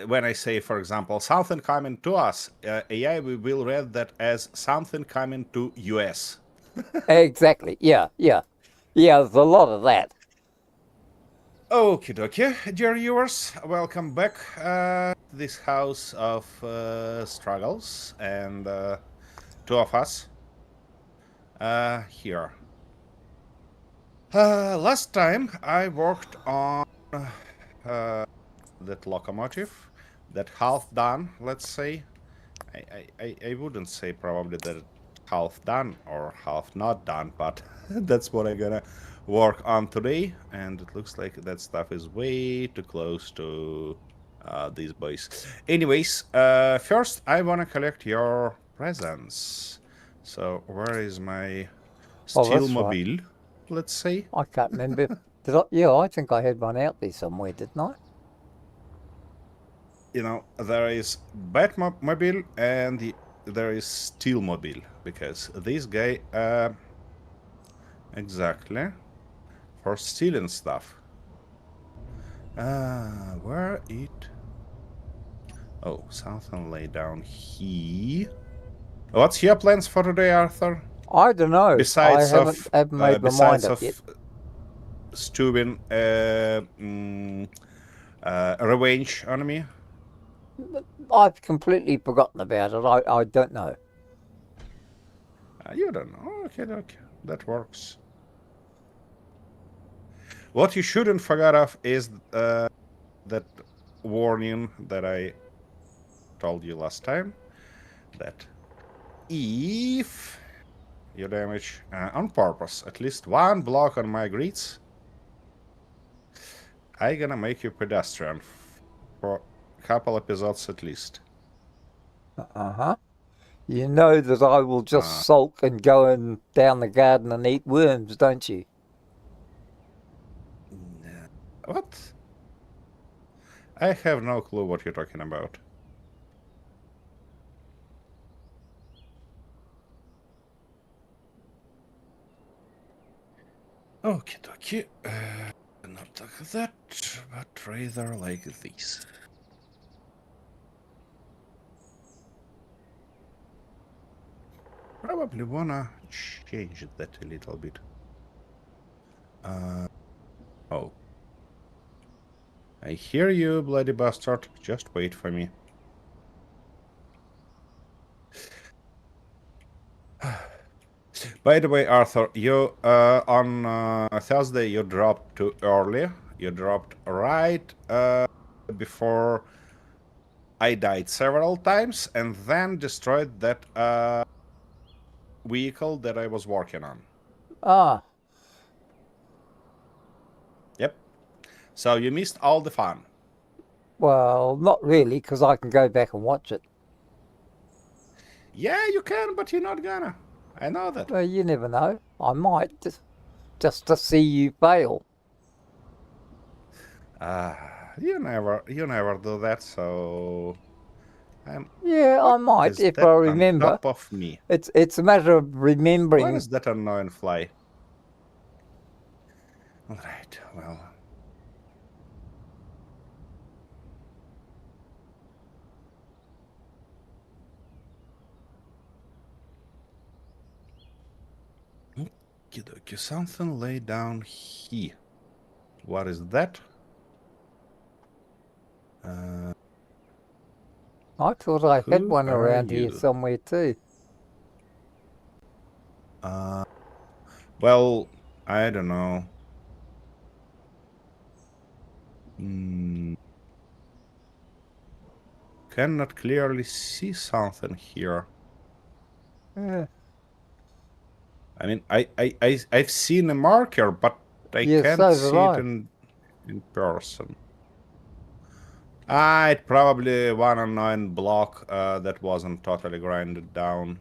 when I say, for example, something coming to us, AI will read that as something coming to US. Exactly. Yeah, yeah. Yeah, there's a lot of that. Okie dokie, dear viewers, welcome back to this house of struggles, and two of us here. Last time I worked on that locomotive, that half done, let's say. I wouldn't say probably that it's half done or half not done, but that's what I'm gonna work on today. And it looks like that stuff is way too close to these boys. Anyways, first I wanna collect your presents. So where is my Oh, steel that's right. mobile? Let's say. I can't remember. Did I? Yeah, I think I had one out there somewhere, didn't I? You know, there is Batmobile and there is Steelmobile, because this guy exactly for stealing stuff. Where it? Oh, something lay down here. What's your plans for today, Arthur? I don't know. I Besides haven't of haven't made my mind besides up of yet. stewing revenge on me. I've completely forgotten about it. I don't know. You don't know. Okay, okay, that works. What you shouldn't forget of is that warning that I told you last time, that if you damage on purpose at least one block on my grids, I gonna make you pedestrian for a couple episodes at least. Uh-huh. You know that I will just Uh, sulk and go and down the garden and eat worms, don't you? what? I have no clue what you're talking about. Okie dokie. Not like that, but rather like this. Probably wanna change that a little bit. Oh. I hear you, bloody bastard. Just wait for me. By the way, Arthur, you on Thursday you dropped too early. You dropped right before I died several times, and then destroyed that vehicle that I was working on. Ah, Yep. So you missed all the fun. well, not really, because I can go back and watch it. Yeah, you can, but you're not gonna. I know that. Well, you never know. I might just to see you fail. You never do that. So Yeah, what I might is if that I on remember. top of me? It's a matter of What remembering. is that annoying fly? All right, well. Okie something lay down here. What is that? I thought I had Who one are around here you? somewhere too. Well, I don't know. Hmm, cannot clearly see something here. Yeah. I mean, I've seen a marker, but I Yeah, can't so did see it I. in person. It probably one unknown block that wasn't totally grinded down,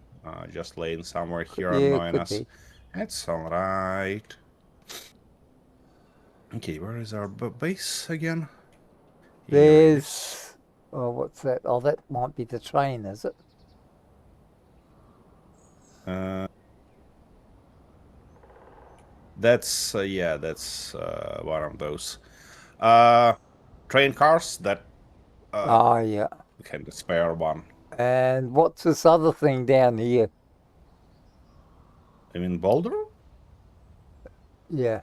just laying somewhere here Yeah, annoying could us. be. It's alright. Okay, where is our base again? Here it is. There's. Oh, what's that? Oh, that might be the train, is it? Uh, that's yeah, that's one of those train cars that Oh, yeah. Kind of spare one. And what's this other thing down here? I mean, boulder? Yeah.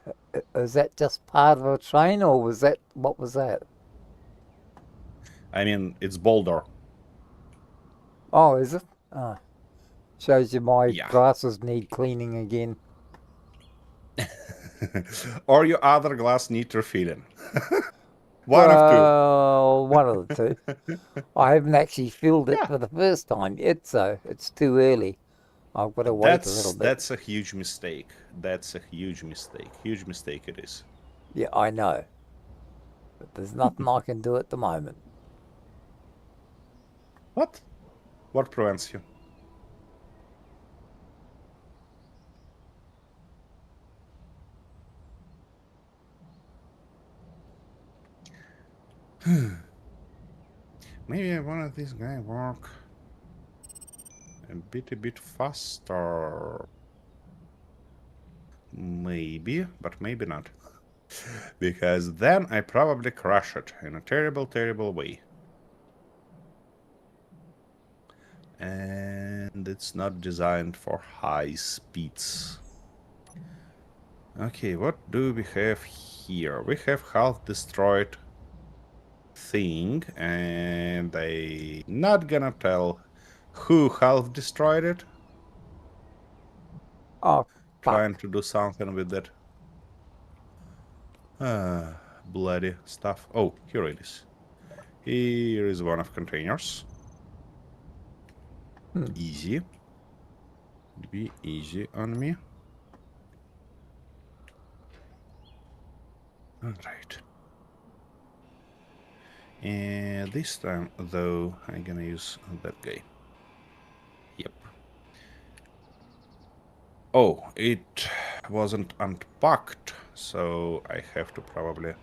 Is that just part of a train, or was that, what was that? I mean, it's boulder. Oh, is it? Oh, shows you my Yeah. glasses need cleaning again. Or your other glass need refilling. One of two. Well, one of the two. I haven't actually filled it Yeah. for the first time yet, so it's too early. I've got to wait a little bit. That's a huge mistake. That's a huge mistake. Huge mistake it is. Yeah, I know. But there's nothing I can do at the moment. What? What prevents you? Maybe one of these guys work a bit faster. Maybe, but maybe not. Because then I probably crush it in a terrible, terrible way. And it's not designed for high speeds. Okay, what do we have here? We have half destroyed thing, and I'm not gonna tell who half destroyed it. Oh, Trying fuck. to do something with that bloody stuff. Oh, here it is. Here is one of containers. Easy. Be easy on me. Alright. And this time, though, I'm gonna use that guy. Yep. Oh, it wasn't unpacked, so I have to probably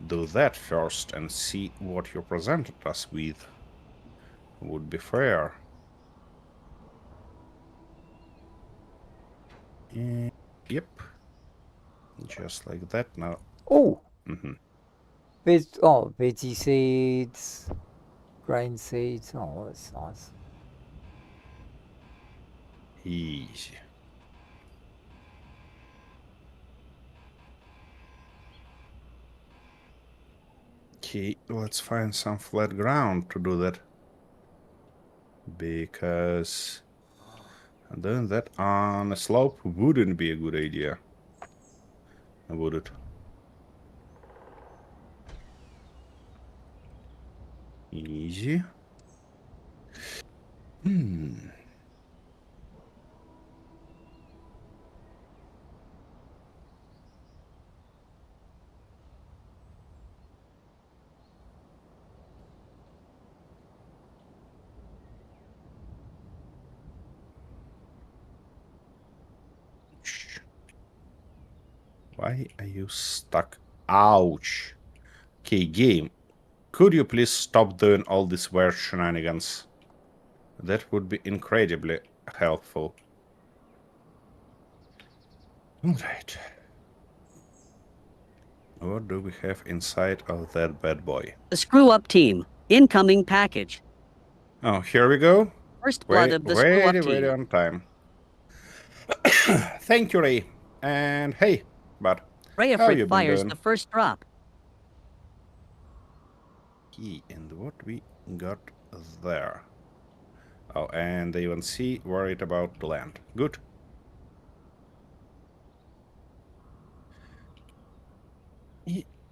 do that first and see what you presented us with. Would be fair. Yep. Just like that now. Oh, Mm-hmm. veggie seeds, grain seeds. Oh, that's nice. Easy. Okay, let's find some flat ground to do that. Because doing that on a slope wouldn't be a good idea. Would it? Easy. Hmm. Why are you stuck? Ouch. Okay, game. Could you please stop doing all these weird shenanigans? That would be incredibly helpful. Alright. What do we have inside of that bad boy? The Screw Up Team. Incoming package. Oh, here we go. First blood of the Screw Up Very Team. on time. Thank you, Ray. And hey, bud, how Rayafrit you been fires doing? the first drop. Key, and what we got there? Oh, and they even see worried about the land. Good.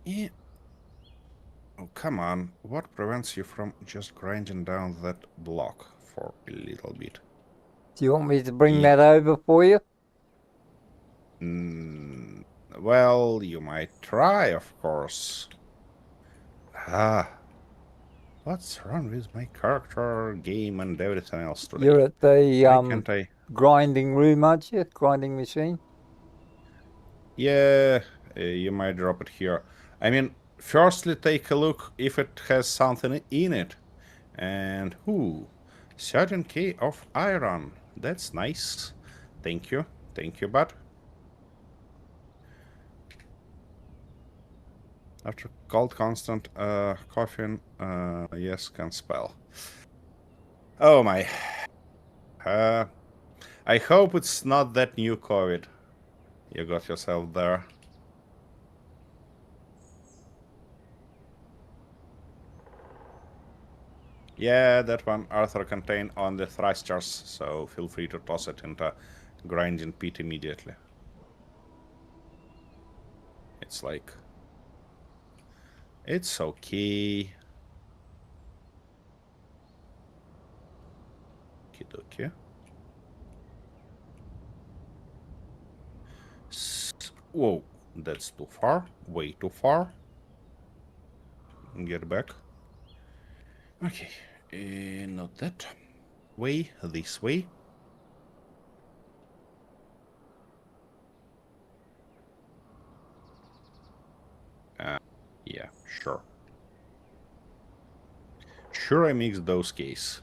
Yeah. Oh, come on. What prevents you from just grinding down that block for a little bit? Do you want me to bring Yeah. that over for you? Well, you might try, of course. What's wrong with my character, game, and everything else today? You're at Why the can't I? grinding room, aren't you? Grinding machine. Yeah, you might drop it here. I mean, firstly, take a look if it has something in it. And, 13k of iron. That's nice. Thank you. Thank you, bud. After Cold constant, coughing, yes, can spell. Oh my. I hope it's not that new COVID you got yourself there. Yeah, that one Arthur contained on the thrusters, so feel free to toss it into grinding pit immediately. It's like... It's okay. Okie Whoa, that's too far. Way too far. Get back. Okay, not that way, this way. Yeah, sure. Sure, I mixed those case.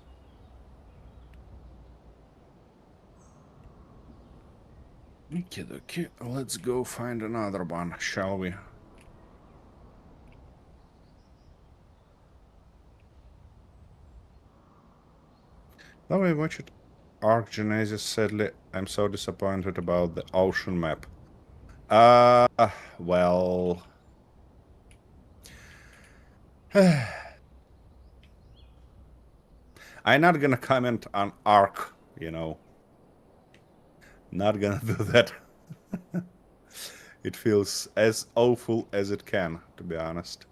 Okay, let's go find another one, shall we? Now I watch it. Arc Genesis, sadly, I'm so disappointed about the ocean map. Well... I'm not gonna comment on Arc, you know. Not gonna do that. It feels as awful as it can, to be honest.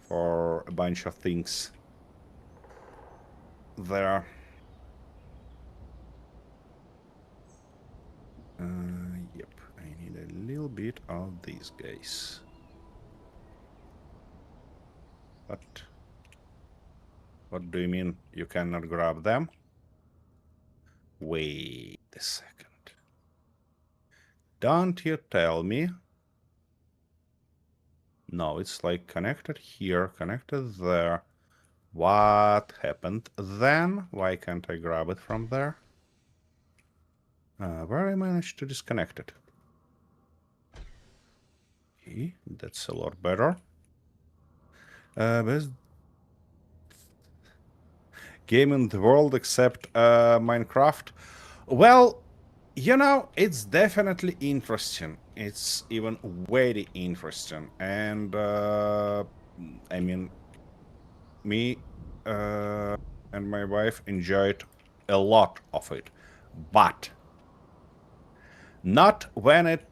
For a bunch of things there. Yep, I need a little bit of these guys. What do you mean you cannot grab them? Wait a second. Don't you tell me? No, it's like connected here, connected there. What happened then? Why can't I grab it from there? Where I managed to disconnect it. Okay, that's a lot better. Best game in the world except Minecraft. Well, you know, it's definitely interesting. It's even very interesting. And, I mean, me and my wife enjoyed a lot of it. But not when it...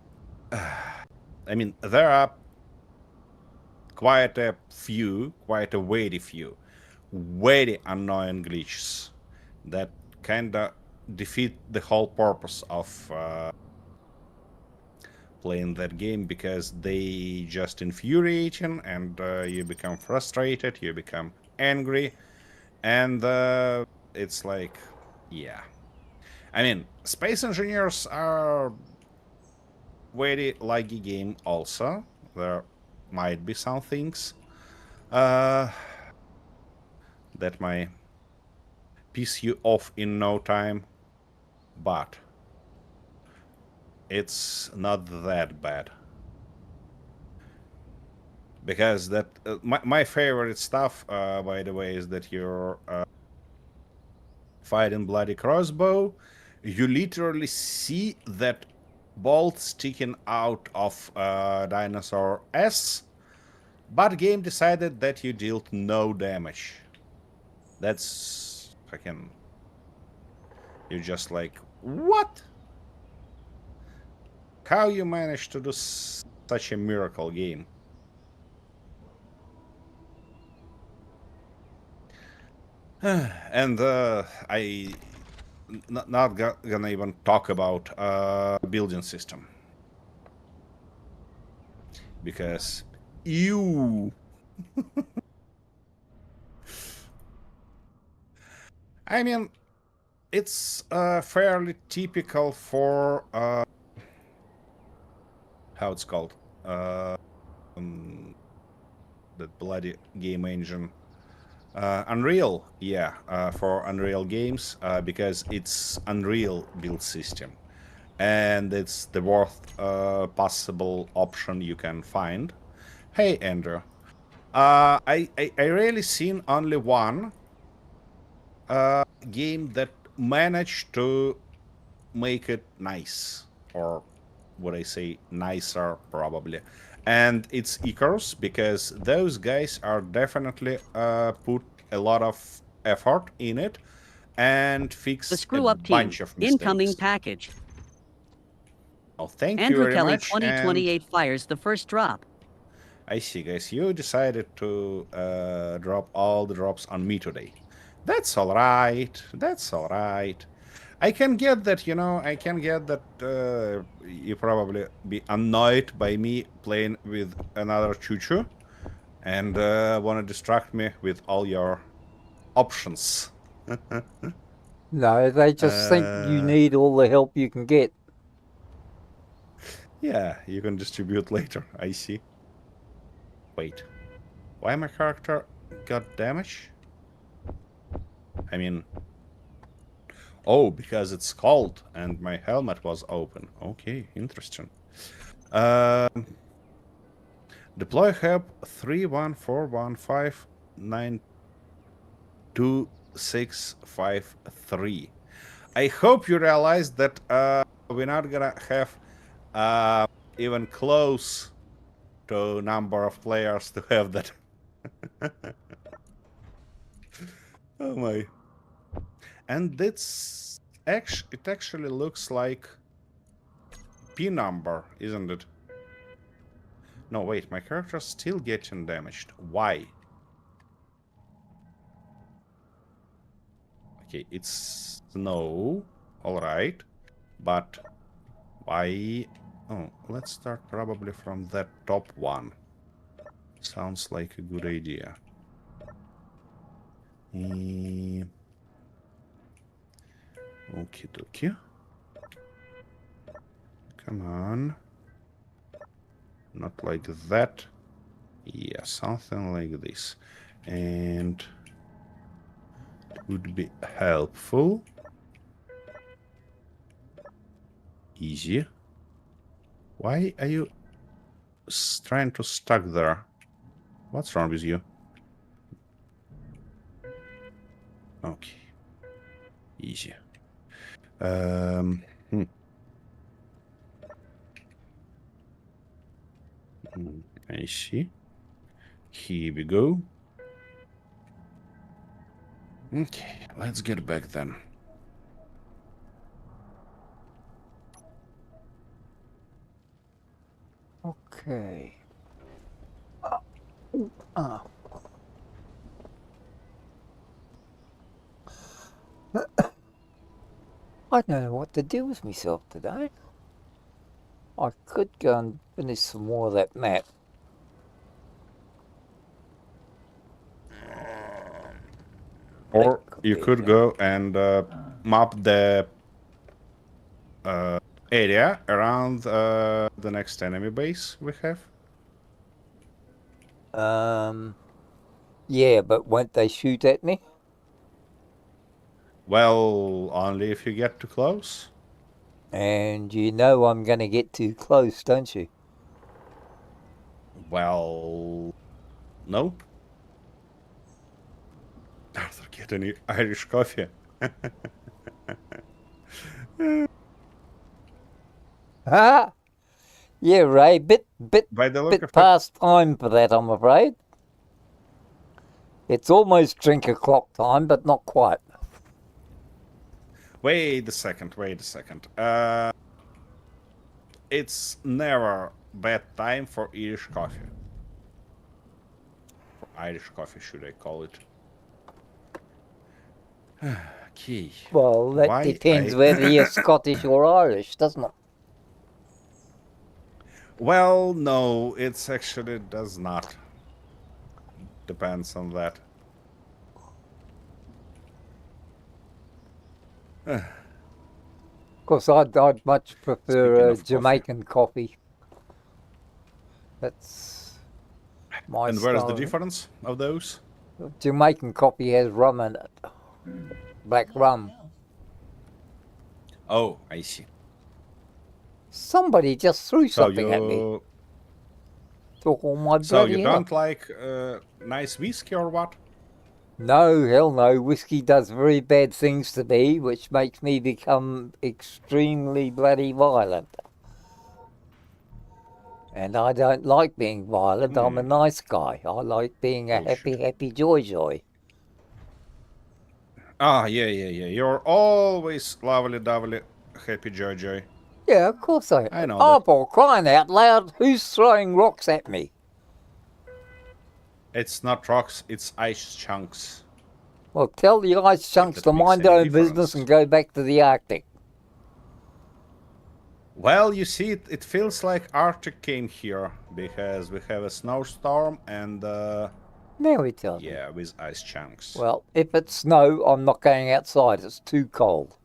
I mean, there are quite a very few, very annoying glitches that kinda defeat the whole purpose of playing that game, because they just infuriating, and you become frustrated, you become angry, and it's like, yeah. I mean, Space Engineers are very laggy game also. There might be some things that might piss you off in no time, but it's not that bad. Because that my favorite stuff, by the way, is that you're fighting bloody crossbow. You literally see that bolt sticking out of dinosaur S, but game decided that you dealt no damage. That's fucking... You're just like, what? How you managed to do such a miracle game? And not gonna even talk about building system, because you... I mean, it's fairly typical for how it's called, that bloody game engine, Unreal. Yeah, for Unreal games, because it's Unreal build system, and it's the worst possible option you can find. Hey, Andrew. I really seen only one game that managed to make it nice, or would I say nicer, probably. And it's Icarus, because those guys are definitely put a lot of effort in it and The fix a Screw Up Team. bunch of Incoming mistakes. package. Oh, thank you Andrew very Kelly much. And 2028 fires the first drop. I see, guys, you decided to drop all the drops on me today. That's all right. That's all right. I can get that, I can get that you probably be annoyed by me playing with another choo-choo and want to distract me with all your options. No, they just think you Uh, need all the help you can get. yeah, you can distribute later, I see. Wait, why my character got damage? I mean, oh, because it's cold and my helmet was open. Okay, interesting. Um, Deploy hub 3141592653. I hope you realize that we're not gonna have even close to number of players to have that. Oh my. And it actually looks like P number, isn't it? No, wait, my character's still getting damaged. Why? Okay, it's snow. Alright. But why? Oh, let's start probably from that top one. Sounds like a good idea. Okie dokie. Come on. Not like that. Yeah, something like this. And it would be helpful. Easy. Why are you trying to stuck there? What's wrong with you? Okay. Easy. I see. Here we go. Okay, let's get back then. Okay. I don't know what to do with myself today. I could go and finish some more of that map. Or Could you be could okay. go and map the area around the next enemy base we have. Yeah, but won't they shoot at me? Well, only if you get too close. And you know I'm going to get too close, don't you? Well, no. Arthur, get any Irish coffee. Ah, yeah, Ray. Bit By the look of it. past time for that, I'm afraid. It's almost drink o'clock time, but not quite. Wait a second. It's never bad time for Irish coffee. For Irish coffee, should I call it? Okay. Well, that Why depends whether you're Scottish or Irish, doesn't it? Well, no, it's actually does not. Depends on that. Of course, I'd much prefer Speaking of Jamaican coffee. That's my And where is style. the difference of those? Jamaican coffee has rum in it. Black rum. Oh, I see. Somebody just threw So something at me. Took all my So you bloody don't health. like nice whiskey or what? No, hell no. Whiskey does very bad things to me, which makes me become extremely bloody violent. And I don't like being violent. I'm a nice guy. I like being a Bullshit. happy joy. Ah, yeah. You're always lovely, dovely, happy, joy. Yeah, of course I I am. know Oh, that. for crying out loud, who's throwing rocks at me? It's not rocks, it's ice chunks. Well, tell the ice chunks If to that makes mind any their own business difference. and go back to the Arctic. Well, you see, it feels like Arctic came here because we have a snowstorm and Now he tells me. yeah, with ice chunks. Well, if it's snow, I'm not going outside. It's too cold.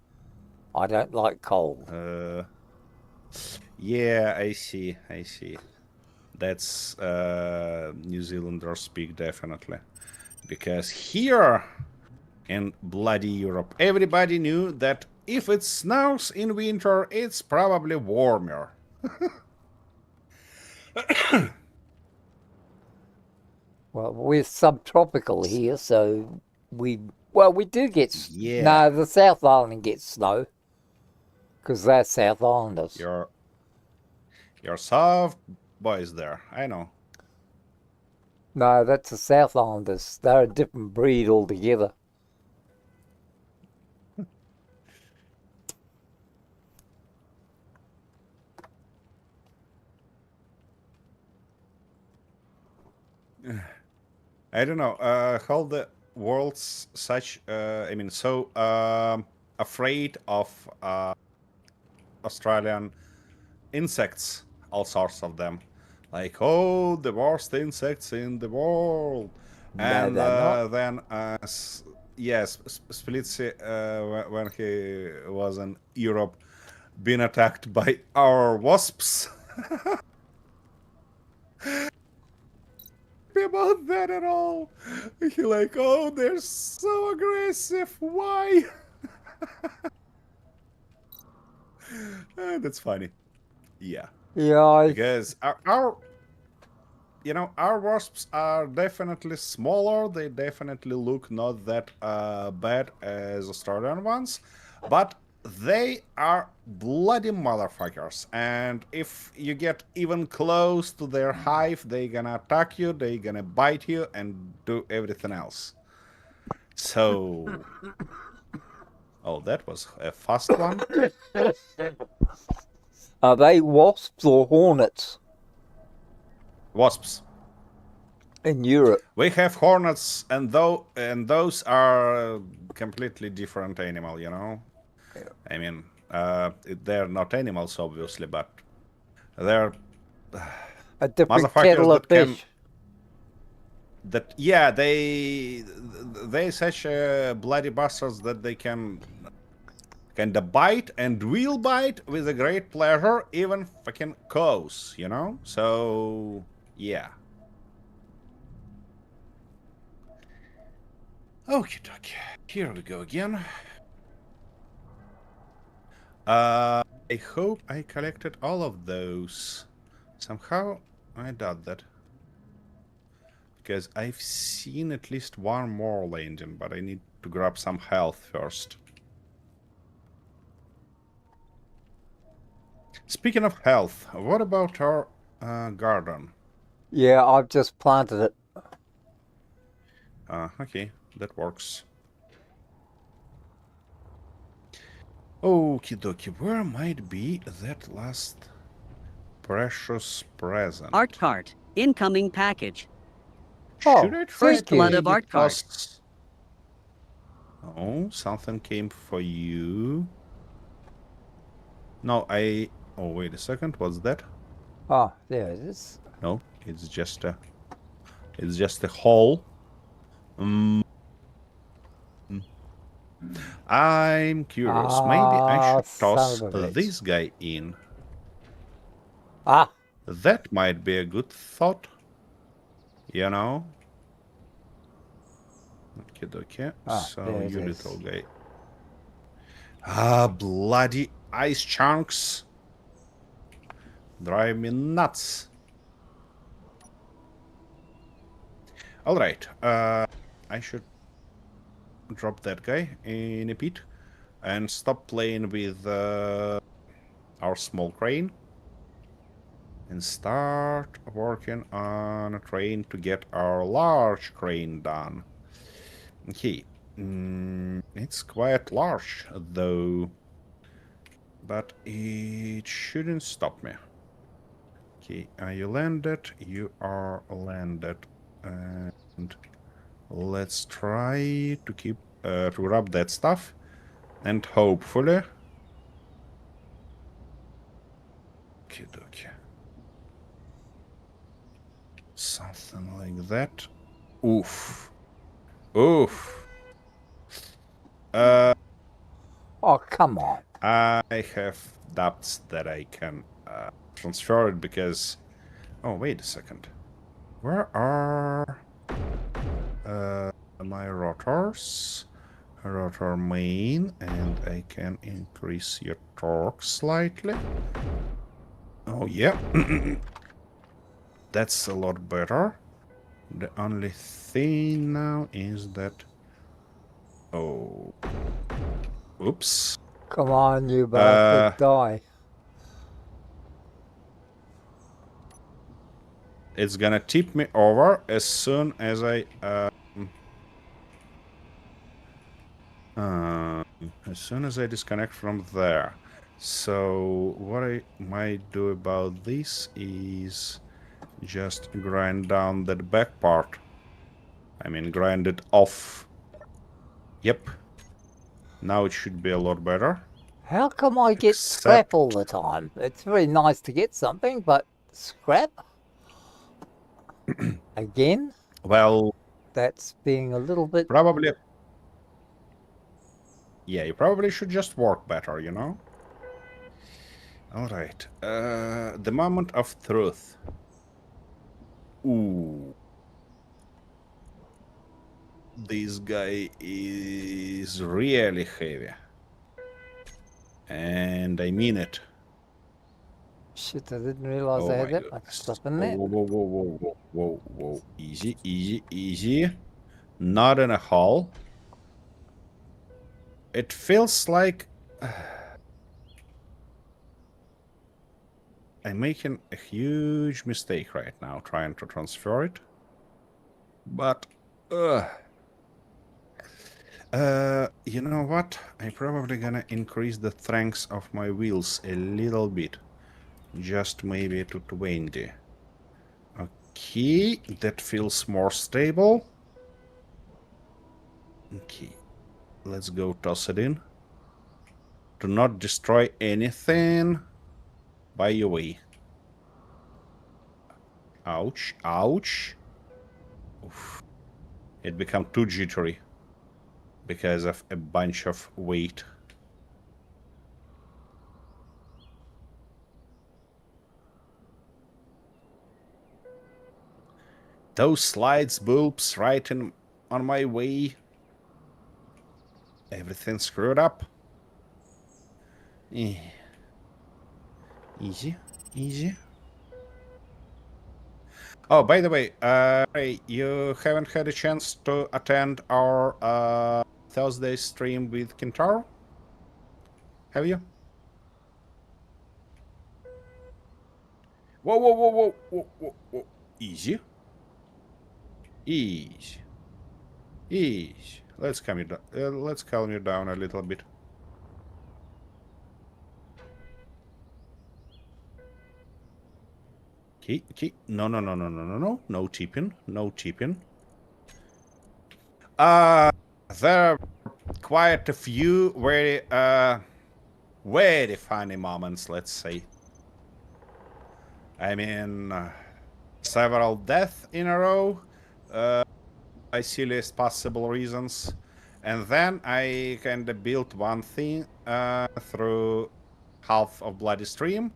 I don't like cold. Yeah, I see. That's New Zealander speak definitely. Because here in bloody Europe, everybody knew that if it snows in winter, it's probably warmer. Well, we're subtropical here, so we do get. Yeah. No, the South Island gets snow because they're South Islanders. You're soft boys there, I know. No, that's the South Islanders. They're a different breed altogether. I don't know how the world's such. I mean, so afraid of Australian insects, all sorts of them, like oh, the worst insects in the world, No, and they're not. then yes, Splitsy when he was in Europe, been attacked by our wasps. About that at all. He like, oh, they're so aggressive. Why? That's funny. Yeah, Yeah, because our our wasps are definitely smaller. They definitely look not that bad as Australian ones, but they are bloody motherfuckers. And if you get even close to their hive, they gonna attack you, they gonna bite you, and do everything else. So, oh, that was a fast one. are they wasps or hornets Wasps. in Europe? We have hornets, and those are completely different animal. I mean, they're not animals, obviously, but they're A different motherfuckers kettle of that can. fish. That yeah, they such bloody bastards that they can bite and will bite with a great pleasure, even fucking cows. So yeah. Okie dokie. Here we go again. I hope I collected all of those. Somehow I doubt that. Because I've seen at least one more landing, but I need to grab some health first. Speaking of health, what about our garden? Yeah, I've just planted it. Okay, that works. Okie dokie, where might be that last precious present? Art cart. Incoming package. Should I try First to blood dig of it art cart. past- Oh, something came for you. No, Oh, wait a second. What's that? Oh, there it is. No, it's just a hole. I'm curious. Maybe I should toss son of a bitch. this guy in. Ah, That might be a good thought. Okay. So there it you is. little guy. Bloody ice chunks. Drive me nuts. Alright, I should drop that guy in a pit and stop playing with our small crane and start working on a train to get our large crane done. Okay, it's quite large though, but it shouldn't stop me. Okay, are you landed? You are landed. And let's try to keep to grab that stuff, and hopefully. Okay. Something like that. Oof. Oof. Oh, come on. I have doubts that I can transfer it because. Oh, wait a second. Where are my rotors? Rotor main, and I can increase your torque slightly. Oh, yeah. That's a lot better. The only thing now is that... Oh. Oops. Come on, you bastard, die. It's gonna tip me over as soon as I... as soon as I disconnect from there. So what I might do about this is just grind down that back part. I mean, grind it off. Yep. Now it should be a lot better. How come I get scrap all the time? It's very nice to get something, but scrap? Again? Well, That's being a little bit... probably... Yeah, you probably should just work better, you know? Alright. The moment of truth. Ooh. This guy is really heavy. And I mean it. Shit, I didn't realize Oh I had my that much goodness. stuff in there. Whoa. Easy. Not in a hole. It feels like... I'm making a huge mistake right now trying to transfer it. But... you know what? I'm probably gonna increase the strength of my wheels a little bit. Just maybe to 20. Okay, that feels more stable. Okay, let's go toss it in. Do not destroy anything by your way. Ouch. Oof. It became too jittery because of a bunch of weight. Those slides bulbs right in on my way. Everything screwed up. Easy. Oh, by the way, Ray, you haven't had a chance to attend our Thursday stream with Kintaro? Have you? Whoa. Easy. Let's calm you down. Let's calm you down a little bit. Okay. No. No tipping. There are quite a few very funny moments, let's say. I mean, several deaths in a row, by silliest possible reasons. And then I kinda built one thing through half of Bloody Stream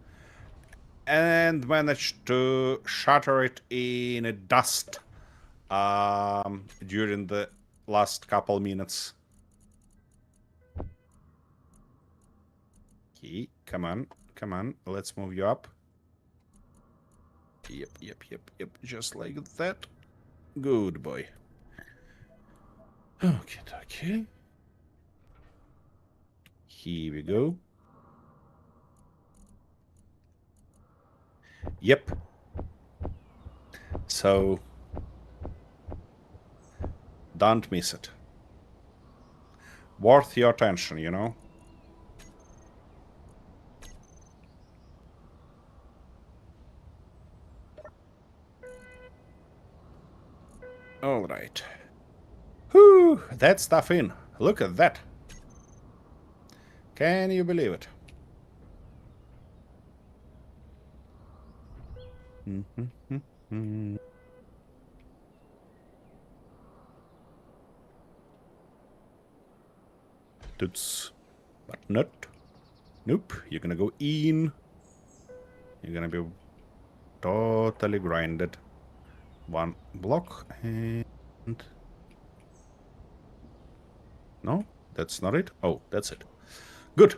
and managed to shatter it in a dust during the last couple minutes. Okay, come on, let's move you up. Yep, just like that. Good boy. Okay. Here we go. Yep. So, don't miss it. Worth your attention, you know? Alright. Whew, that stuff in. Look at that. Can you believe it? Toots. But not. Nope. You're gonna go in. You're gonna be totally grinded. One block and... No? That's not it? Oh, that's it. Good.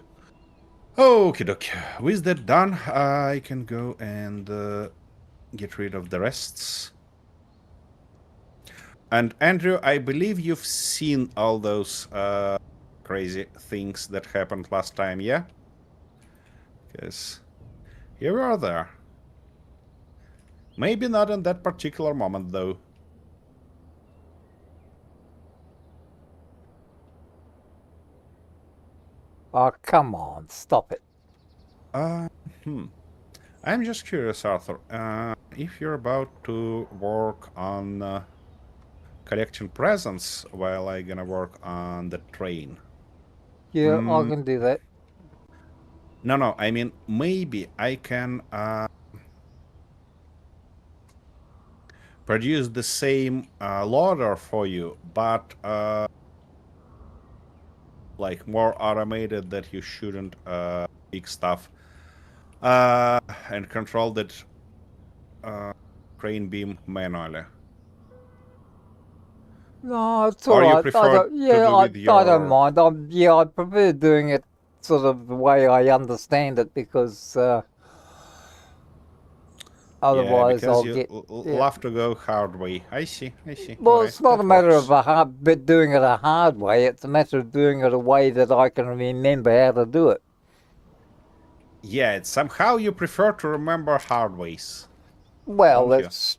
Okie doke. With that done, I can go and get rid of the rests. And Andrew, I believe you've seen all those crazy things that happened last time, yeah? Because here we are there. Maybe not in that particular moment, though. Oh, come on, stop it. I'm just curious, Arthur. If you're about to work on collecting presents while I'm gonna work on the train. Yeah, I can do that. No, I mean, maybe I can produce the same loader for you, but like more automated, that you shouldn't pick stuff and control that crane beam manually. No, it's Or you alright. prefer to do with I don't your... mind. I prefer doing it sort of the way I understand it because Yeah, otherwise because I'll you get. Yeah. love to go hard way. I see. Well, Alright, it's not a that matter of works. doing it a hard way. It's a matter of doing it a way that I can remember how to do it. Yeah, it's somehow you prefer to remember hard ways, Well, don't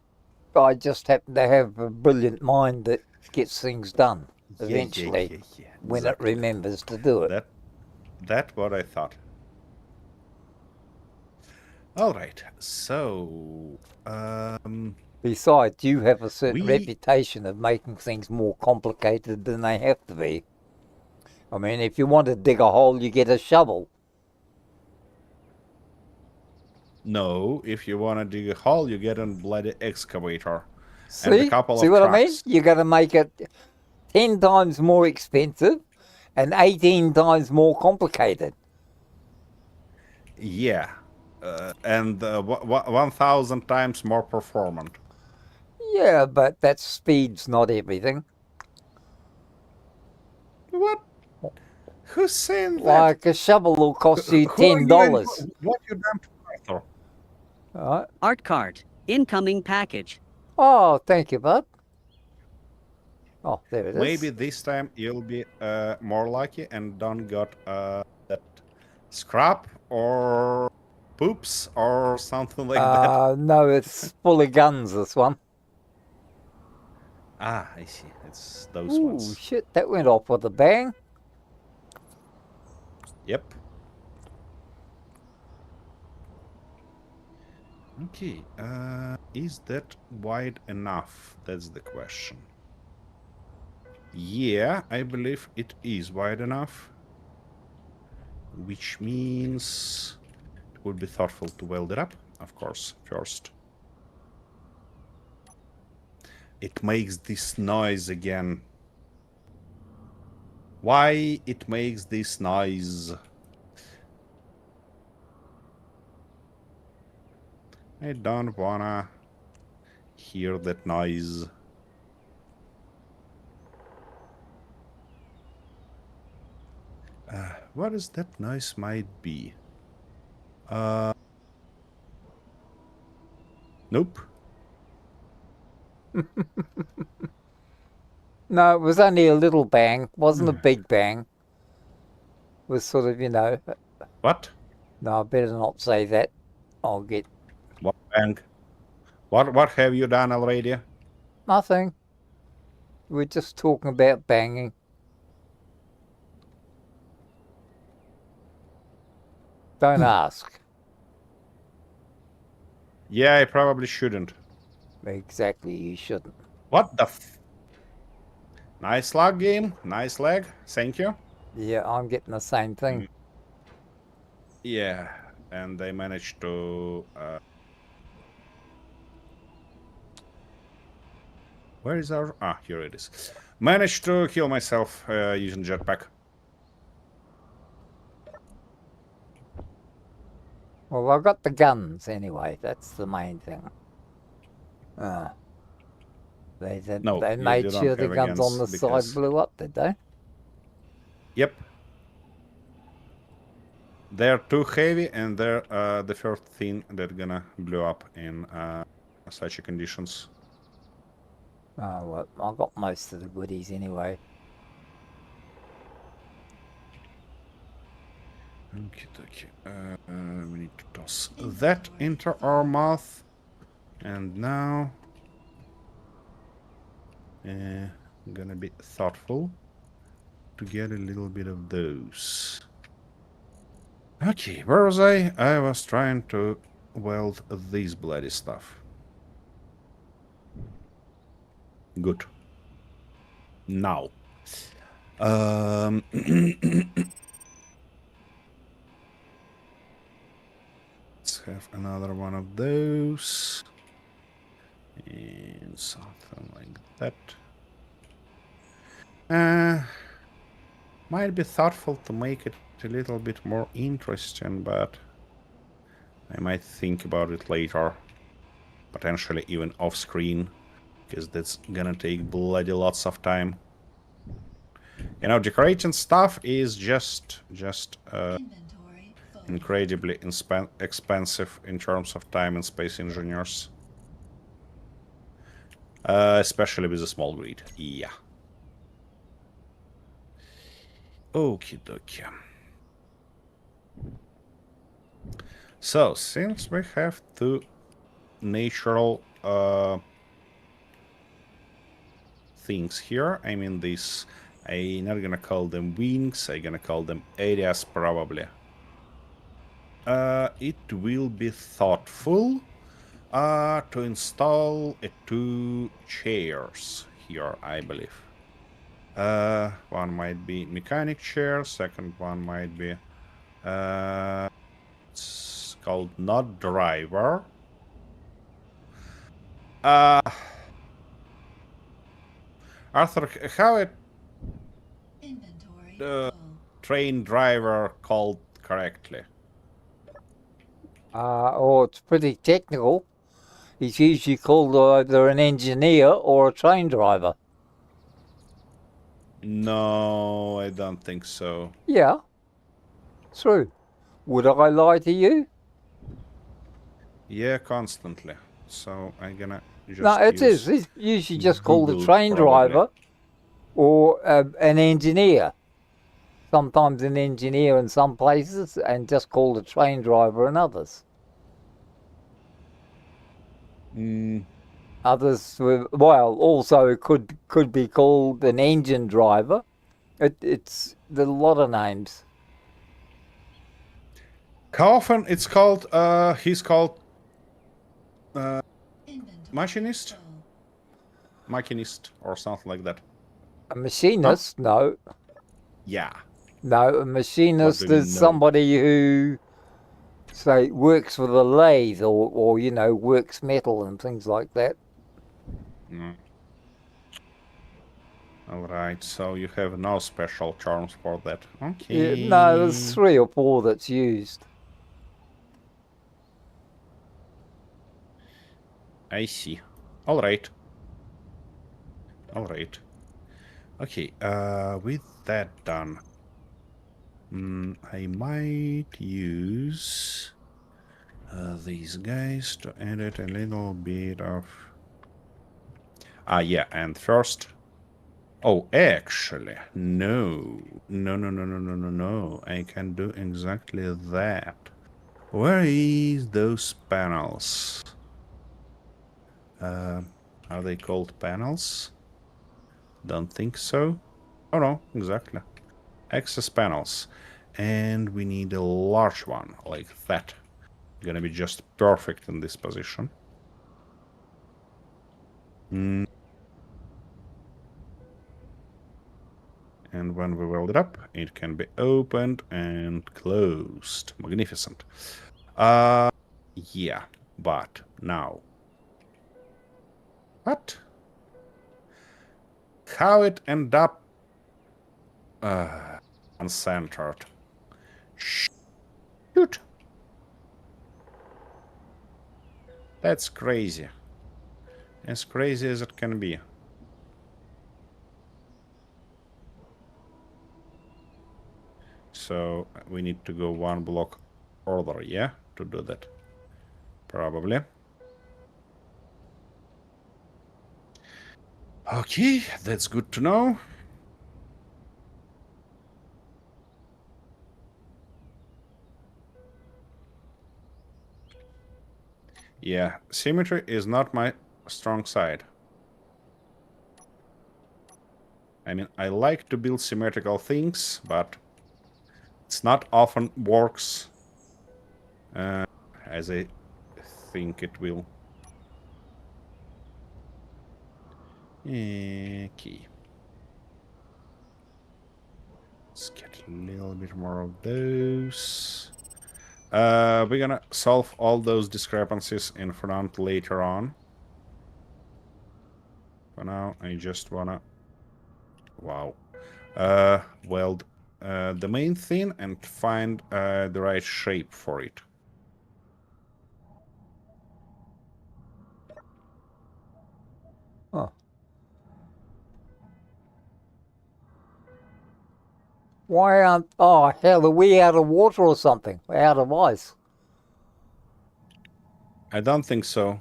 you? I just happen to have a brilliant mind that gets things done eventually Yeah. when it Exactly. remembers to do it. That what I thought. All right. So, Besides, you have a certain we reputation of making things more complicated than they have to be. I mean, if you want to dig a hole, you get a shovel. know if you want to dig a hole, you get a bloody excavator and a See? couple See of what I mean? trucks. You got to make it 10 times more expensive and 18 times more complicated. Yeah, and 1,000 times more performant. Yeah, but that speed's not everything. What? Who's saying that? Like a shovel will cost you Who are you and $10. what you done to Arthur? Right. Art cart. Incoming package. Oh, thank you, bud. Oh, there it Maybe is. this time you'll be more lucky and don't got that scrap or poops or something like that. No, it's full of guns, this one. Ah, I see. It's those Ooh, ones. shit, that went off with a bang. Yep. Okay. Is that wide enough? That's the question. Yeah, I believe it is wide enough. Which means it would be thoughtful to weld it up, of course, first. It makes this noise again. Why it makes this noise? I don't wanna hear that noise. What is that noise might be? Nope. No, it was only a little bang. Wasn't a big bang. It was sort of, What? No, I better not say that. I'll get What bang? What have you done already? nothing. We're just talking about banging. Don't ask. Yeah, I probably shouldn't. Exactly, you shouldn't. What the Nice lag game. Nice lag. Thank you. Yeah, I'm getting the same thing. Yeah, and I managed to... where is our... Ah, here it is. Managed to heal myself using jetpack. Well, I got the guns anyway. That's the main thing. No, They you made don't sure the have guns on against the side because... blew up, did they? Yep. They're too heavy, and they're the first thing that gonna blow up in such conditions. Oh, well, I got most of the goodies anyway. Okay. We need to toss that into our mouth. And now... I'm gonna be thoughtful to get a little bit of those. Okay, where was I? I was trying to weld this bloody stuff. Good. Now. Let's have another one of those. And something like that. Might be thoughtful to make it a little bit more interesting, but I might think about it later. Potentially even off screen, because that's gonna take bloody lots of time. You know, decorating stuff is just incredibly expensive in terms of time and space engineers. Especially with a small grid. Yeah. Okie dokie. So, since we have two natural things here, I mean this, I'm not gonna call them wings, I'm gonna call them areas probably. It will be thoughtful to install two chairs here, I believe. One might be mechanic chair, second one might be it's called not driver. Arthur, how it train driver called correctly? It's pretty technical. He's usually called either an engineer or a train driver. No, I don't think so. Yeah, true. Would I lie to you? Yeah, constantly. So I'm gonna just No, it is. use It's usually just called a Google, train probably. driver or an engineer. Sometimes an engineer in some places, and just called a train driver in others. Others, also it could be called an engine driver. It's a lot of names. How often it's called? He's called machinist, or something like that. A machinist? No. Yeah. No, a machinist What do you is mean, no? somebody who, say, works with a lathe or works metal and things like that. All right. So you have no special terms for that. Okay. Yeah, no, there's 3 or 4 that's used. I see. All right. All right. Okay. With that done, I might use these guys to edit a little bit of Yeah, and first... Oh, actually, no. No. I can do exactly that. Where is those panels? Are they called panels? Don't think so. Oh no, exactly. Access panels. And we need a large one, like that. Gonna be just perfect in this position. And when we weld it up, it can be opened and closed. Magnificent. Yeah, but now... What? How it end up... uncentered. Shoot! That's crazy. As crazy as it can be. So we need to go one block further, yeah? To do that. Probably. Okay, that's good to know. Yeah, symmetry is not my strong side. I mean, I like to build symmetrical things, but it's not often works as I think it will. Okay. Let's get a little bit more of those. We're gonna solve all those discrepancies in front later on. For now, I just wanna... Wow. Weld the main thing and find the right shape for it. Oh. Why aren't... Oh, hell, are we out of water or something? We're out of ice. I don't think so.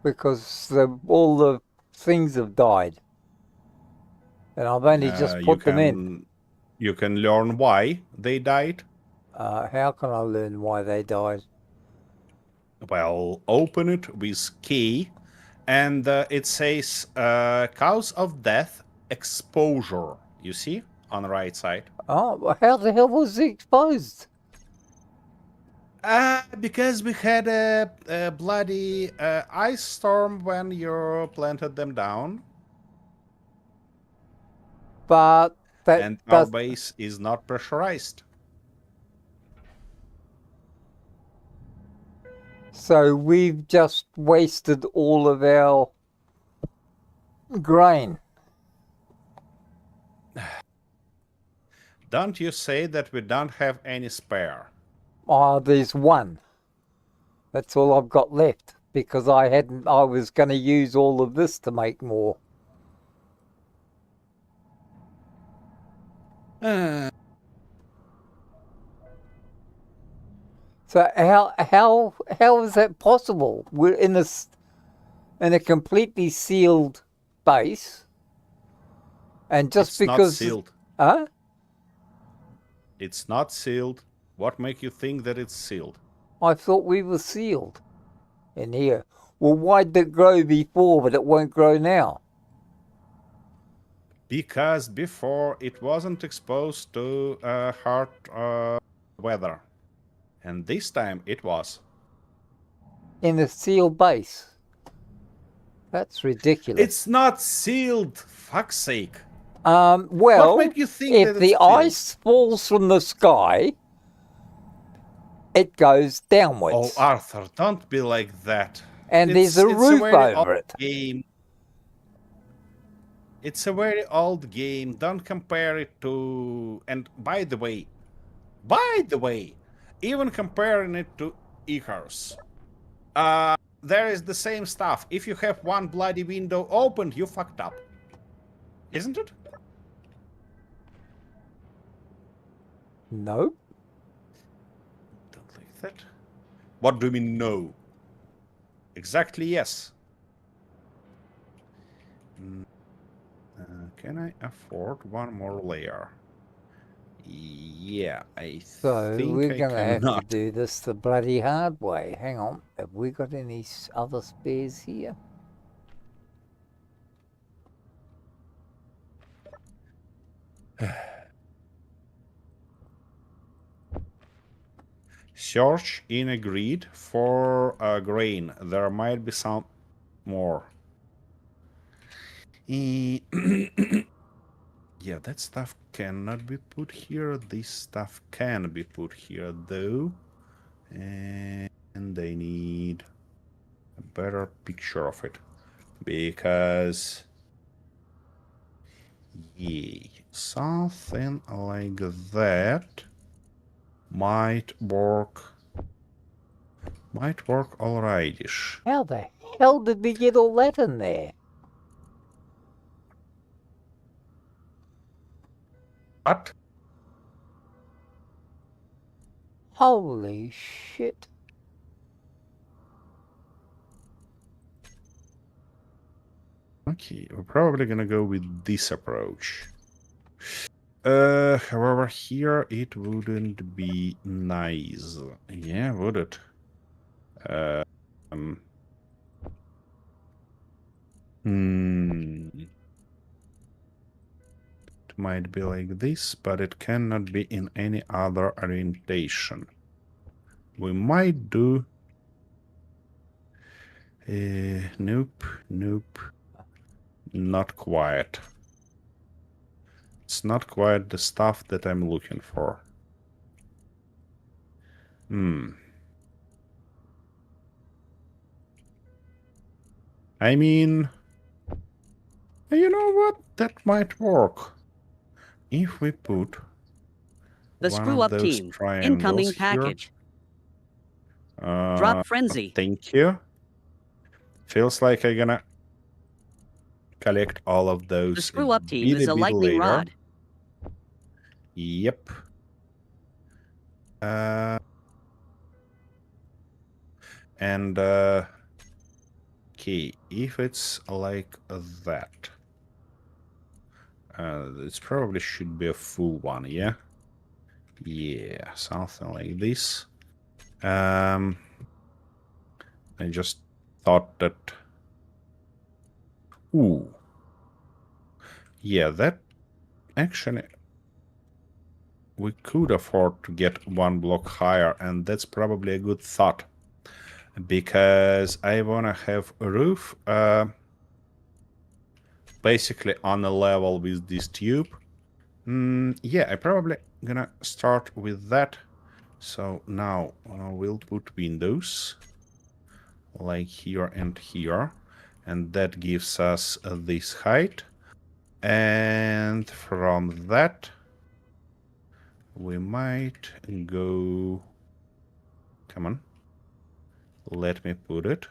Because all the things have died. And I've only just put them in. You can learn why they died. How can I learn why they died? Well, open it with key, and it says cause of death, exposure. You see on the right side. Oh, well, how the hell was he exposed? Because we had a bloody ice storm when you planted them down. But that And our does... base is not pressurized. So we've just wasted all of our grain. Don't you say that we don't have any spare? There's one. That's all I've got left. Because I was going to use all of this to make more. So how is that possible? We're in a completely sealed base, and just It's because... not sealed. Huh? It's not sealed. What make you think that it's sealed? I thought we were sealed in here. Well, why did it grow before, but it won't grow now? Because before it wasn't exposed to hard weather. And this time it was. In a sealed base. That's ridiculous. It's not sealed, fuck's sake. Well, What make you think if that the it's sealed? ice falls from the sky, it goes downwards. Oh, Arthur, don't be like that. And there's a roof over it. Game. It's a very old game. Don't compare it to... And by the way, even comparing it to Icarus, there is the same stuff. If you have one bloody window opened, you fucked up. Isn't it? No. Don't like that. What do you mean no? Exactly yes. Can I afford one more layer? Yeah, I So think we're I going to have to cannot. do this the bloody hard way. Hang on. Have we got any other spares here? Search in a grid for a grain. There might be some more. Eh, yeah, that stuff cannot be put here. This stuff can be put here, though. And I need a better picture of it. Because, yeah, something like that might work. Might work alrightish. How the hell did we get all that in there? But Holy shit. okay, we're probably gonna go with this approach. However, here it wouldn't be nice. Yeah, would it? Um, it might be like this, but it cannot be in any other orientation. We might do... nope, nope. Not quite. It's not quite the stuff that I'm looking for. I mean, you know what? That might work. If we put The one Screw of Up those Team. triangles Incoming here. package. Drop Frenzy. Thank you. Feels like I'm gonna collect all of The those a Screw Up Team is a bit lightning later. rod. Yep. And okay, if it's like that, it probably should be a full one, yeah? Yeah, something like this. I just thought that... Ooh. Yeah, that actually... We could afford to get one block higher, and that's probably a good thought. Because I want to have a roof basically on a level with this tube. Yeah, I probably gonna start with that. So now we'll put windows like here and here, and that gives us this height. And from that, we might go... Come on. Let me put it.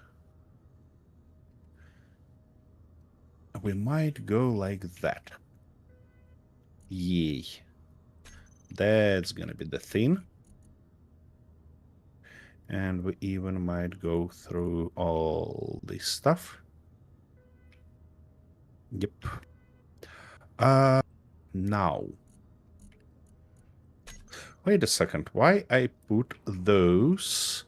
We might go like that. Yay. That's gonna be the thing. And we even might go through all this stuff. Yep. Now. Wait a second. Why I put those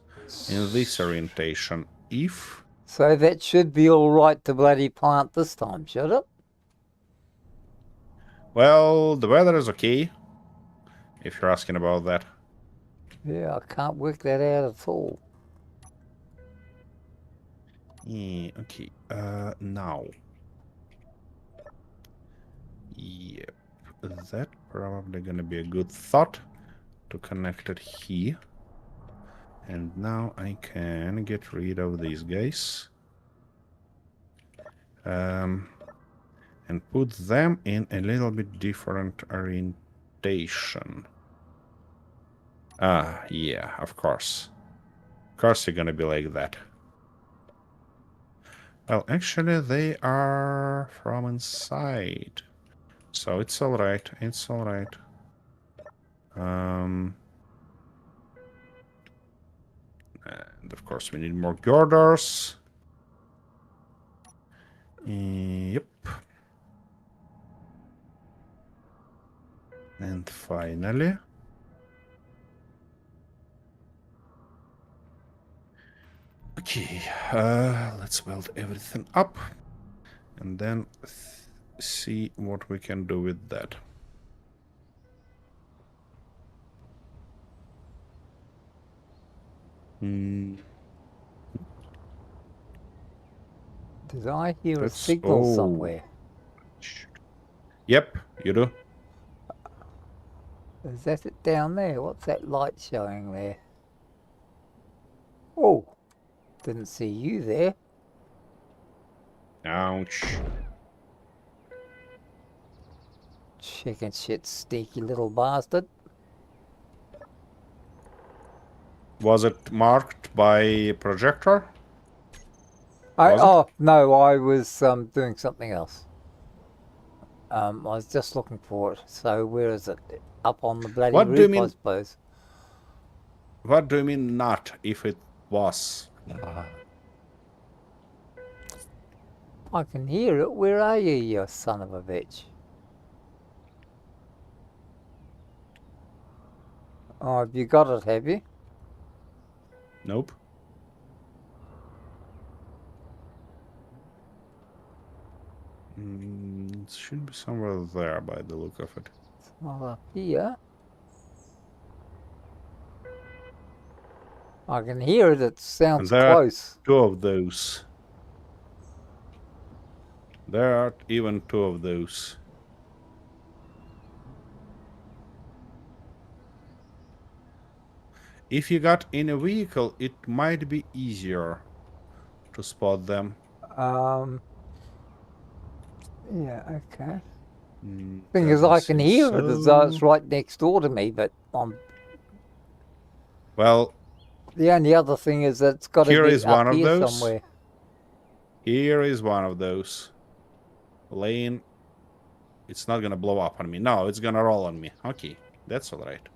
in this orientation? If... So that should be all right to bloody plant this time, should it? Well, the weather is okay. If you're asking about that. Yeah, I can't work that out at all. Yeah, okay. Now. Yep. That probably gonna be a good thought to connect it here. And now I can get rid of these guys. And put them in a little bit different orientation. Ah, yeah, of course. Of course you're gonna be like that. Well, actually, they are from inside. So it's alright, it's alright. And of course we need more girders. Yep. And finally, okay, let's weld everything up and then see what we can do with that. Did I hear a That's signal somewhere? Yep, you do. Is that it down there? What's that light showing there? Oh, didn't see you there. Ouch. Chicken shit, sneaky little bastard. Was it marked by projector? I Was it? oh no, I was doing something else. I was just looking for it. So where is it? Up on the bloody What do you roof, I mean? suppose. What do you mean not if it was? I can hear it. Where are you, you son of a bitch? Oh, have you got it, have you? Nope. It should be somewhere there by the look of it. It's not up here. I can hear it. It And sounds there are close. two of those. There are even two of those. If you got in a vehicle, it might be easier to spot them. Yeah, okay. Thing is, Doesn't I can seem hear it as though it's so. right next door to me, but Well, the only other thing is that it's got to here be is one up of here those. somewhere. Here is one of those. Lane. It's not gonna blow up on me. No, it's gonna roll on me. Okay, that's all right.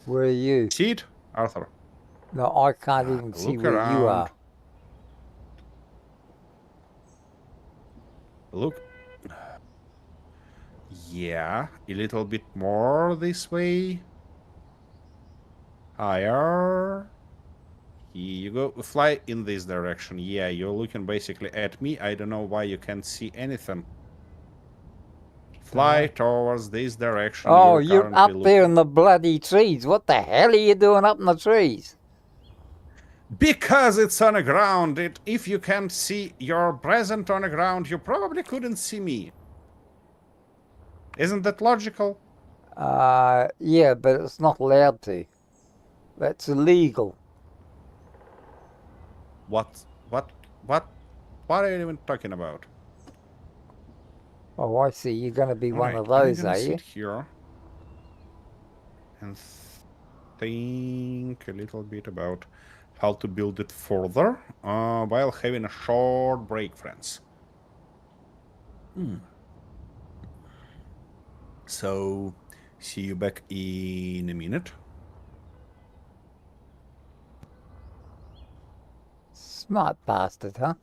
Where are you? See it, Arthur? No, I can't even see Look where you around. are. Look. Yeah, a little bit more this way. Higher. Here you go. Fly in this direction. Yeah, you're looking basically at me. I don't know why you can't see anything. Fly towards this direction. Oh, You're you're currently up there looking. in the bloody trees. What the hell are you doing up in the trees? Because it's on the ground. If you can't see you're present on the ground, you probably couldn't see me. Isn't that logical? Yeah, but it's not allowed to. That's illegal. What? What? What? What are you even talking about? Oh, I see. You're going to be All one right, of I'm those, gonna are you? sit here and think a little bit about how to build it further while having a short break, friends. So, see you back in a minute. Smart bastard, huh?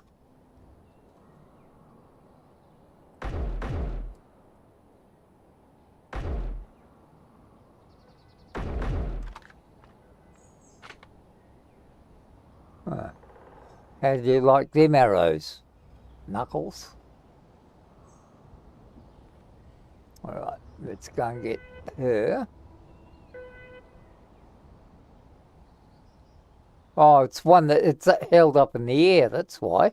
How do you like them arrows? Knuckles? Alright, let's go and get her. Oh, it's one that it's held up in the air, that's why.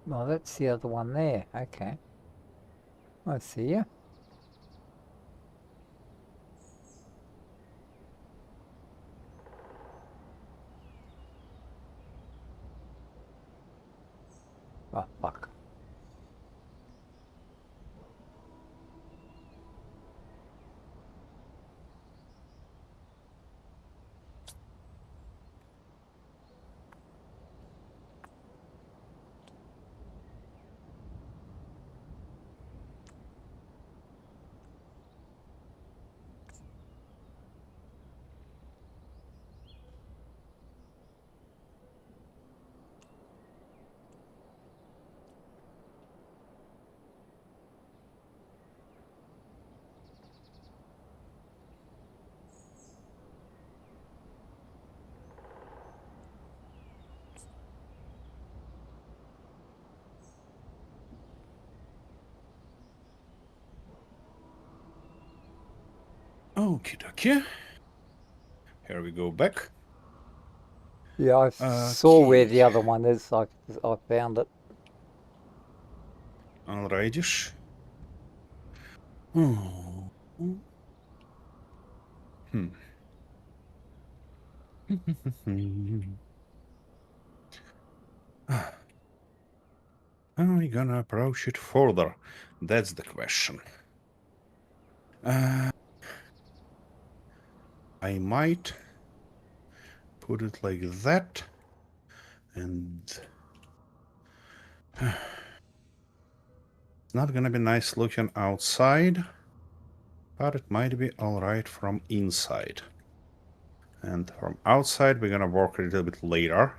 Oh, that's the other one there. Okay. I see you. Oh, fuck. Okie dokie. Here we go back. Yeah, I saw where the Okay. other one is. I found it. Alrighty. Hmm. How are we gonna approach it further? That's the question. I might put it like that, and it's not gonna be nice looking outside, but it might be alright from inside. And from outside, we're gonna work a little bit later.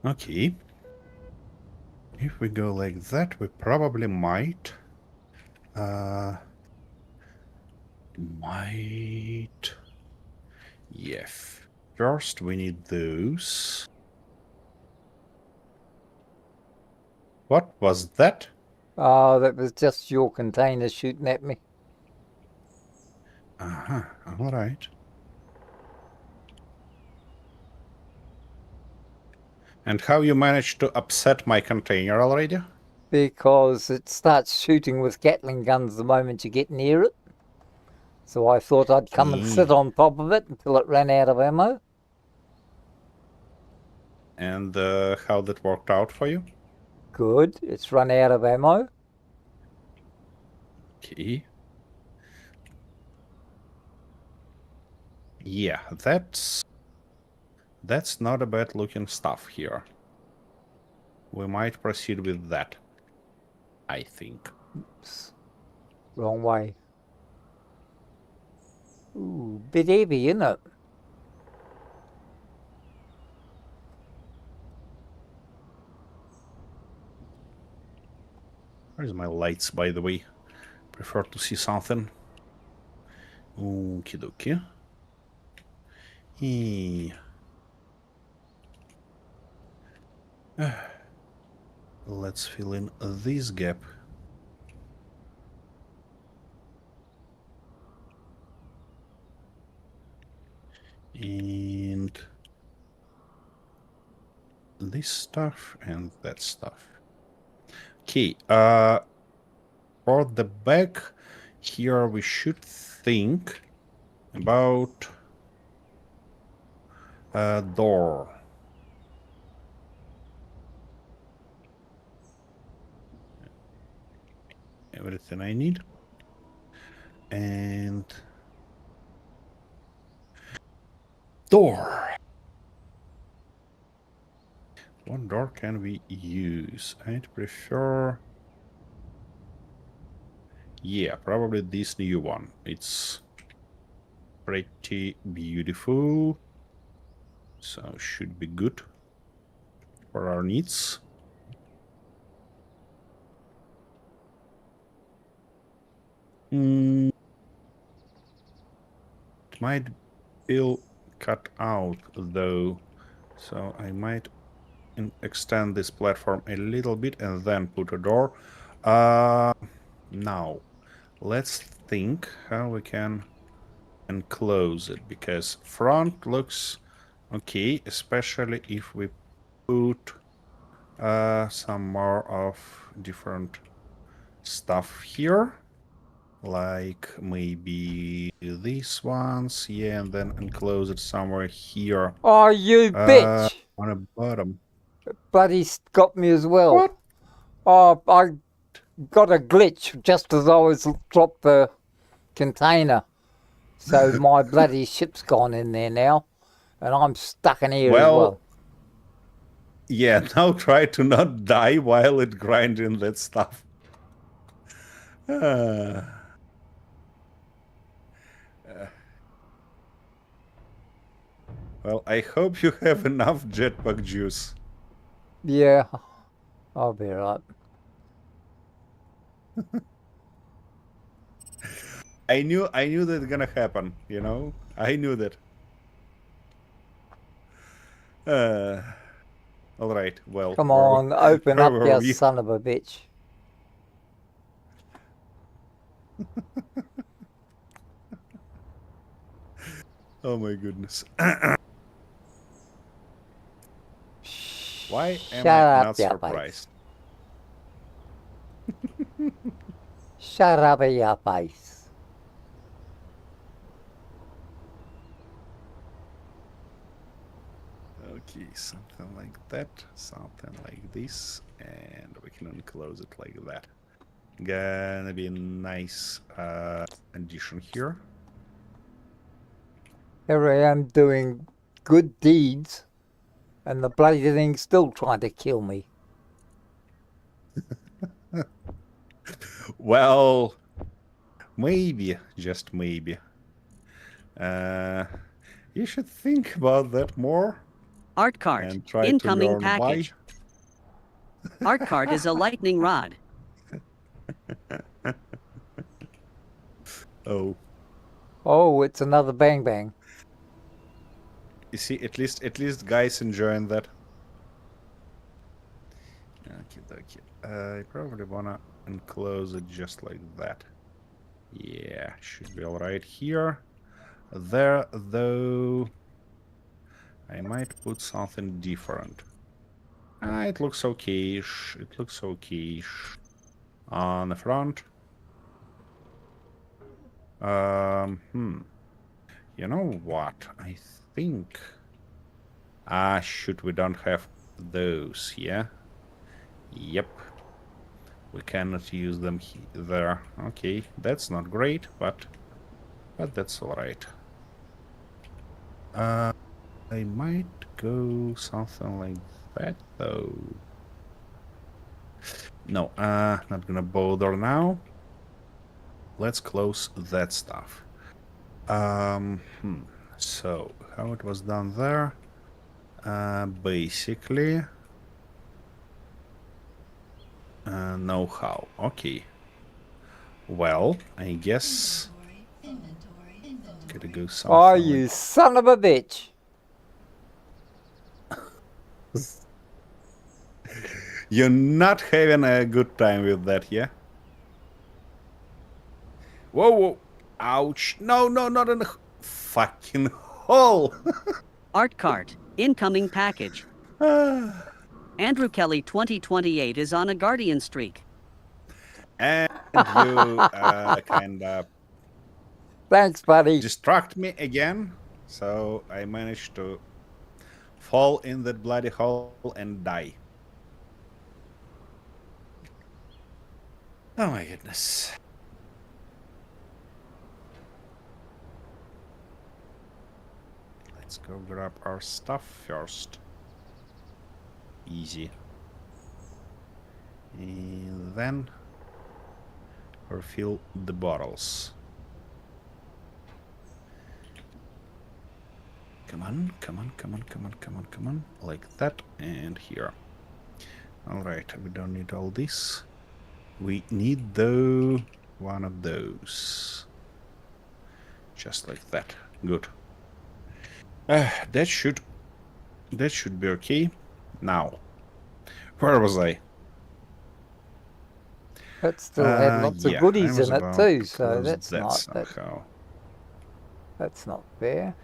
Okay. If we go like that, we probably might. Yeah. First, we need those. What was that? Oh, that was just your container shooting at me. Uh-huh. All right. And how you managed to upset my container already? Because it starts shooting with Gatling guns the moment you get near it. So I thought I'd come and sit on top of it until it ran out of ammo. And how that worked out for you? Good, it's run out of ammo. Okay. Yeah, that's not a bad looking stuff here. We might proceed with that, I think. Oops, wrong way. Ooh, bit heavy, isn't it? Where's my lights, by the way? Prefer to see something. Okie dokie. Let's fill in this gap. And this stuff and that stuff. Okay, for the back here we should think about a door. Everything I need. And door. What door can we use? I'd prefer... Yeah, probably this new one. It's pretty beautiful. So should be good for our needs. It might feel cut out though, so I might extend this platform a little bit and then put a door. Now let's think how we can enclose it, because front looks Okay, especially if we put some more of different stuff here. Like maybe these ones, yeah, and then enclose it somewhere here Oh, you bitch! on the bottom. Bloody got me as well. What? Oh, I got a glitch just as I was dropped the container. So my bloody ship's gone in there now. And I'm stuck in here as well. Yeah, now try to not die while it grinding that stuff. Well, I hope you have enough jetpack juice. Yeah, I'll be right. I knew that's gonna happen, you know? I knew that. All right, well. Come on, open where up, were you we? son of a bitch. Oh my goodness. Why am Shut I up, not you surprised? face. Shut up, your face. Okay, something like that, something like this, and we can enclose it like that. Gonna be a nice addition here. Here I am doing good deeds, and the bloody thing's still trying to kill me. Well, maybe, just maybe. You should think about that more Art cart. and try to Incoming learn why. package. Art cart is a lightning rod. Oh, Oh, it's another bang bang. you see, at least guys enjoying that. Okay. I probably wanna enclose it just like that. Yeah, should be all right here. There, though, I might put something different. It looks okay-ish. It looks okay-ish. On the front. You know what? I think... shoot, we don't have those, yeah? Yep. We cannot use them there. Okay, that's not great, but that's alright. I might go something like that, though. No, not gonna bother now. Let's close that stuff. So, how it was done there? Basically... know-how. Okay. Well, I guess... Gotta go something Oh, like... you son of a bitch. You're not having a good time with that, yeah? Whoa. Ouch. No, not in the fucking hole. Art cart. Incoming package. Andrew Kelly 2028 is on a guardian streak. And you kind of Thanks, buddy. distract me again. So I managed to fall in that bloody hole and die. Oh my goodness. Let's go grab our stuff first. Easy. And then refill the bottles. Come on. Like that, and here. Alright, we don't need all this. We need, though, one of those. Just like that. Good. That should be okay. Now, where was I? That still had lots of goodies in it too, so that's somehow. not fair.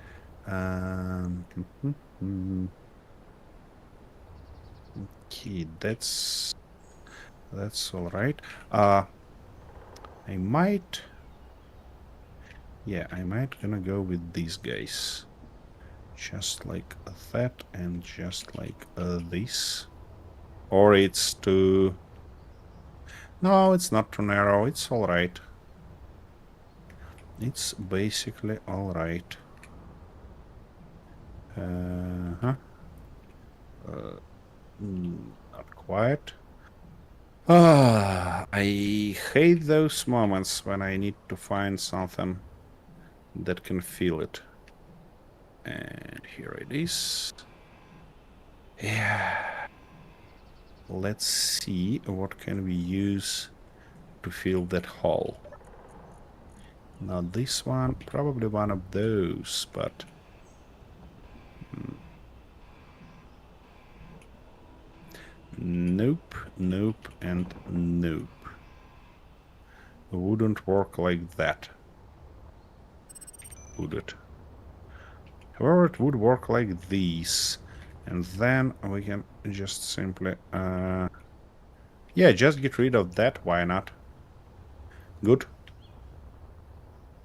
Mm. Okay, that's all right. I might. Yeah, I might gonna go with these guys. Just like that and just like this. Or it's too... No, it's not too narrow. It's all right. It's basically all right. Uh-huh. Not quite. I hate those moments when I need to find something that can feel it. And here it is. Yeah. Let's see what can we use to fill that hole. Not this one, probably one of those, but... Nope, nope, and nope. Wouldn't work like that, would it? However, it would work like these. And then we can just simply... yeah, just get rid of that, why not? Good.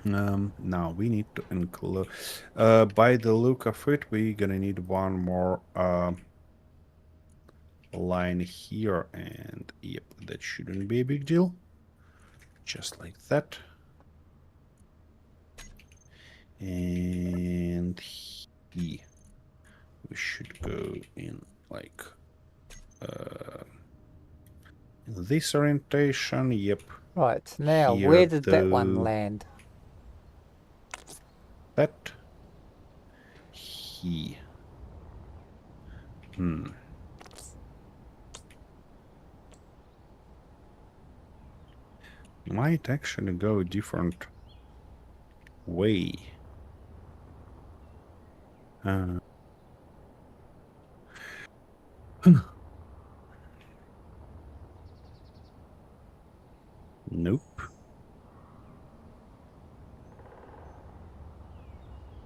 Now we need to include... by the look of it, we're gonna need one more line here, and yep, that shouldn't be a big deal. Just like that. And here we should go in like in this orientation. Yep. Right, now, Here, where did that one though, land? that. He. Might actually go a different way. Nope.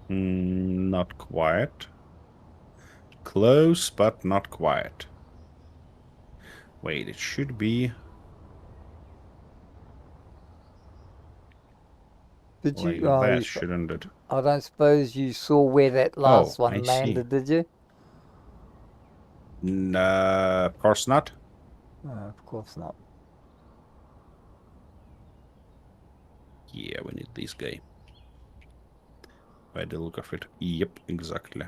Not quite. Close, but not quite. Wait, it should be Did like you? that, shouldn't it? I don't suppose you saw where that last Oh, I one see. landed, did you? Of course not. No, of course not. Yeah, we need this guy. By the look of it. Yep, exactly.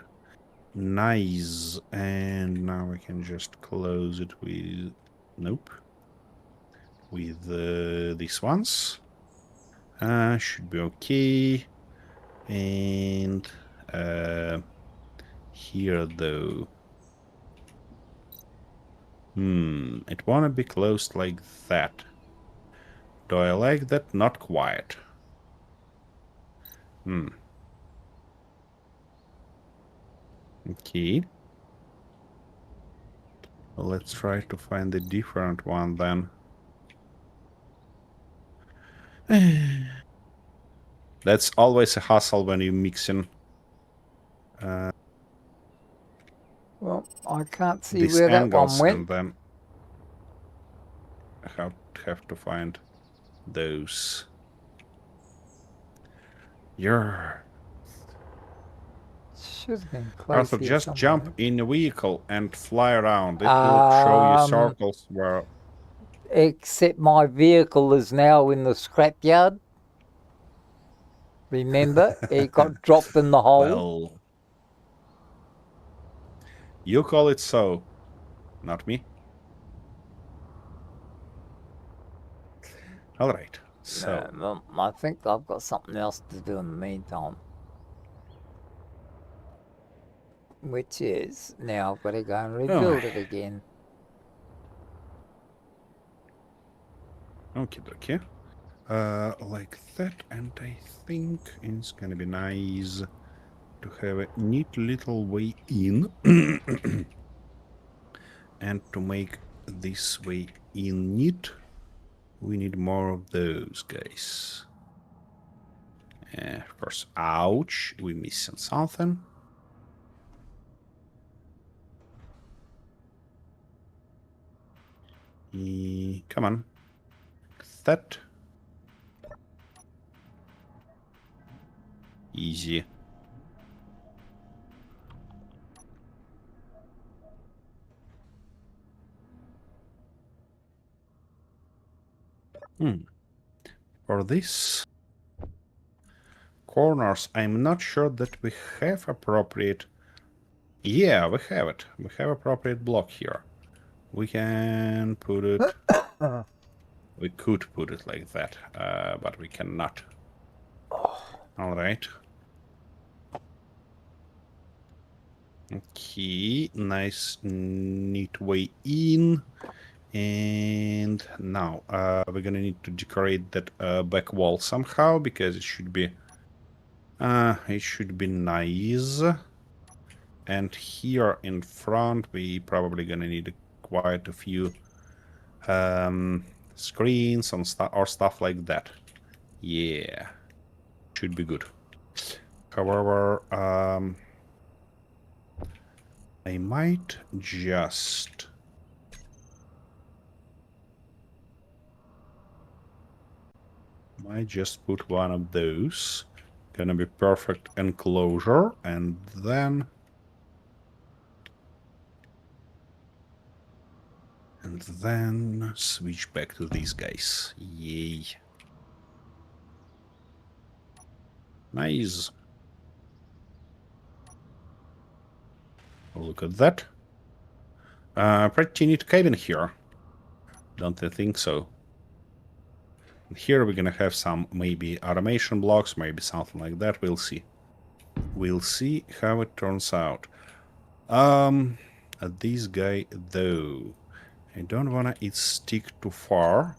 Nice. And now we can just close it with... Nope. With these ones. Should be okay. And here though. It wanna be closed like that. Do I like that? Not quite. Okay. Let's try to find a different one then. That's always a hassle when you're mixing Well, I can't see these where that one angles, went. and then I have to find those. Yeah. Should have been close Arthur, here just somewhere. jump in a vehicle and fly around. It will show you circles where... Except my vehicle is now in the scrapyard. Remember, it got dropped in the hole. Well, you call it so, not me. All right, so... Well, I think I've got something else to do in the meantime. Which is, now I've got to go and rebuild it again. Okay, dokie. Like that, and I think it's gonna be nice to have a neat little way in. And to make this way in neat, we need more of those guys. Of course, ouch, we're missing something. Come on. That. Easy. For this corners, I'm not sure that we have appropriate... Yeah, we have it. We have appropriate block here. We can put it... We could put it like that, but we cannot. Alright. Okay, nice, neat way in. And now we're gonna need to decorate that back wall somehow, because it should be nice. And here in front we probably gonna need quite a few screens and stuff like that. Yeah, should be good. However, I might just put one of those. Gonna be perfect enclosure, and then switch back to these guys. Yay. Nice. Look at that. Pretty neat cabin here. Don't you think so? Here we're gonna have some maybe automation blocks, maybe something like that. We'll see. We'll see how it turns out. This guy though, I don't wanna it stick too far.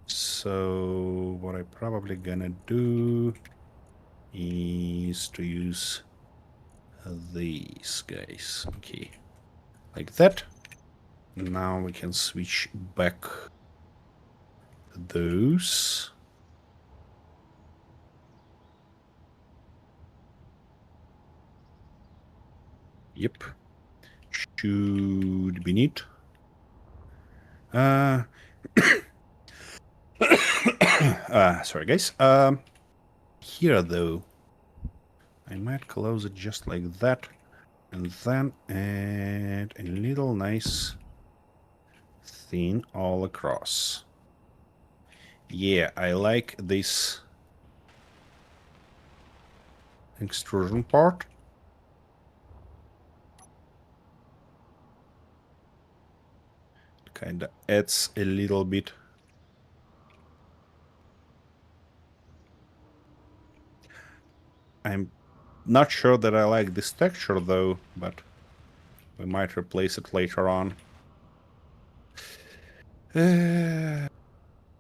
So what I probably gonna do is to use these guys. Okay, like that. Now we can switch back those. Yep. Should be neat. Sorry guys. Here though, I might close it just like that, and then add a little nice thing all across. Yeah, I like this extrusion part. Kinda adds a little bit. I'm not sure that I like this texture though, but we might replace it later on.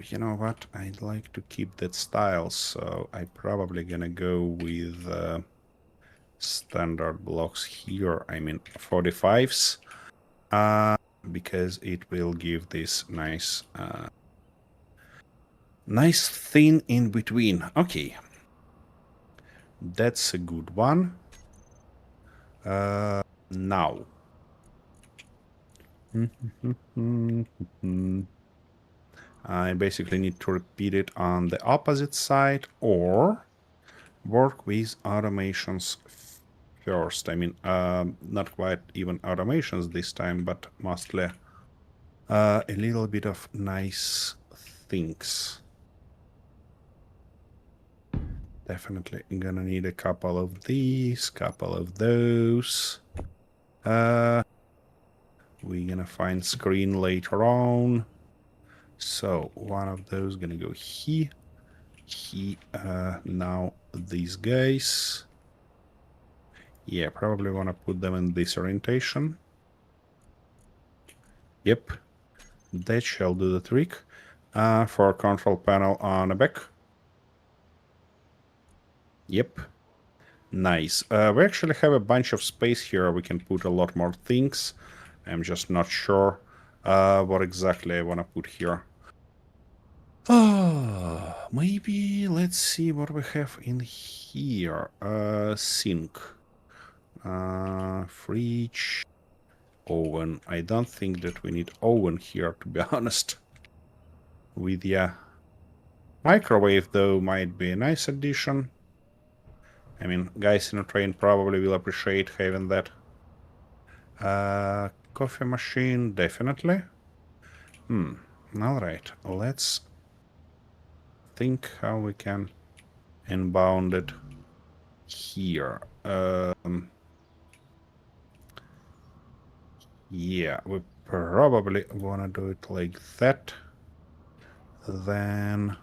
You know what? I'd like to keep that style, so I'm probably gonna go with standard blocks here. I mean 45s, because it will give this nice nice thin in between. Okay, that's a good one. Now I basically need to repeat it on the opposite side, or work with automations first. I mean, not quite even automations this time, but mostly a little bit of nice things. Definitely gonna need a couple of these, couple of those. We're gonna find screen later on. So one of those gonna go here. Now these guys. Yeah, probably wanna put them in this orientation. Yep, that shall do the trick. For a control panel on the back. Yep. Nice. We actually have a bunch of space here. We can put a lot more things. I'm just not sure what exactly I want to put here. Maybe let's see what we have in here. Sink. Fridge. oven. I don't think that we need oven here, to be honest with ya. Microwave, though, might be a nice addition. I mean, guys in a train probably will appreciate having that. Coffee machine, definitely. Alright, let's think how we can inbound it here. Yeah, we probably wanna do it like that. Then...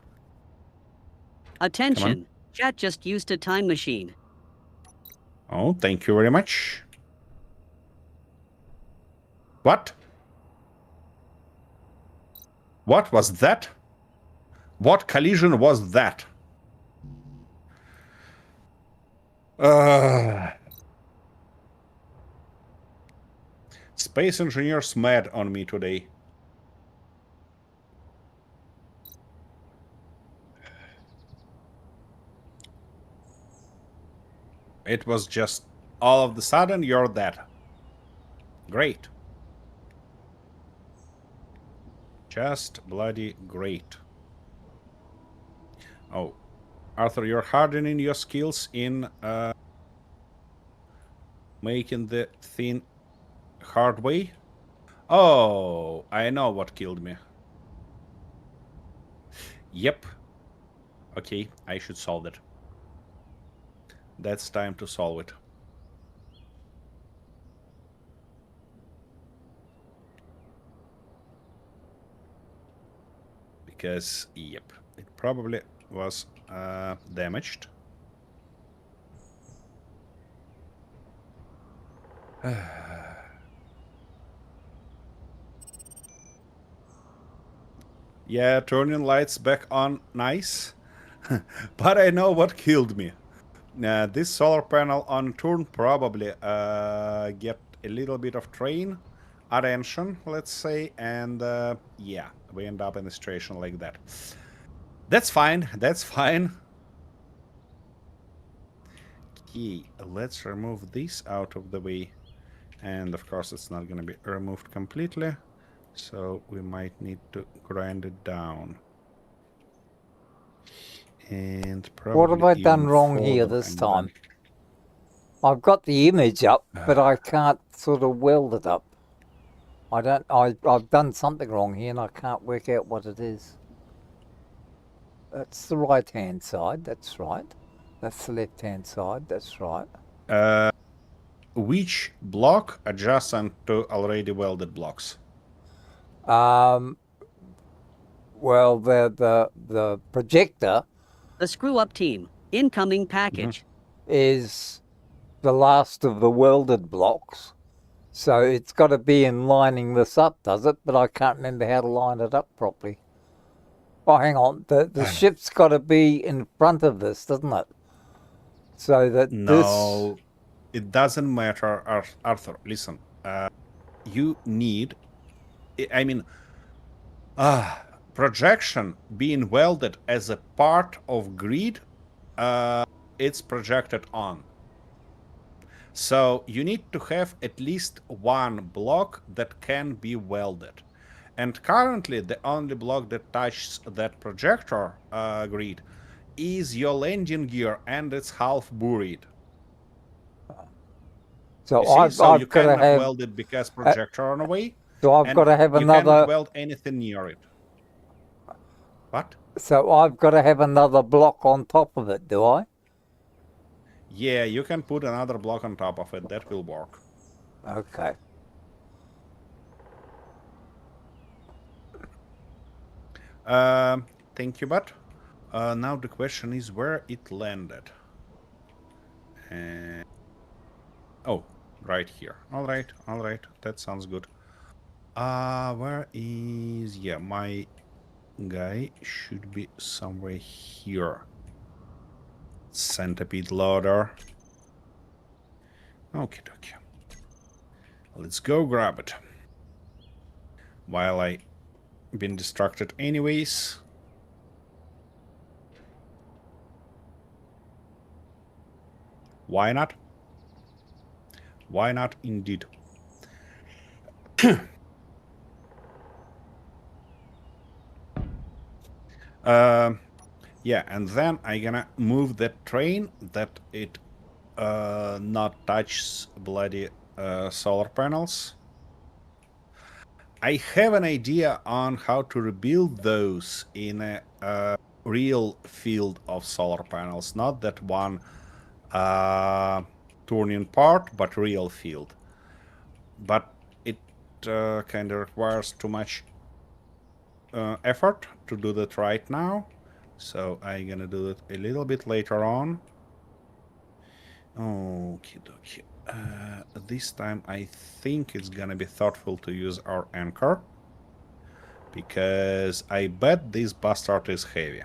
Attention! Chat just used a time machine. Oh, thank you very much. What? What was that? What collision was that? Space engineers mad on me today. It was just all of the sudden you're dead. Great. Just bloody great. Oh, Arthur, you're hardening your skills in making the thing hard way. Oh, I know what killed me. Yep. Okay, I should solve it. That's time to solve it. Because, yep, it probably was damaged. Yeah, turning lights back on, nice. But I know what killed me. This solar panel on turn probably get a little bit of train attention, let's say, and yeah, we end up in a situation like that. That's fine, that's fine. Okay, let's remove this out of the way. And of course it's not gonna be removed completely, so we might need to grind it down. And probably What have I done even wrong here further this and time? then... I've got the image up, but I can't sort of weld it up. I've done something wrong here and I can't work out what it is. That's the right-hand side, that's right. That's the left-hand side, that's right. Which block adjacent to already welded blocks? Well, the projector The Screw Up Team. Incoming package. is the last of the welded blocks. So it's got to be in lining this up, does it? But I can't remember how to line it up properly. Oh, hang on. The ship's got to be in front of this, doesn't it? So that No, it doesn't matter, Arthur. Listen, you need... I mean, projection being welded as a part of grid, it's projected on. So you need to have at least one block that can be welded. And currently, the only block that touches that projector grid is your landing gear, and it's half buried. So You see? I've So you got to cannot have. weld it because projector on the way. So I've and got to have you cannot another. weld anything near it. What? So I've got to have another block on top of it, do I? Yeah, you can put another block on top of it. That will work. Okay. Thank you, but now the question is where it landed. Oh, right here. All right, that sounds good. Where is... Yeah, my guy should be somewhere here. Centipede loader. Okay. Let's go grab it. While I been distracted anyways. Why not? Why not indeed? Yeah, and then I gonna move that train that it not touch bloody solar panels. I have an idea on how to rebuild those in a real field of solar panels, not that one turning part, but real field. But it kind of requires too much effort to do that right now, so I'm gonna do it a little bit later on. Okie dokie. This time I think it's gonna be thoughtful to use our anchor, because I bet this bastard is heavy.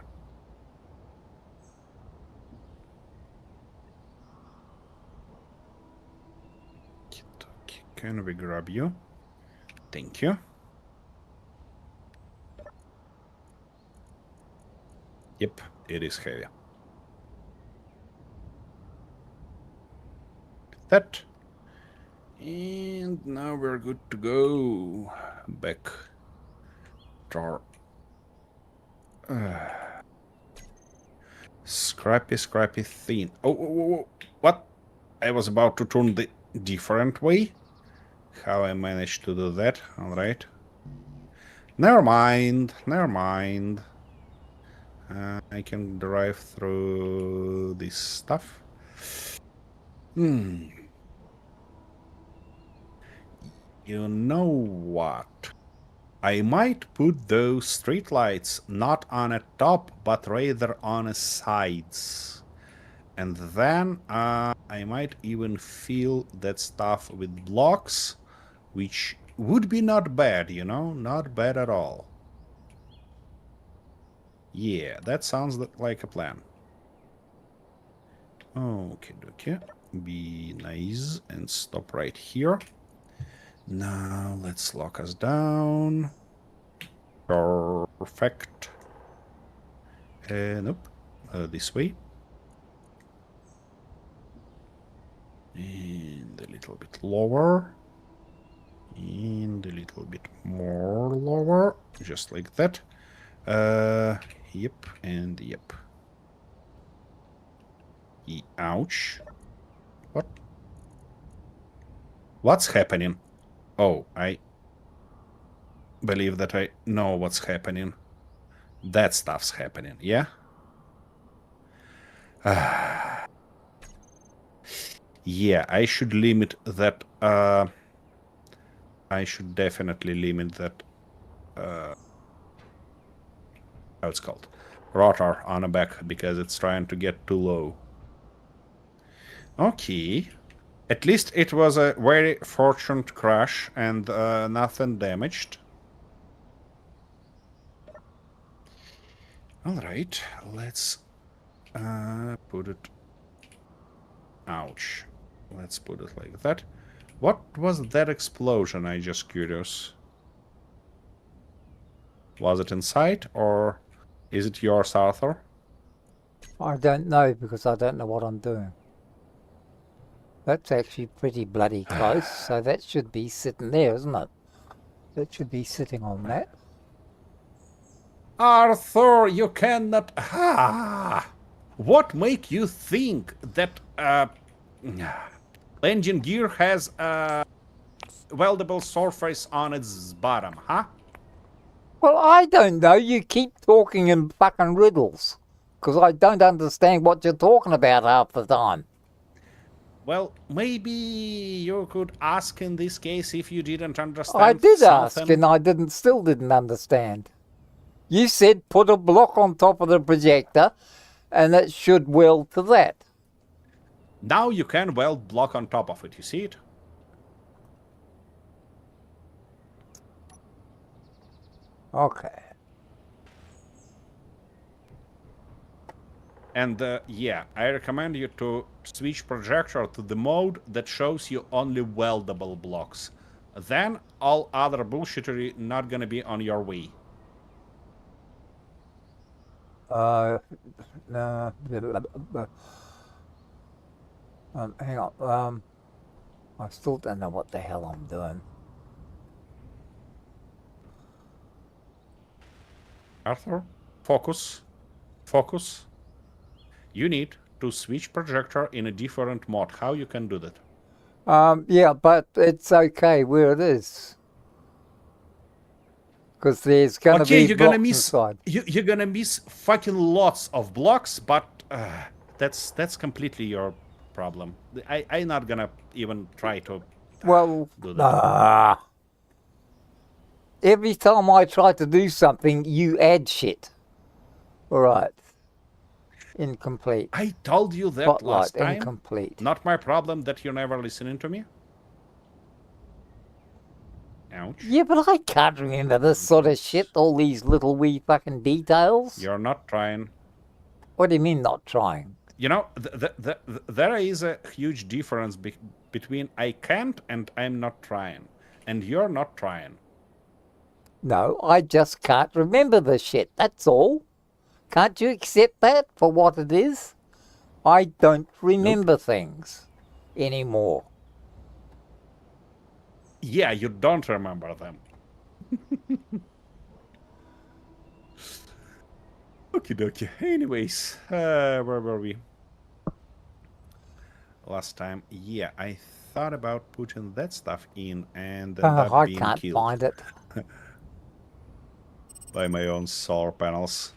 Can we grab you? Thank you. Yep, it is heavy. That. And now we're good to go. Back to our scrappy thing. Oh, what? I was about to turn the different way. How I managed to do that? All right. Never mind. I can drive through this stuff. You know what? I might put those streetlights not on a top, but rather on a sides. And then I might even fill that stuff with blocks, which would be not bad, you know? Not bad at all. Yeah, that sounds like a plan. Okay. Be nice and stop right here. Now let's lock us down. Perfect. Nope. This way. And a little bit lower. And a little bit more lower. Just like that. Yep, and yep. Ouch. What? What's happening? Oh, I believe that I know what's happening. That stuff's happening, yeah? Yeah, I should limit that. I should definitely limit that. How it's called? Rotor on the back, because it's trying to get too low. Okay. At least it was a very fortunate crash and nothing damaged. Alright, let's put it... Ouch. Let's put it like that. What was that explosion? I'm just curious. Was it inside, or is it yours, Arthur? I don't know, because I don't know what I'm doing. That's actually pretty bloody close, so that should be sitting there, isn't it? That should be sitting on that. Arthur, you cannot... What make you think that engine gear has a weldable surface on its bottom, huh? Well, I don't know. You keep talking in fucking riddles, because I don't understand what you're talking about half the time. Well, maybe you could ask in this case if you didn't understand I did something. ask, and I still didn't understand. You said put a block on top of the projector, and it should weld to that. Now you can weld block on top of it, you see it? Okay. And yeah, I recommend you to switch projector to the mode that shows you only weldable blocks. Then all other bullshittery not gonna be on your way. Hang on. I still don't know what the hell I'm doing. Arthur, focus. Focus. You need to switch projector in a different mode. How you can do that? Yeah, but it's okay where it is. Because there's going to Okay, be you're gonna blocks miss. inside. You're gonna miss fucking lots of blocks, but that's completely your problem. I'm not gonna even try to Well, do that. every time I try to do something, you add shit. All right. Incomplete. I told you that Spotlight, last time. incomplete. Not my problem that you're never listening to me. Ouch. Yeah, but I can't remember this sort of shit, all these little wee fucking details. You're not trying. What do you mean not trying? You know, there is a huge difference between I can't and I'm not trying. And you're not trying. No, I just can't remember the shit, that's all. Can't you accept that for what it is? I don't remember things anymore. Yeah, you don't remember them. Okie dokie. Anyways, where were we? Last time, yeah, I thought about putting that stuff in and end up I being can't killed find it. by my own solar panels.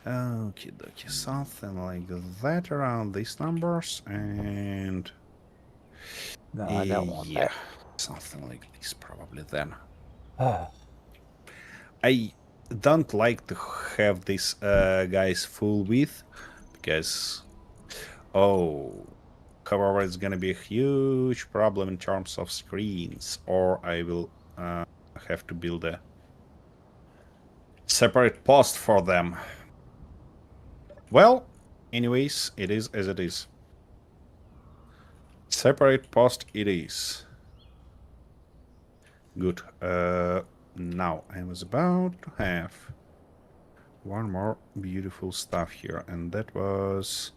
Okie dokie, something like that around these numbers, and No, I don't want yeah, something like this probably then. that. I don't like to have this guys full width because however it's gonna be a huge problem in terms of screens, or I will have to build a separate post for them. Well, anyways, it is as it is. Separate post it is. Good. Now I was about to have one more beautiful stuff here, and that was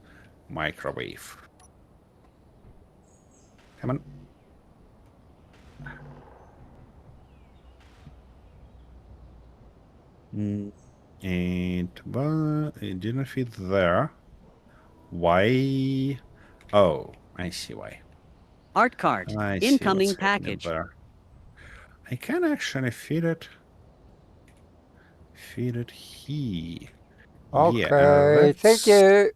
microwave. Come on. It didn't fit there. Why? Oh, I see why. Art cart. I see Incoming what's happening package. there. I can actually feed it. Feed it here. Okay, thank you.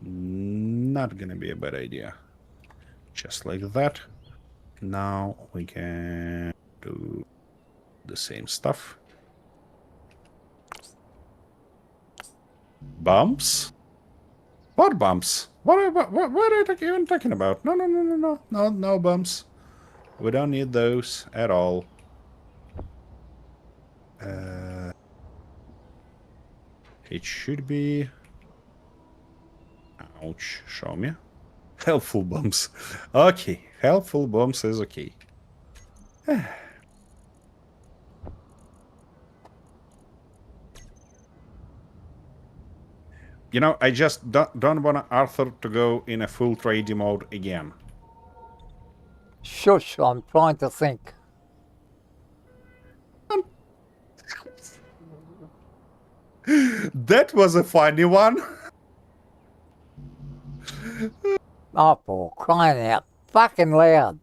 Not gonna be a bad idea. Just like that. Now we can do the same stuff. Bumps? What bumps? What are you even talking about? No bumps. We don't need those at all. It should be... Ouch, show me. Helpful bumps. Okay, helpful bumps is okay. You know, I just don't want Arthur to go in a full trade mode again. Shush, I'm trying to think. That was a funny one. Oh, for crying out fucking loud.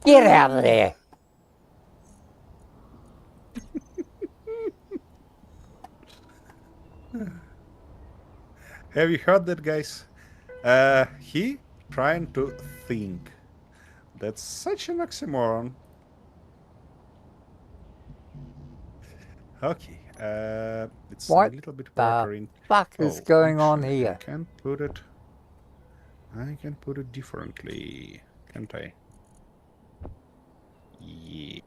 Get out of there. Have you heard that, guys? He trying to think. That's such an oxymoron. Okay, it's What a little bit the watering. fuck is going on actually, here? I can put it differently, can't I? Yeah,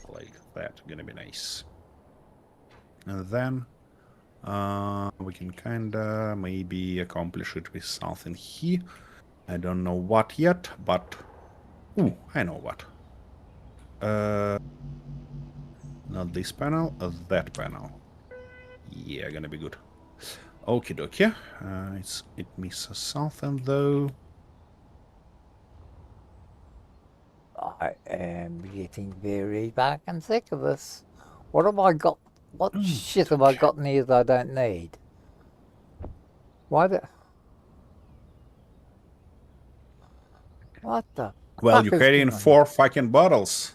like that. Gonna be nice. And then we can kinda maybe accomplish it with something here. I don't know what yet, but ooh, I know what. Not this panel, that panel. Yeah, gonna be good. Okie dokie. It misses something though. I am getting very fucking sick of this. What have I got? What shit have I got in here that I don't need? Why the... What the Well, fuck you're is carrying going on? 4 fucking bottles.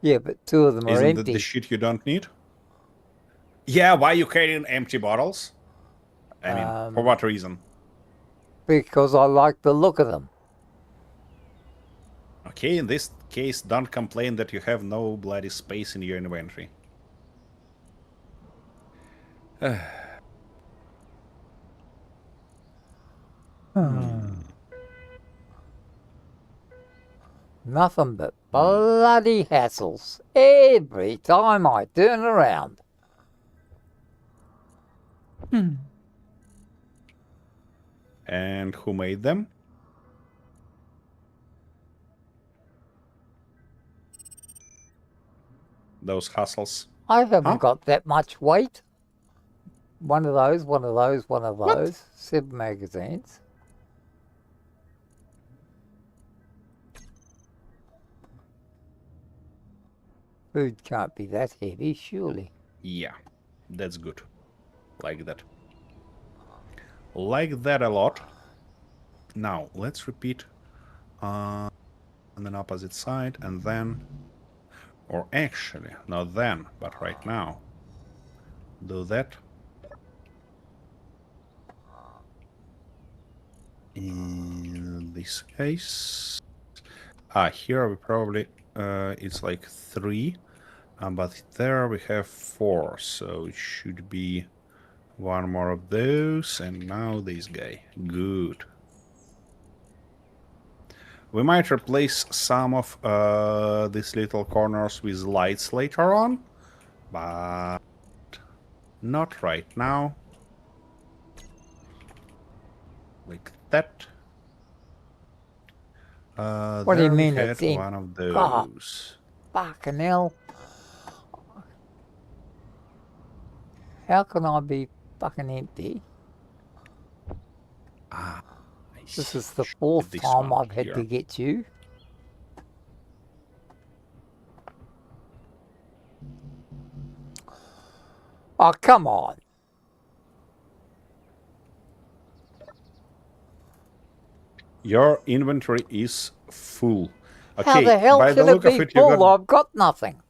Yeah, but 2 of them are Isn't that empty. the shit you don't need? Yeah, why you carrying empty bottles? I mean, for what reason? Because I like the look of them. Okay, in this case, don't complain that you have no bloody space in your inventory. Nothing but bloody hassles every time I turn around. And who made them? Those hassles. I haven't Huh? got that much weight. One of those, one of those, one of What? those. 7 magazines. Food can't be that heavy, surely. Yeah, that's good. Like that. Like that a lot. Now, let's repeat on an opposite side, and then... Or actually, not then, but right now. Do that. In this case... here we probably... it's like 3. But there we have 4, so it should be 1 more of those, and now this guy. Good. We might replace some of these little corners with lights later on, but not right now. Like that. What do you there we mean had it's in? one of Oh, those. fucking hell. How can I be fucking empty? I This see. is the Should be 4th this time one I've had here. to get you. Oh, come on. Your inventory is full. How Okay, the hell by the can it look of be it, full? I've got nothing.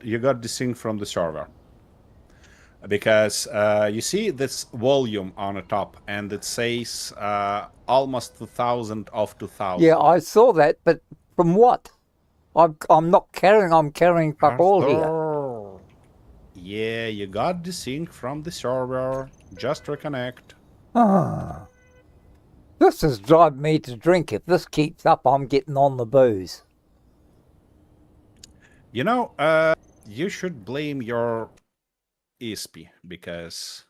you got this thing from the server. Because you see this volume on the top, and it says almost 2,000 of 2,000. Yeah, I saw that, but from what? I'm not carrying, I'm carrying fuck all here. Arthur. Yeah, you got this thing from the server. Just reconnect. Ah. This is driving me to drink. If this keeps up, I'm getting on the booze. You know, you should blame your ESP, because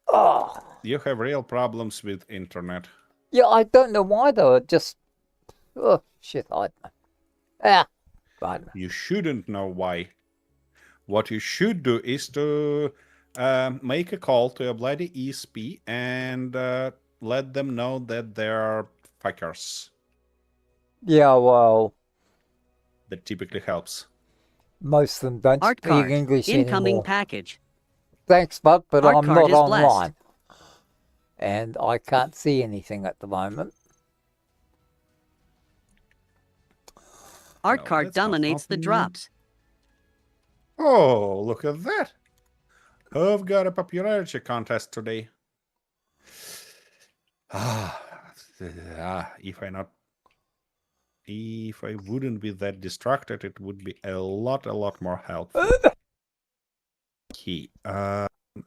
Oh. you have real problems with internet. Yeah, I don't know why though. It just... Oh, shit, I don't know. Ah, I don't know. You shouldn't know why. What you should do is to make a call to a bloody ESP and let them know that they're fuckers. Yeah, well, That typically helps. most of them don't Art speak card. English Incoming anymore. package. Thanks, bud, but Art I'm card not is blessed. online. And I can't see anything at the moment. Art No, card that's not dominates the happening. drops. Oh, look at that. I've got a popularity contest today. If I wouldn't be that distracted, it would be a lot more helpful. Okay,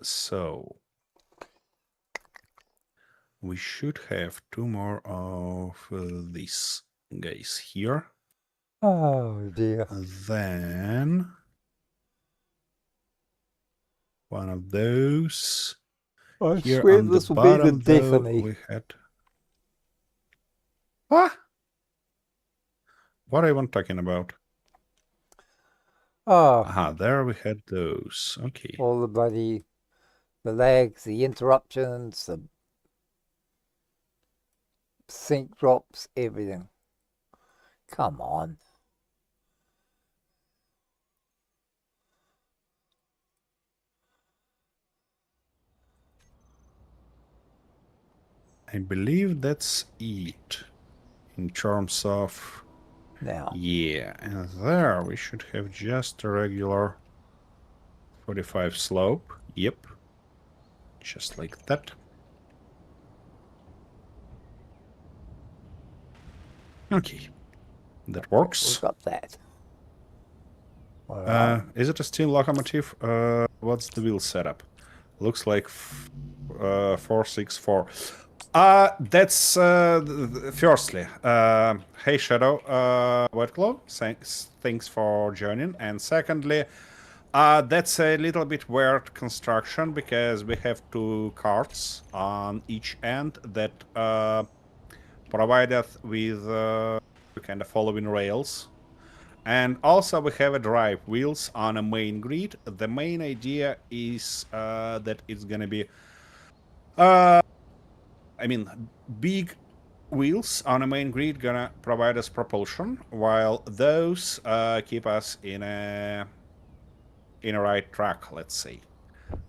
so we should have 2 more of these guys here. Oh, dear. Then one of those. I Here swear on the this will be the bottom, death though, of me. we had... Ah! What are you talking about? Oh, Aha, there we had those. Okay. all the lags, the interruptions, the sync drops, everything. Come on. I believe that's it in terms of... Now, Yeah, and there we should have just a regular 45 slope. Yep. Just like that. Okay. That works. we've got that. All right. Is it a steam locomotive? What's the wheel setup? Looks like 464. That's firstly. Hey Shadow, White Claw, thanks for joining. And secondly, that's a little bit weird construction because we have two carts on each end that provide us with kind of following rails. And also we have a drive wheels on a main grid. The main idea is that it's gonna be, big wheels on a main grid gonna provide us propulsion, while those keep us in a right track, let's say.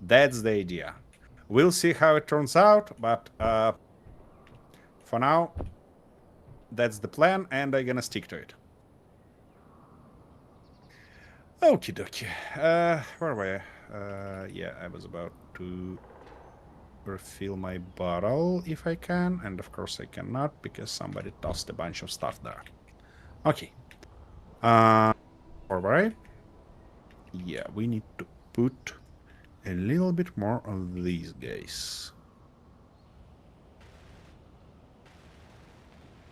That's the idea. We'll see how it turns out, but for now, that's the plan, and I'm gonna stick to it. Okie dokie. Where were I? Yeah, I was about to refill my bottle if I can, and of course I cannot because somebody tossed a bunch of stuff there. Okay. Where were I? Yeah, we need to put a little bit more of these guys.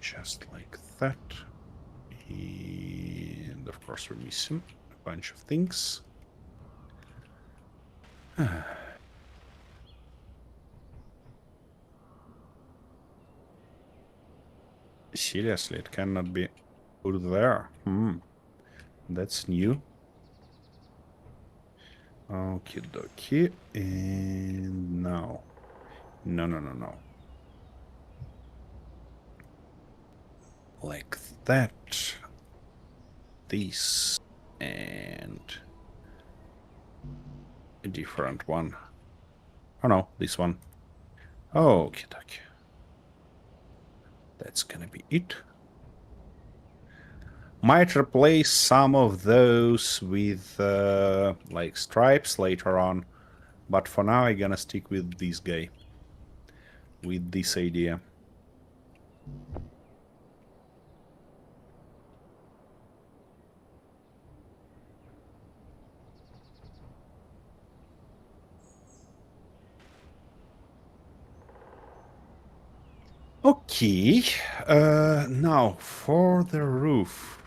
Just like that. And of course we're missing a bunch of things. Seriously, it cannot be put there. That's new. Okie dokie. And no. No. Like that. This. And a different one. Oh no, this one. Okie dokie. That's gonna be it. Might replace some of those with like stripes later on, but for now I'm gonna stick with this guy, with this idea. Okay, now for the roof.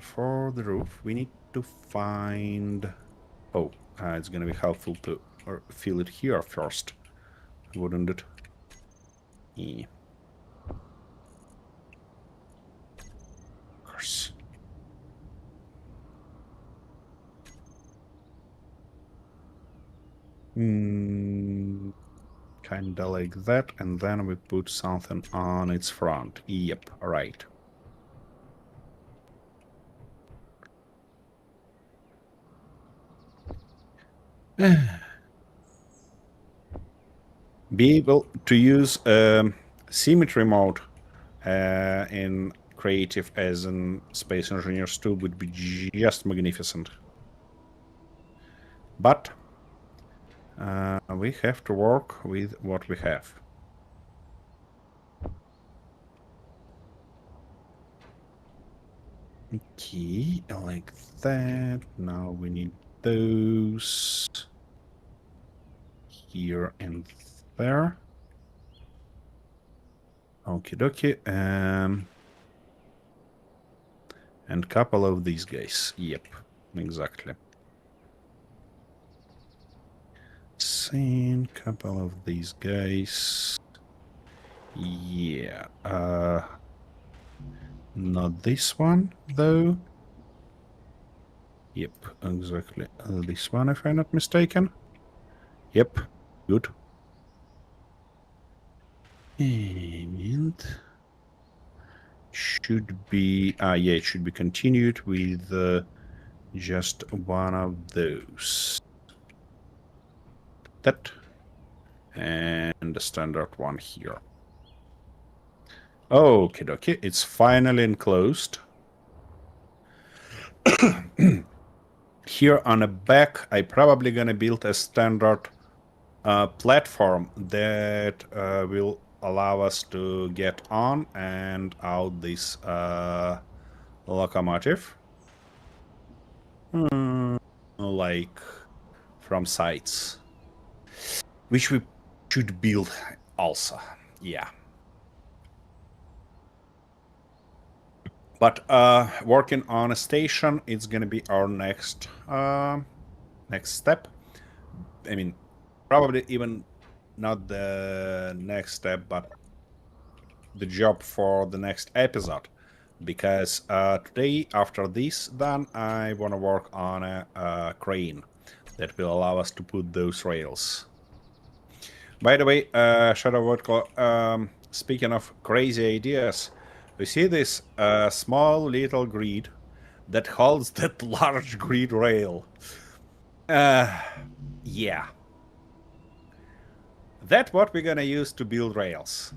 For the roof, we need to find... Oh, it's gonna be helpful to fill it here first, wouldn't it? Yeah. Of course. Kinda like that, and then we put something on its front. Yep, right. Be able to use symmetry mode in creative as in Space Engineers 2 would be just magnificent. But we have to work with what we have. Okay, like that. Now we need those here and there. Okie dokie. And couple of these guys. Yep, exactly. Same couple of these guys. Yeah. Not this one, though. Yep, exactly. This one, if I'm not mistaken. Yep, good. And should be, yeah, it should be continued with just one of those. That. And the standard one here. Okay, okay, it's finally enclosed. Here on the back, I probably gonna build a standard platform that will allow us to get on and out this locomotive. Like from sites. Which we should build also. Yeah. But working on a station, it's gonna be our next step. I mean, probably even not the next step, but the job for the next episode. Because today, after this done, I want to work on a crane that will allow us to put those rails. By the way, Shadow Vodka, speaking of crazy ideas, you see this small little grid that holds that large grid rail. Yeah. That's what we're gonna use to build rails.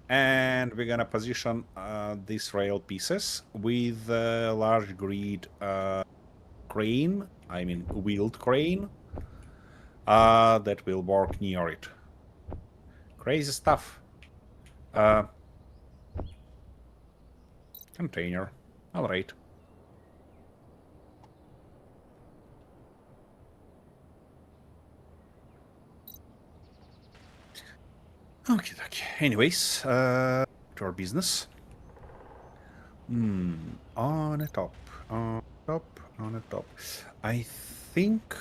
And we're gonna position these rail pieces with a large grid crane, I mean wheeled crane, that will work near it. Crazy stuff. Container. All right. Okay. Anyways, to our business. On the top. On the top. I think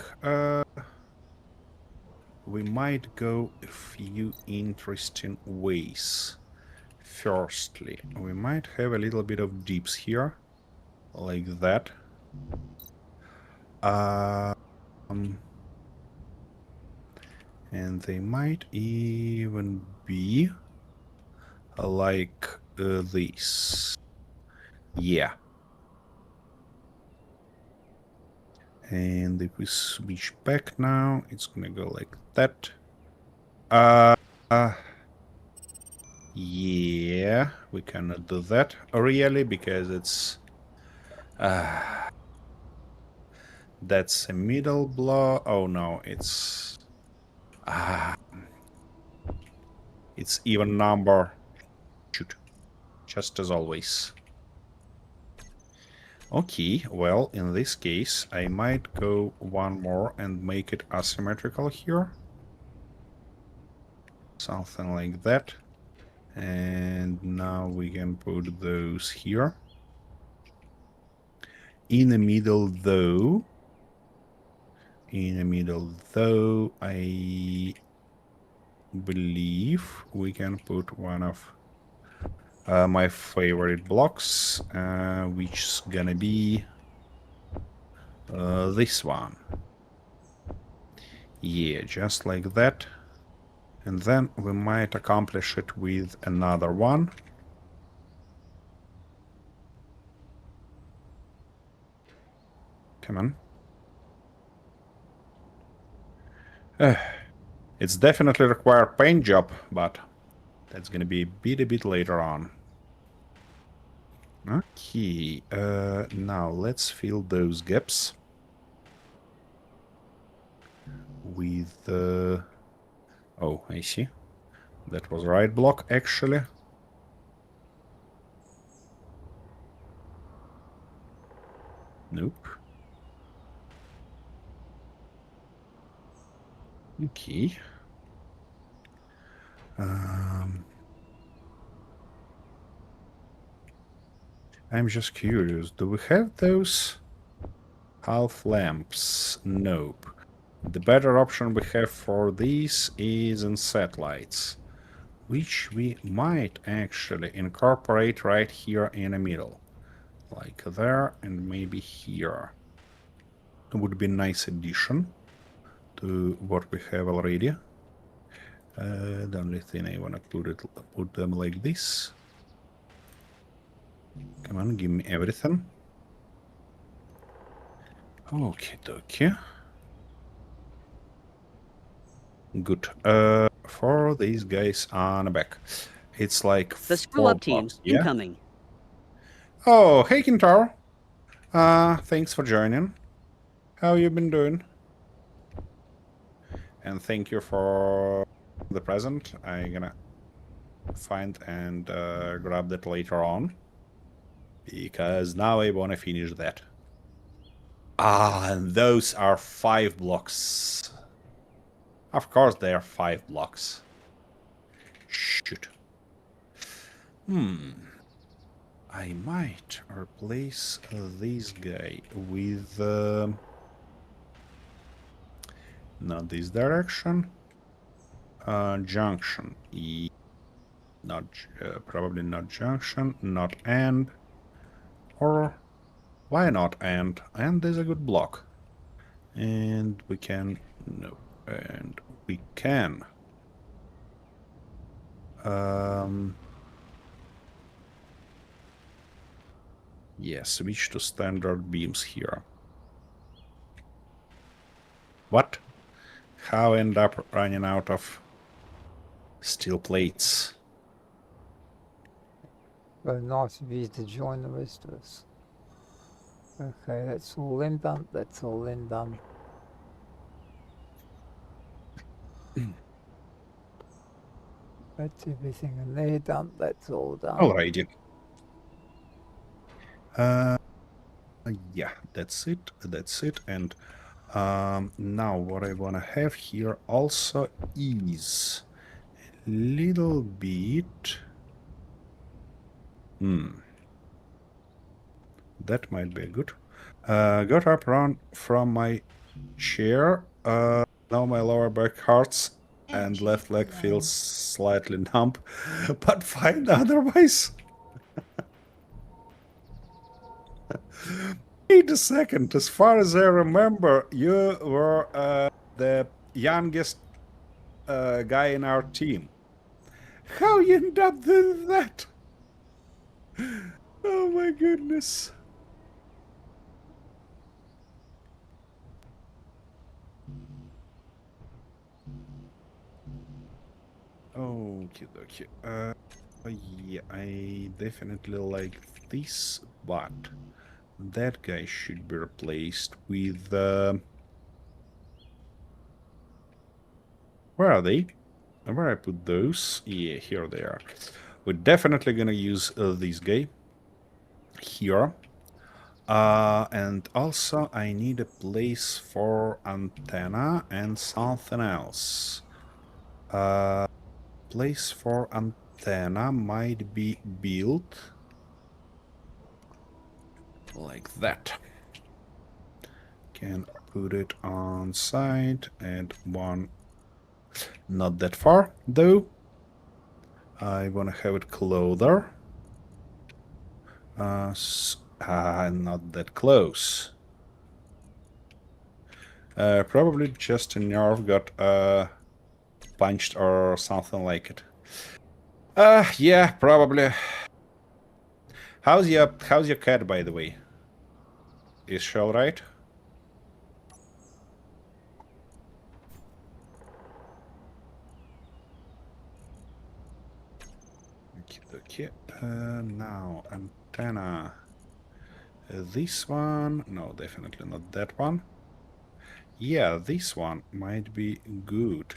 we might go a few interesting ways. Firstly, we might have a little bit of dips here, like that. And they might even be like this. Yeah. And if we switch back now, it's gonna go like that. Yeah, we cannot do that really because it's that's a middle block. Oh no, it's even number. Shoot, just as always. Okay, well, in this case, I might go one more and make it asymmetrical here. Something like that. And now we can put those here. In the middle, though, I believe we can put one of my favorite blocks, which is gonna be this one. Yeah, just like that. And then we might accomplish it with another one. Come on. It's definitely require paint job, but that's gonna be a bit later on. Okay, now let's fill those gaps with the... Oh, I see. That was right block, actually. Nope. Okay. I'm just curious, do we have those half lamps? Nope. The better option we have for these is in satellites, which we might actually incorporate right here in the middle. Like there and maybe here. It would be a nice addition to what we have already. The only thing I want to put them like this. Come on, give me everything. Okay, dokie. Good. For these guys on the back, it's like The 4 screw up team blocks, yeah? incoming. Oh, hey, Kintar. Thanks for joining. How you been doing? And thank you for the present. I'm gonna find and grab that later on. Because now I wanna finish that. And those are 5 blocks. Of course they are 5 blocks. Shoot. I might replace this guy with... not this direction. Junction. Not probably not junction, not and. Or why not and? And is a good block. And we can... no. And we can... yeah, switch to standard beams here. What? How end up running out of steel plates? Very nice of you to join the rest of us. Okay, that's all then done. That's all then done. That's everything in there done. That's all done. Alrighty. Yeah, that's it. That's it. And now what I wanna have here also is a little bit. That might be good. Got up run from my chair. Now my lower back hurts and left leg feels slightly numb, but fine otherwise. Wait a second. As far as I remember, you were the youngest guy in our team. How you end up doing that? Oh my goodness. Okay, okay. Yeah, I definitely like this, but that guy should be replaced with... where are they? Where I put those? Yeah, here they are. We're definitely gonna use this guy here. And also I need a place for antenna and something else. Place for antenna might be built like that. Can put it on side and one not that far though. I wanna have it closer. Not that close. Probably just a nerve got punched or something like it. Yeah, probably. How's your cat, by the way? Is she alright? Okay. Now antenna. This one? No, definitely not that one. Yeah, this one might be good.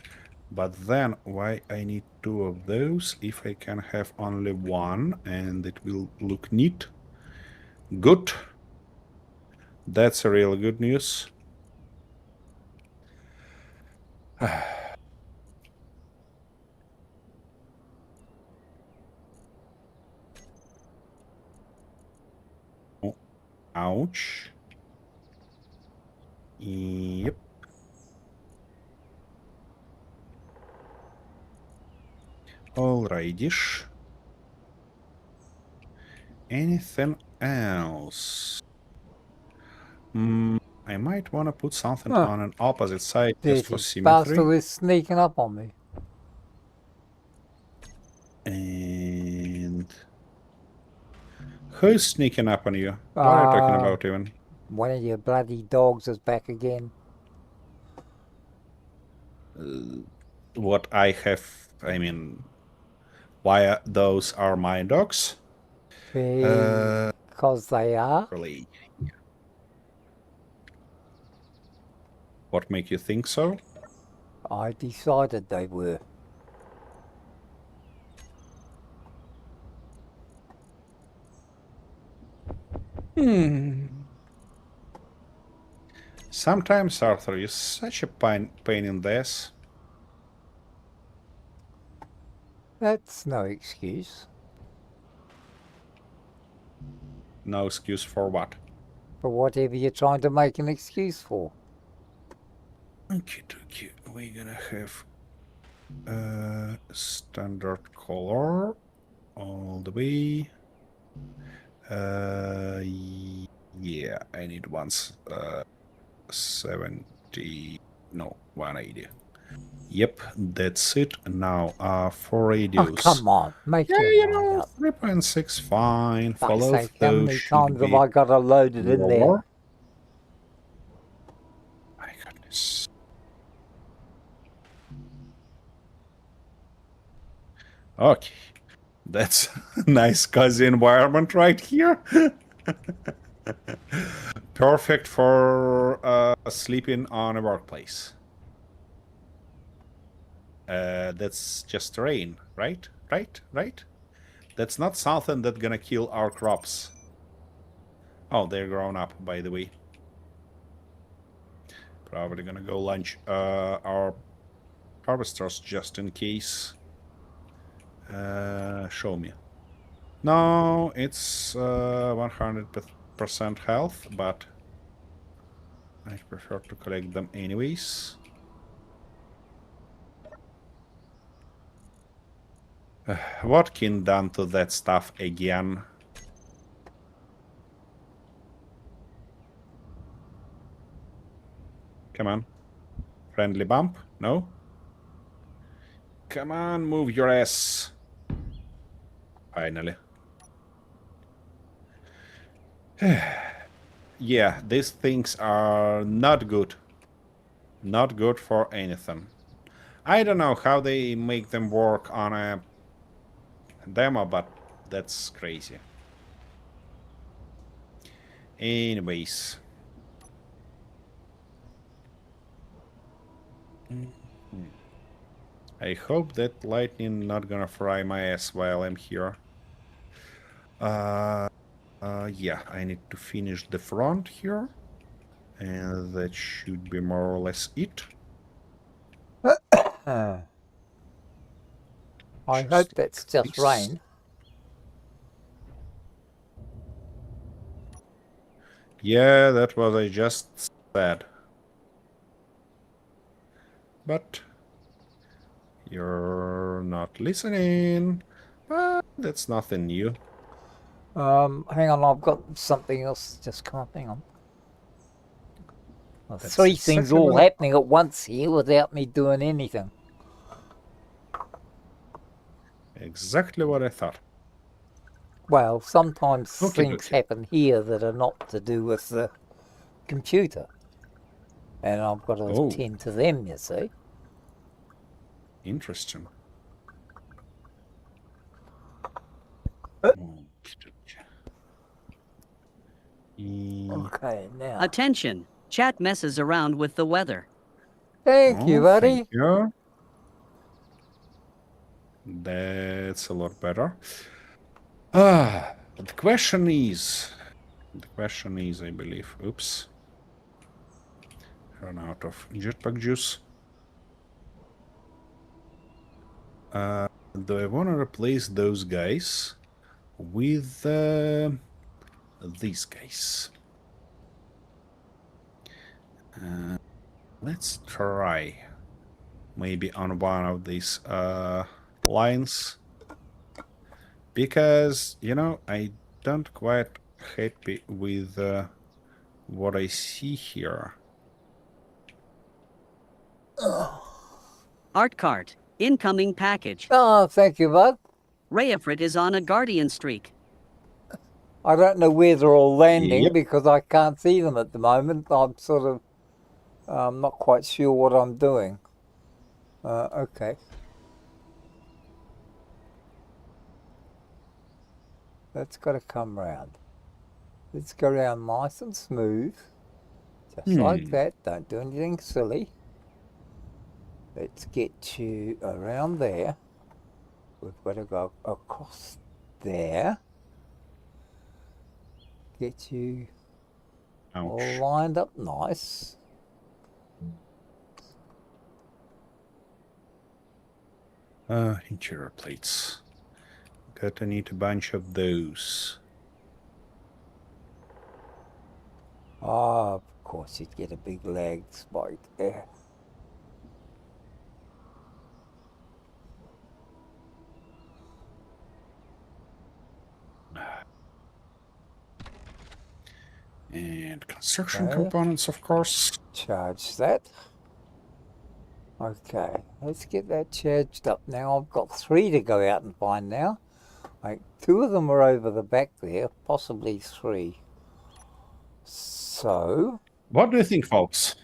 But then, why I need 2 of those if I can have only one and it will look neat? Good. That's a real good news. Oh, ouch. Yep. Alrighty. Anything else? I might want to put something Huh. on an opposite side just for Dirty symmetry. bastard is sneaking up on me. And who's sneaking up on you? What are you talking about even? One of your bloody dogs is back again. What I have, I mean, why those are my dogs? Because they are. Really? What make you think so? I decided they were. Sometimes Arthur is such a pain in the ass. That's no excuse. No excuse for what? For whatever you're trying to make an excuse for. Okay, we're gonna have standard color all the way. Yeah, I need 70, no, 180. Yep, that's it. Now, for Oh, radius. come on. Make Yeah, your you mind know, up. 3.6, fine. Fuck's Follow sake, how those many should times have be I got to load it in there? lower. My goodness. Okay, that's a nice cozy environment right here. Perfect for sleeping on a workplace. That's just rain, right? Right? That's not something that's gonna kill our crops. Oh, they're grown up, by the way. Probably gonna go lunch our harvesters just in case. Show me. No, it's 100% health, but I prefer to collect them anyways. What kin done to that stuff again? Come on. Friendly bump? No? Come on, move your ass. Finally. Yeah, these things are not good. Not good for anything. I don't know how they make them work on a demo, but that's crazy. Anyways. I hope that lightning not gonna fry my ass while I'm here. Yeah, I need to finish the front here. And that should be more or less it. I hope that's just rain. Yeah, that was I just said. But you're not listening. But that's nothing new. Hang on, I've got something else just come up. Hang on. Well, That's three things exactly all what happening at once here without me doing anything. exactly what I thought. Well, sometimes Okay, things okay. happen here that are not to do with the computer. And I've got to Oh, attend to them, you see. interesting. Okay, now. Attention! Chat messes around with the weather. Thank you, buddy. Thank you. That's a lot better. The question is, I believe, oops, run out of jetpack juice. Do I want to replace those guys with these guys? Let's try maybe on one of these lines. Because, I don't quite happy with what I see here. Art cart. Incoming package. Oh, thank you, bud. Rayafrit is on a guardian streak. I don't know where they're all landing Yep. because I can't see them at the moment. I'm sort of not quite sure what I'm doing. Okay. That's got to come round. Let's go round nice and smooth. Just like that. Don't do anything silly. Let's get you around there. We've got to go across there. Get you all Ouch. lined up nice. Interior plates. Gonna need a bunch of those. Oh, of course you'd get a big lag spike there. And construction Okay. components, of course. Charge that. Okay, let's get that charged up now. I've got 3 to go out and find now. Like 2 of them are over the back there, possibly 3. So, What do you think, folks?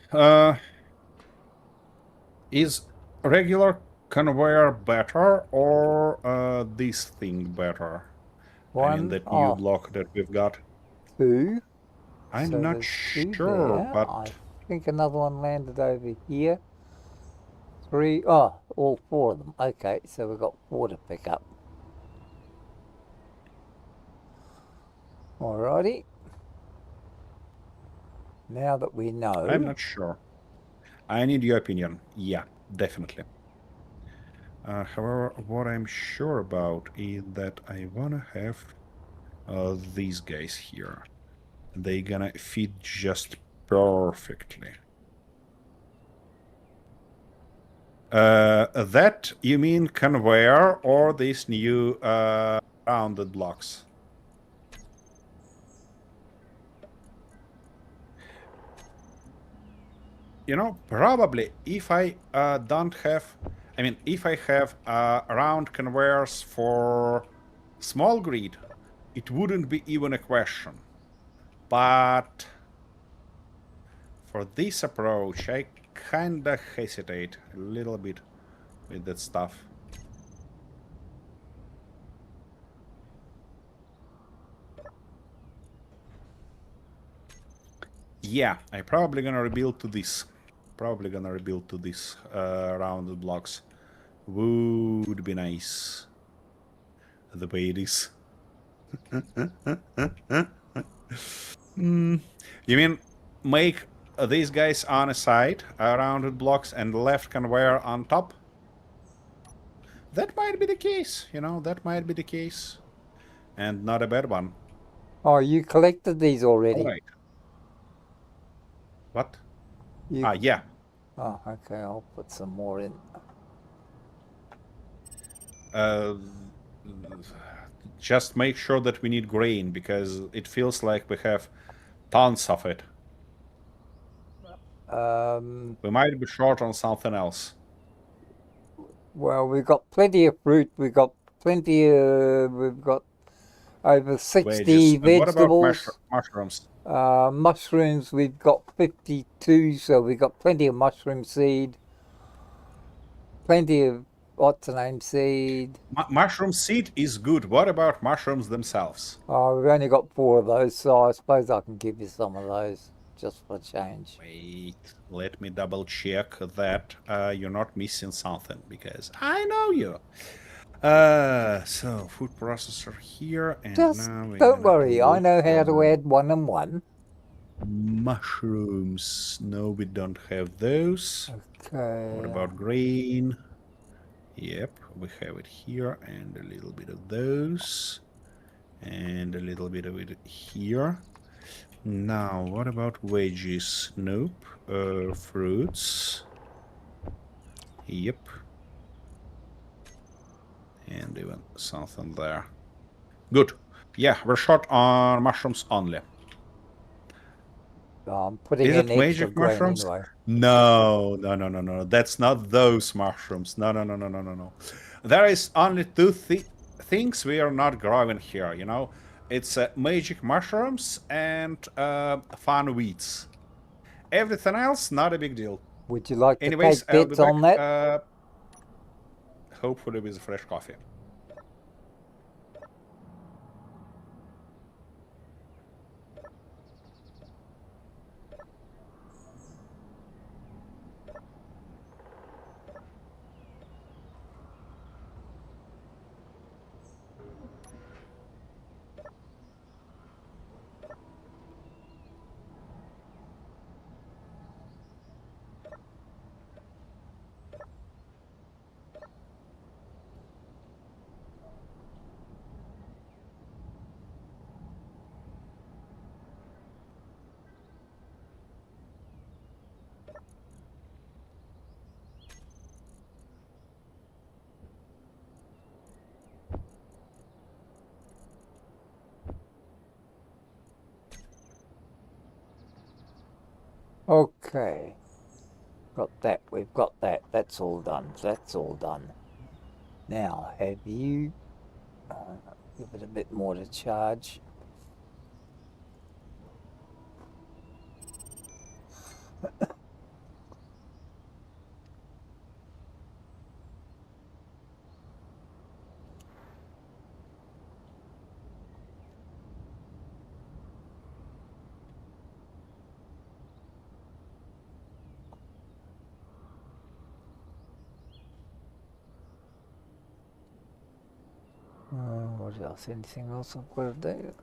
Is regular conveyor better or this thing better? I mean, 1, that new block that we've got. 2. I'm So not there's 2 sure, there. but I think another one landed over here. 3, oh, all 4 of them. Okay, so we've got 4 to pick up. Alrighty. Now that we know. I'm not sure. I need your opinion. Yeah, definitely. However, what I'm sure about is that I wanna have these guys here. They gonna fit just perfectly. That you mean conveyor or these new rounded blocks? Probably if I don't have, I mean, if I have round conveyors for small grid, it wouldn't be even a question. But for this approach, I kinda hesitate a little bit with that stuff. Yeah, I probably gonna rebuild to this. Rounded blocks. Would be nice. The way it is. You mean make these guys on a side, rounded blocks, and left conveyor on top? That might be the case, that might be the case. And not a bad one. Oh, you collected these already? All right. What? You... Yeah. Oh, okay, I'll put some more in. Just make sure that we need grain, because it feels like we have tons of it. We might be short on something else. Well, we've got plenty of fruit. We've got plenty of... We've got over 60 vegetables. What about mushrooms? Mushrooms, we've got 52, so we've got plenty of mushroom seed. Plenty of seed. Mushroom seed is good. What about mushrooms themselves? Oh, we've only got 4 of those, so I suppose I can give you some of those, just for change. Wait, let me double check that you're not missing something, because I know you. So food processor here, and just now don't worry, I know how to add 1 and 1. Mushrooms. No, we don't have those. Okay. What about grain? Yep, we have it here, and a little bit of those, and a little bit of it here. Now, what about veggies? Nope. Fruits. Yep. And even something there. Good. Yeah, we're short on mushrooms only. I'm putting Is in it extra magic grain mushrooms? anyway. No, no, no, no, no. That's not those mushrooms. No, no, no, no, no, no, no. There is only two things we are not growing here, you know? It's magic mushrooms and fun weeds. Everything else, not a big deal. Would you like to Anyways, take I'll be bets on back, that? hopefully with fresh coffee. Okay. Got that. We've got that. That's all done. That's all done. Now, have you... give it a bit more to charge. What else? Anything else I've got to do?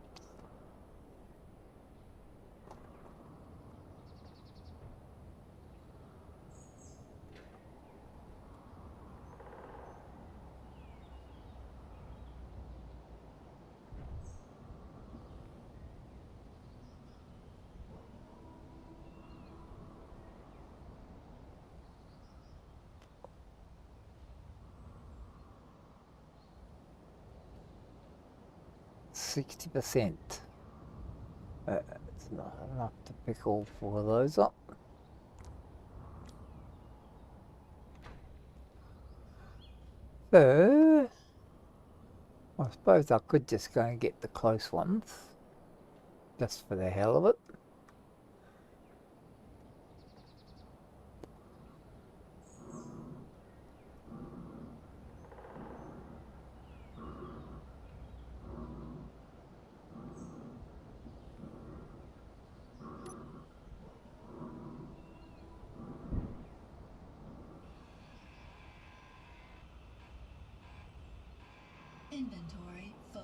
%60%. It's not enough to pick all four of those up. So, I suppose I could just go and get the close ones, just for the hell of it. Inventory full.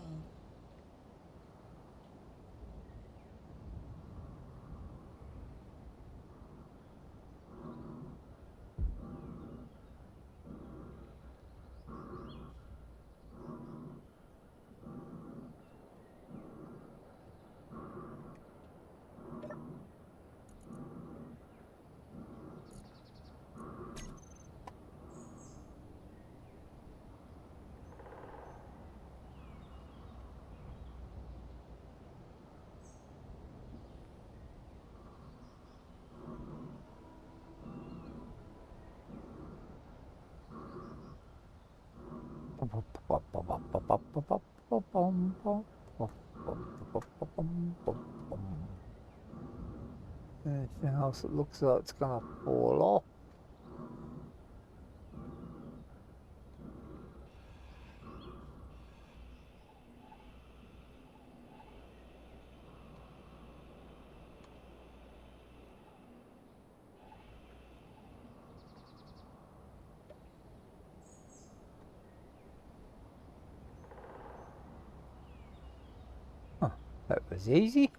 Anything else that looks like it's gonna fall off? Huh, that was easy.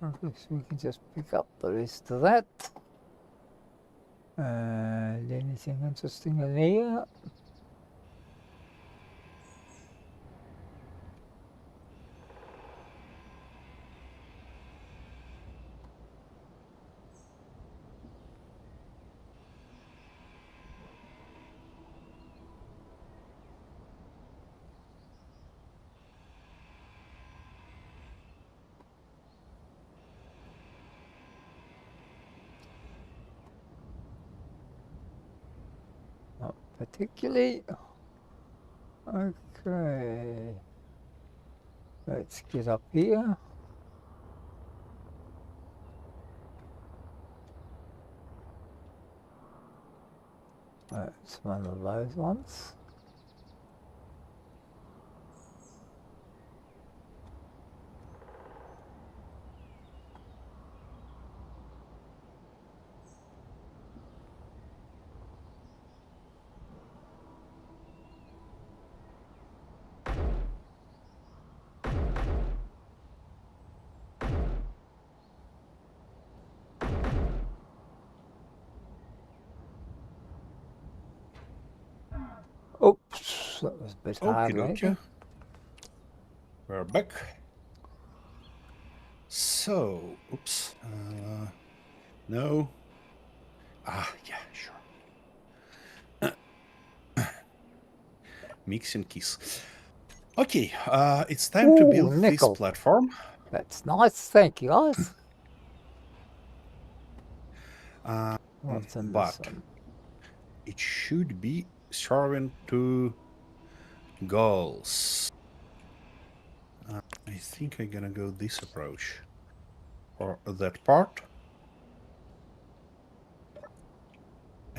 I guess we can just pick up the rest of that. And anything interesting in here? Not particularly. Okay. Let's get up here. That's one of those ones. Oops, that was a bit hard. Okie dokie. We're back. So, oops. No. Ah, yeah, sure. Mix and kiss. Okay, it's time to Ooh, build nickel. this platform. That's nice. Thank you, guys. What's in this But one? it should be serving to goals. I think I'm gonna go this approach for that part.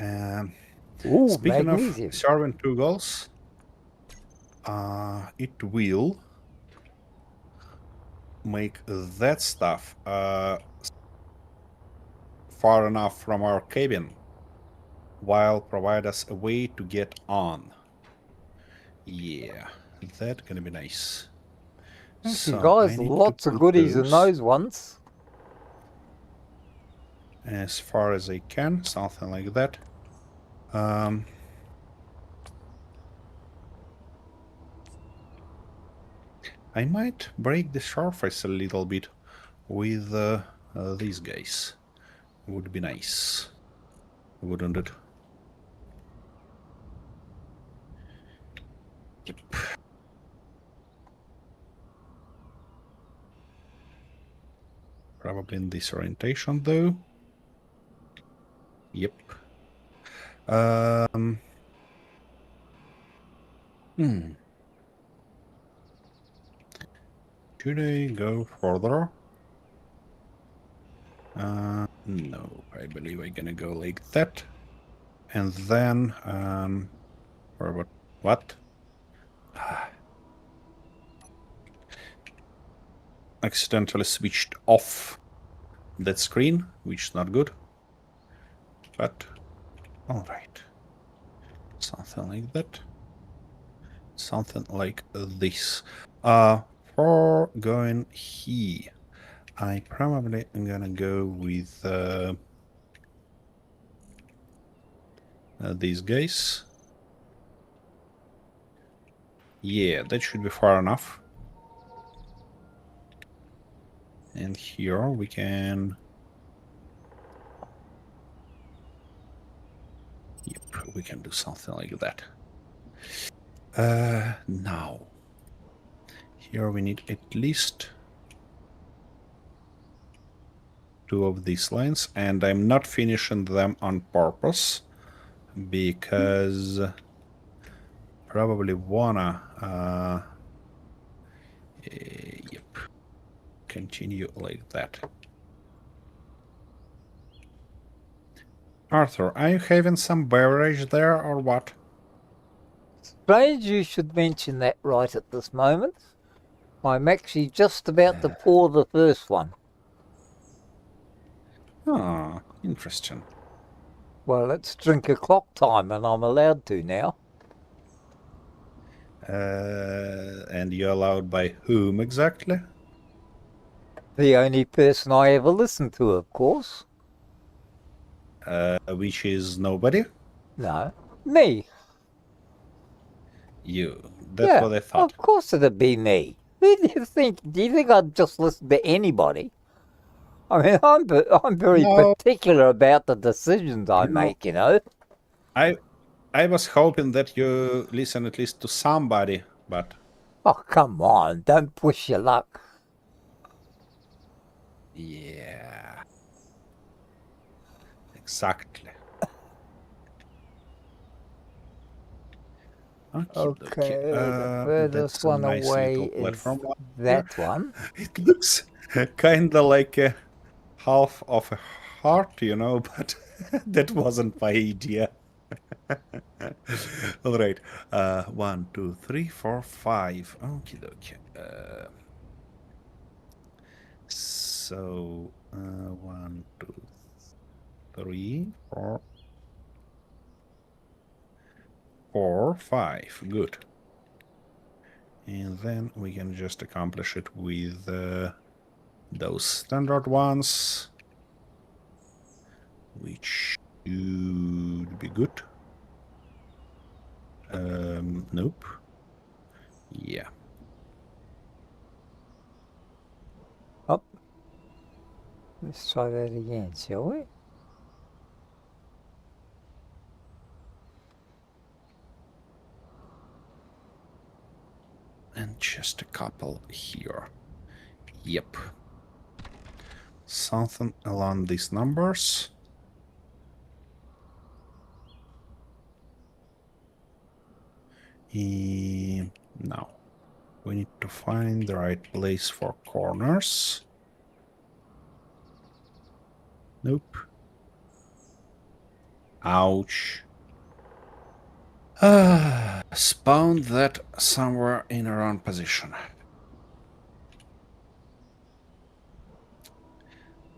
Ooh, Speaking magnesium. of serving two goals, it will make that stuff far enough from our cabin while provide us a way to get on. Yeah, that's gonna be nice. Thank So you, guys. I need Lots to of put goodies in those ones. as far as I can, something like that. I might break the surface a little bit with these guys. Would be nice, wouldn't it? Yep. Probably in this orientation, though. Yep. Should I go further? No, I believe I'm gonna go like that. And then, what? Accidentally switched off that screen, which is not good. But, alright. Something like that. Something like this. For going here, I probably am gonna go with these guys. Yeah, that should be far enough. And here we can... Yep, we can do something like that. Now. Here we need at least 2 of these lines, and I'm not finishing them on purpose because probably wanna yep, continue like that. Arthur, are you having some beverage there or what? Strange you should mention that right at this moment. I'm actually just about to pour the first one. Ah, interesting. Well, it's drink o'clock time and I'm allowed to now. And you're allowed by whom exactly? The only person I ever listened to, of course. Which is nobody? No, me. You. That's Yeah, what I thought. of course it'd be me. Who do you think? Do you think I'd just listen to anybody? I mean, I'm very No, particular about the decisions I you know, make, you know. I I was hoping that you listen at least to somebody, but Oh, come on, don't push your luck. yeah, exactly. Okay, Okay, the furthest that's a one nice away little is platform one here. that one. It looks kinda like a half of a heart, but that wasn't my idea. All right. 1, 2, 3, 4, 5. Okie dokie. So, 1, 2, 3, 4, 4, 5. Good. And then we can just accomplish it with those standard ones, which should be good. Nope. Yeah. Oh, let's try that again, shall we? And just a couple here. Yep. Something along these numbers. Now, we need to find the right place for corners. Nope. Ouch. Spawn that somewhere in a wrong position.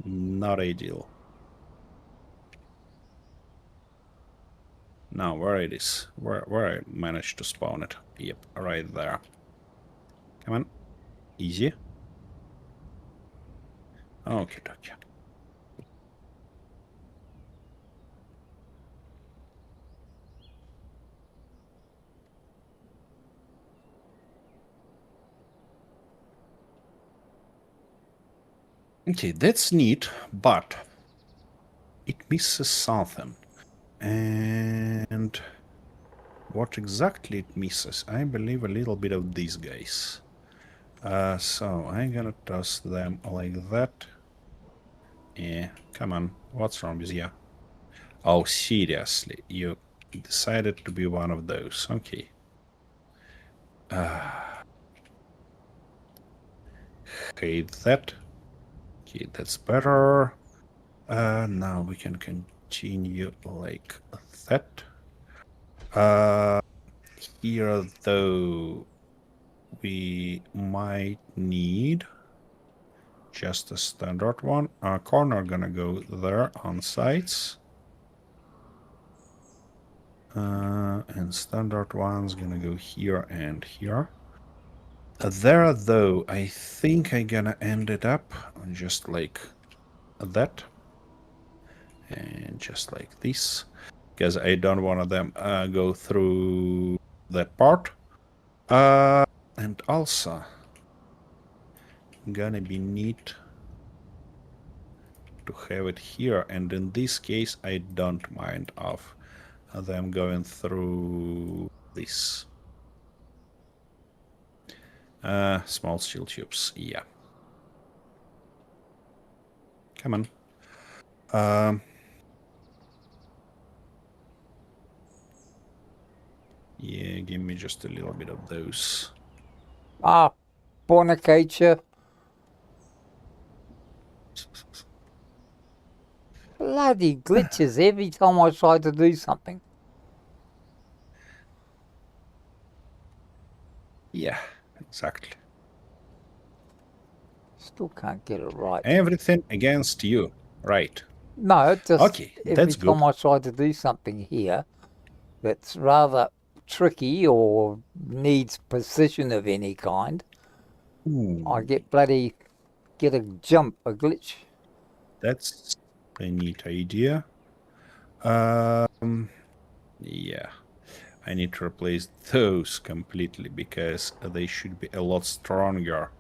Not ideal. Now, where it is? Where I managed to spawn it? Yep, right there. Come on. Easy. Okay, okay. Okay, that's neat, but it misses something. And what exactly it misses? I believe a little bit of these guys. So I'm gonna toss them like that. Yeah, come on. What's wrong with you? Oh, seriously? You decided to be one of those. Okay. Hate that. Okay, that's better. Now we can continue like that. Here, though, we might need just a standard one. Corner gonna go there on sides. And standard one's gonna go here and here. There, though, I think I'm gonna end it up just like that. And just like this. Because I don't want them go through that part. And also, gonna be neat to have it here. And in this case, I don't mind of them going through this. Small steel tubes, yeah. Come on. Yeah, give me just a little bit of those. Ah, fornicature. Bloody glitches every time I try to do something. Yeah, exactly. Still can't get it right. Everything against you, right? No, just Okay, every that's good. time I try to do something here that's rather tricky or needs precision of any kind, I get bloody get a jump, a glitch. That's a neat idea. Yeah. I need to replace those completely because they should be a lot stronger.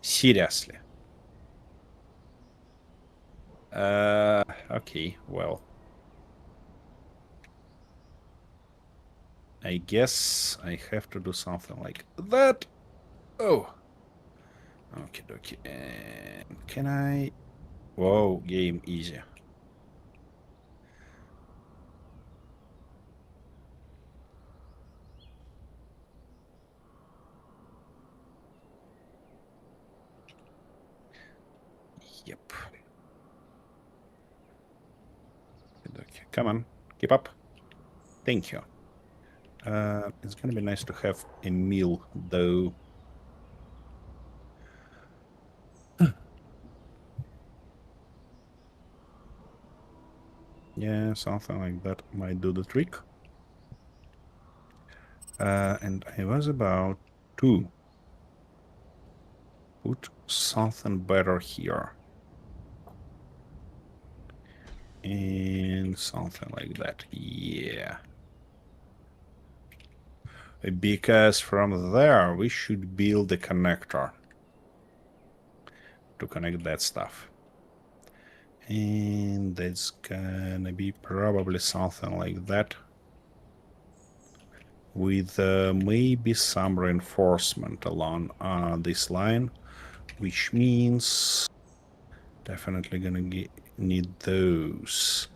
Seriously. Okay, well. I guess I have to do something like that. Oh. Okay, dokie. And can I... Whoa, game easy. Yep. Okay, come on, keep up. Thank you. It's gonna be nice to have a meal, though. Yeah, something like that might do the trick. And I was about to put something better here. And something like that, yeah. Because from there, we should build a connector to connect that stuff. And that's gonna be probably something like that. With maybe some reinforcement along this line, which means definitely gonna need those.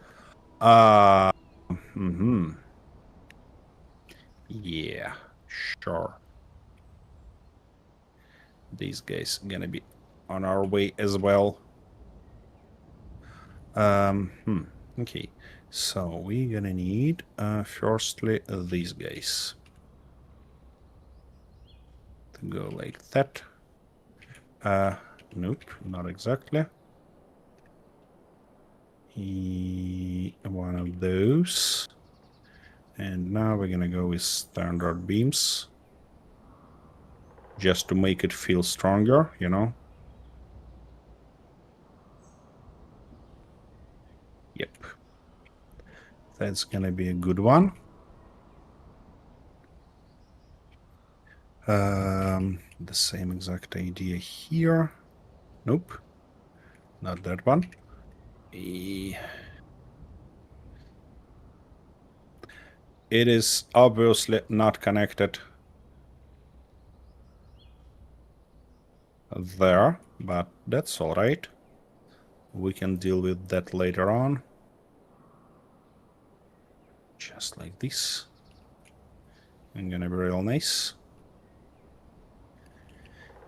Yeah, sure. These guys gonna be on our way as well. Okay, so we're gonna need firstly these guys to go like that. Nope, not exactly. One of those. And now we're gonna go with standard beams. Just to make it feel stronger, you know? Yep. That's gonna be a good one. The same exact idea here. Nope. Not that one. It is obviously not connected there, but that's all right. We can deal with that later on. Just like this. I'm gonna be real nice.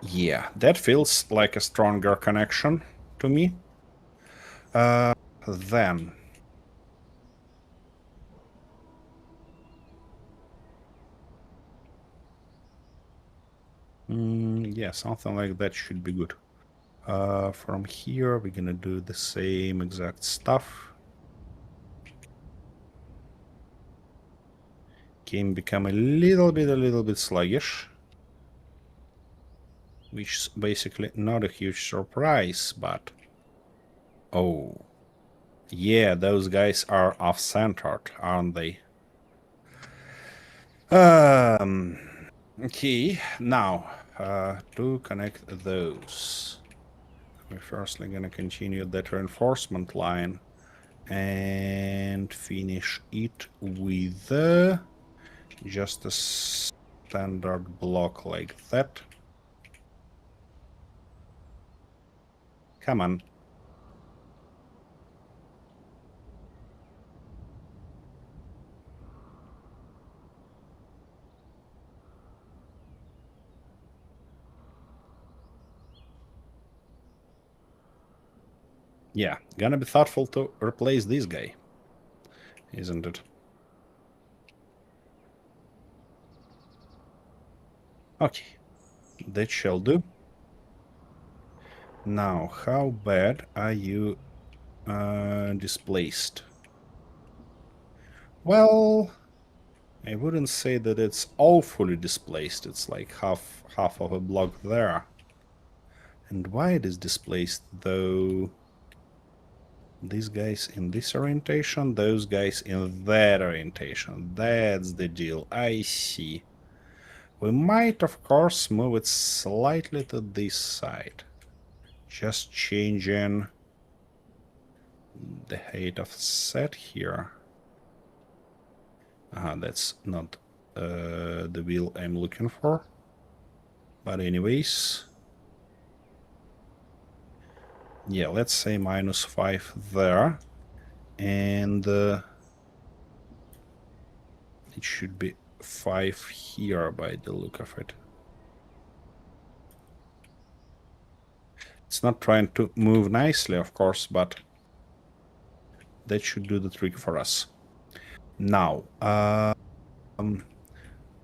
Yeah, that feels like a stronger connection to me. Then... yeah, something like that should be good. From here, we're gonna do the same exact stuff. Game become a little bit sluggish. Which is basically not a huge surprise, but... Oh. Yeah, those guys are off-centered, aren't they? Okay, now, to connect those. We're firstly gonna continue that reinforcement line and finish it with just a standard block like that. Come on. Yeah, gonna be thoughtful to replace this guy, isn't it? Okay, that shall do. Now, how bad are you displaced? Well, I wouldn't say that it's all fully displaced. It's like half of a block there. And why it is displaced though? These guys in this orientation, those guys in that orientation. That's the deal. I see. We might, of course, move it slightly to this side. Just changing the height of set here. That's not the wheel I'm looking for. But anyways, yeah, let's say -5 there. And it should be 5 here by the look of it. It's not trying to move nicely, of course, but that should do the trick for us. Now,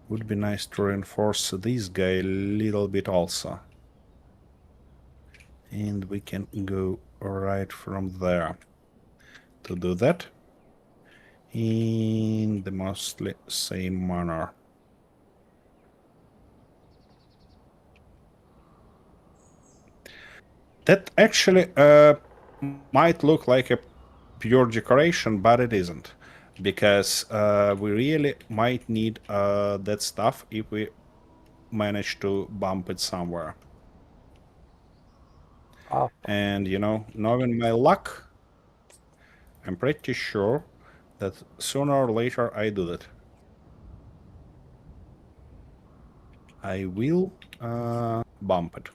would be nice to reinforce this guy a little bit also. And we can go right from there. To do that in the mostly same manner. That actually might look like a pure decoration, but it isn't. Because we really might need that stuff if we manage to bump it somewhere. Oh, And, you know, knowing my luck, I'm pretty sure that sooner or later I do that. I will bump it.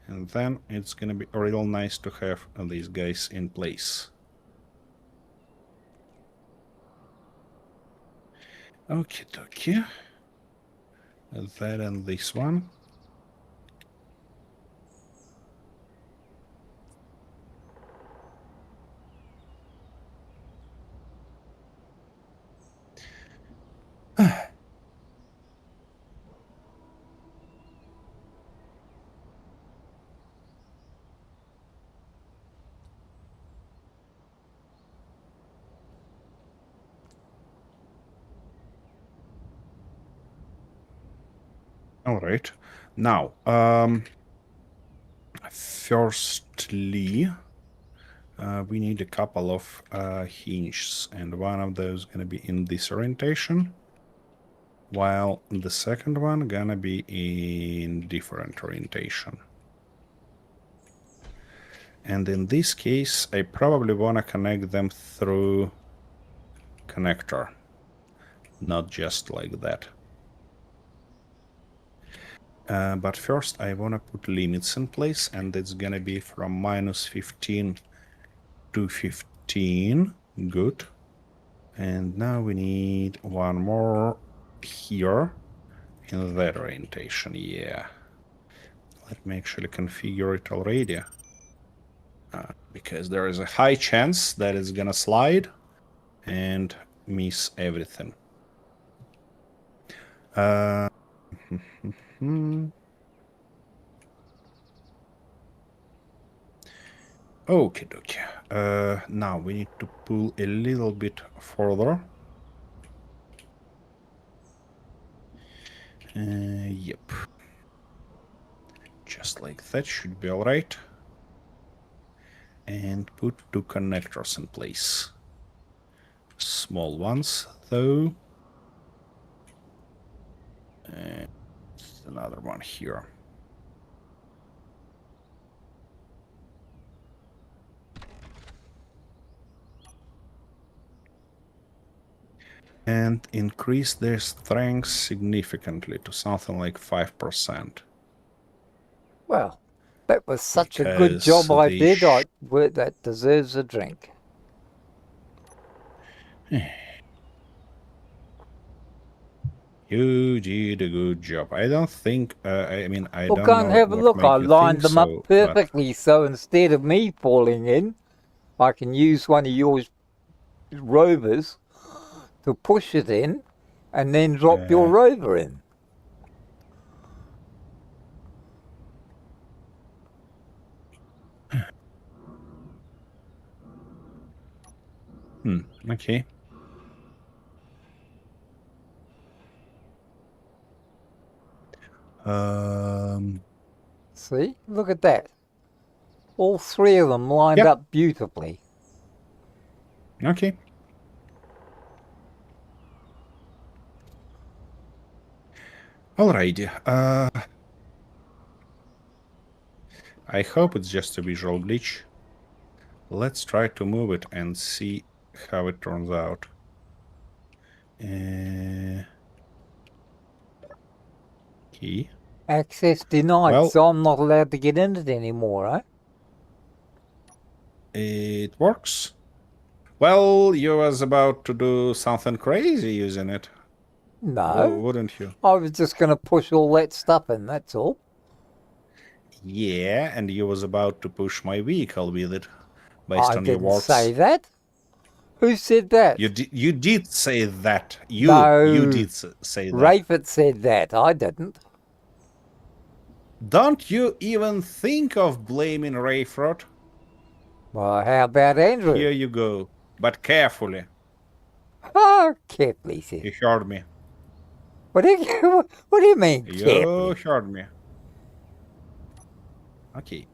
And then it's gonna be real nice to have these guys in place. Okie dokie. That and this one. All right. Now, firstly, we need a couple of hinges, and one of those gonna be in this orientation, while the second one gonna be in different orientation. And in this case, I probably wanna connect them through connector, not just like that. But first I want to put limits in place, and it's gonna be from -15 to 15. Good. And now we need one more here in that orientation. Yeah. Let me actually configure it already. Because there is a high chance that it's gonna slide and miss everything. Okay, dokie. Now we need to pull a little bit further. Yep. Just like that should be alright. And put 2 connectors in place. Small ones, though. And another one here. And increase their strength significantly to something like 5%. well, that was such a good job I did. That deserves a drink. You did a good job. I don't think, I mean, I Well, don't go and know have a what look. made I you lined think them so, up but perfectly, so instead of me falling in, I can use one of your rovers to push it in and then drop your rover in. okay. See? Look at that. All three of them lined Yep. up beautifully. Okay. Alrighty. I hope it's just a visual glitch. Let's try to move it and see how it turns out. Key. Access denied, Well, so I'm not allowed to get in it anymore, eh? it works. Well, you was about to do something crazy using it, No. wouldn't you? I was just going to push all that stuff in, that's all. Yeah, and you was about to push my vehicle with it, based I on your didn't words. say that. Who said that? You did say that. You No. did say that. Rayford said that. I didn't. Don't you even think of blaming Rayford? Well, how about Andrew? Here you go, but carefully. Oh, carefully, said. You heard me. What do you mean, You carefully? heard me. Okay.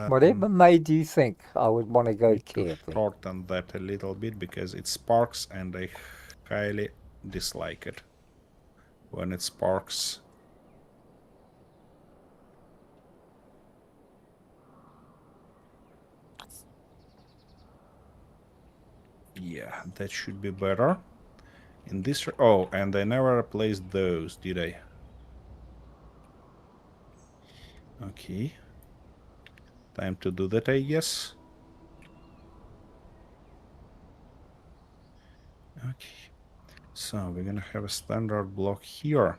Whatever made you think I would want to go Need to carefully? shorten that a little bit because it sparks and I highly dislike it when it sparks. Yeah, that should be better. In this... Oh, and I never replaced those, did I? Okay. Time to do that, I guess. Okay. So we're gonna have a standard block here.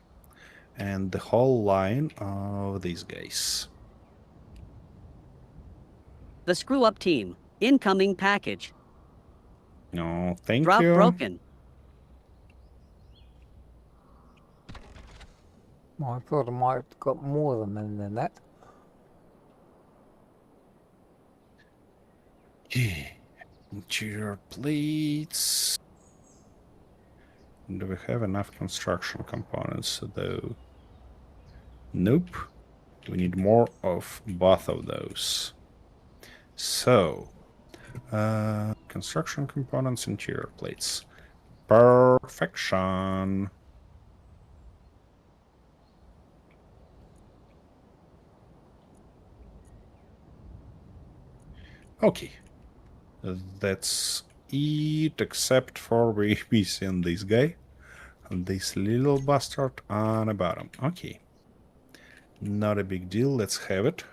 And the whole line of these guys. The Screw Up Team. Incoming package. No, thank Drop you. broken. I thought I might have got more of them in than that. Interior plates. Do we have enough construction components though? Nope. We need more of both of those. So, construction components, interior plates. Perfection. Okay. That's it, except for we missing this guy. And this little bastard on the bottom. Okay. Not a big deal. Let's have it.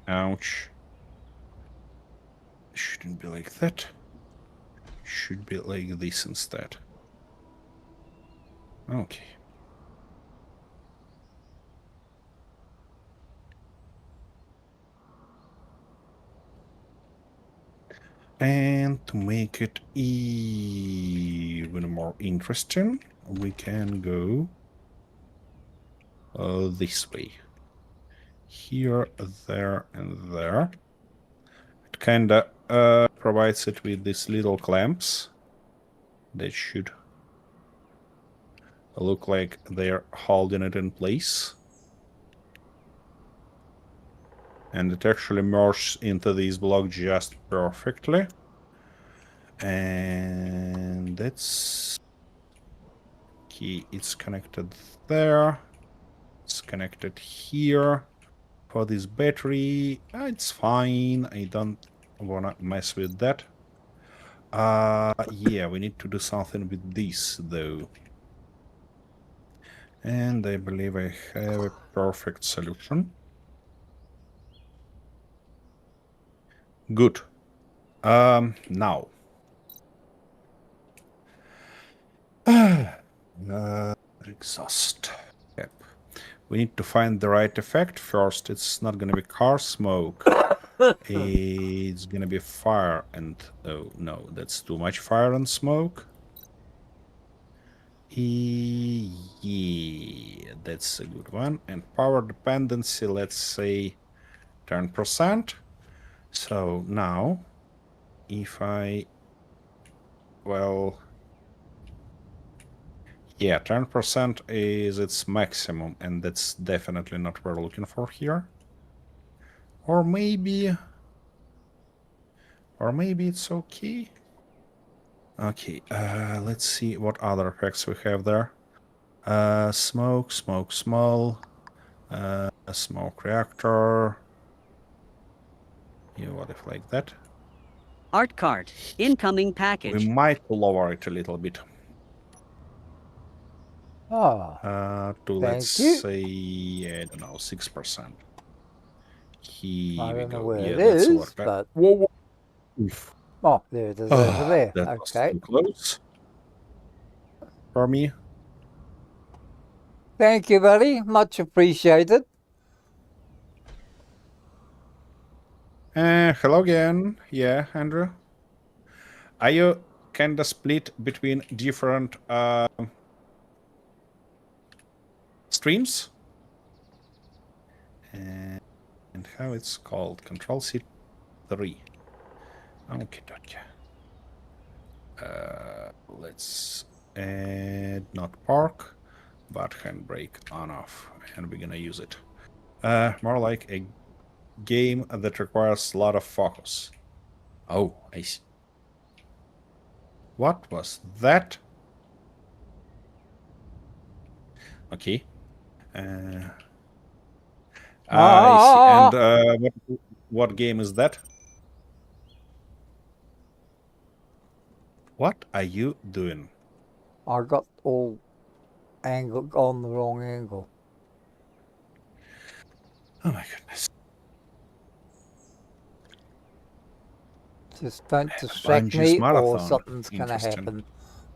Ouch. Shouldn't be like that. Should be like this instead. Okay. And to make it even more interesting, we can go this way. Here, there, and there. It kinda provides it with these little clamps that should look like they're holding it in place. And it actually merges into this block just perfectly. And that's... Okay, it's connected there. It's connected here. For this battery, it's fine. I don't wanna mess with that. Yeah, we need to do something with this, though. And I believe I have a perfect solution. Good. Now. Exhaust. Yep. We need to find the right effect first. It's not gonna be car smoke. It's gonna be fire and... Oh, no, that's too much fire and smoke. Yeah, that's a good one. And power dependency, let's say 10%. So now, if I, well, yeah, 10% is its maximum, and that's definitely not what we're looking for here. Or maybe it's okay. Okay, let's see what other effects we have there. Smoke, small, smoke reactor. Yeah, what if like that? Art cart. Incoming We package. might lower it a little bit. Oh, To let's thank you. say, I don't know, 6%. Here I we don't know go. where Yeah, it that's is, work. but Whoa. Oof. oh, there it is over there. That was Okay. too close for me. Thank you, buddy. Much appreciated. Hello again. Yeah, Andrew. Are you kind of split between different streams? And how it's called? Control C3. Okay, okay. Let's add not park, but handbrake on off, and we're gonna use it. More like a game that requires a lot of focus. Oh, I see. What was that? Okay. I see. And what game is that? What are you doing? I got all angle on the wrong angle. Oh my goodness. Just don't distract Bungie's me or marathon. something's going to Interesting. happen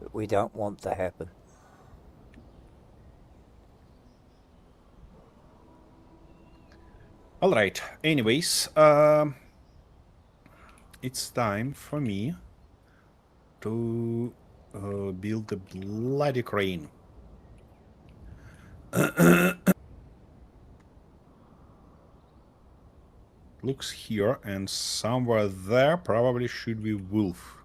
that we don't want to happen. All right. Anyways, it's time for me to build a bloody crane. Looks here, and somewhere there probably should be wolf.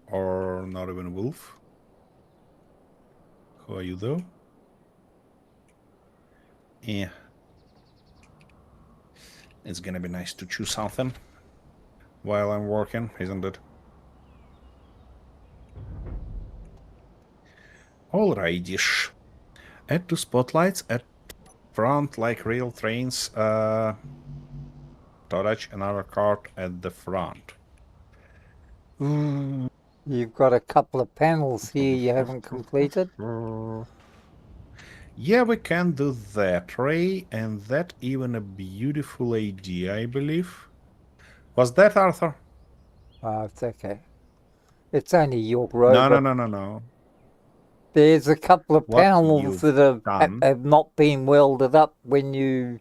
Or not even wolf. Who are you though? Yeah. It's gonna be nice to choose something while I'm working, isn't it? Alrighty. Add two spotlights at front like rail trains. Storage another cart at the front. You've got a couple of panels here you haven't completed. Yeah, we can do that, Ray, and that even a beautiful idea, I believe. Was that Arthur? It's okay. It's only your No, no, robot. no, no, no. There's a couple of What panels you've that done. have not been welded up when you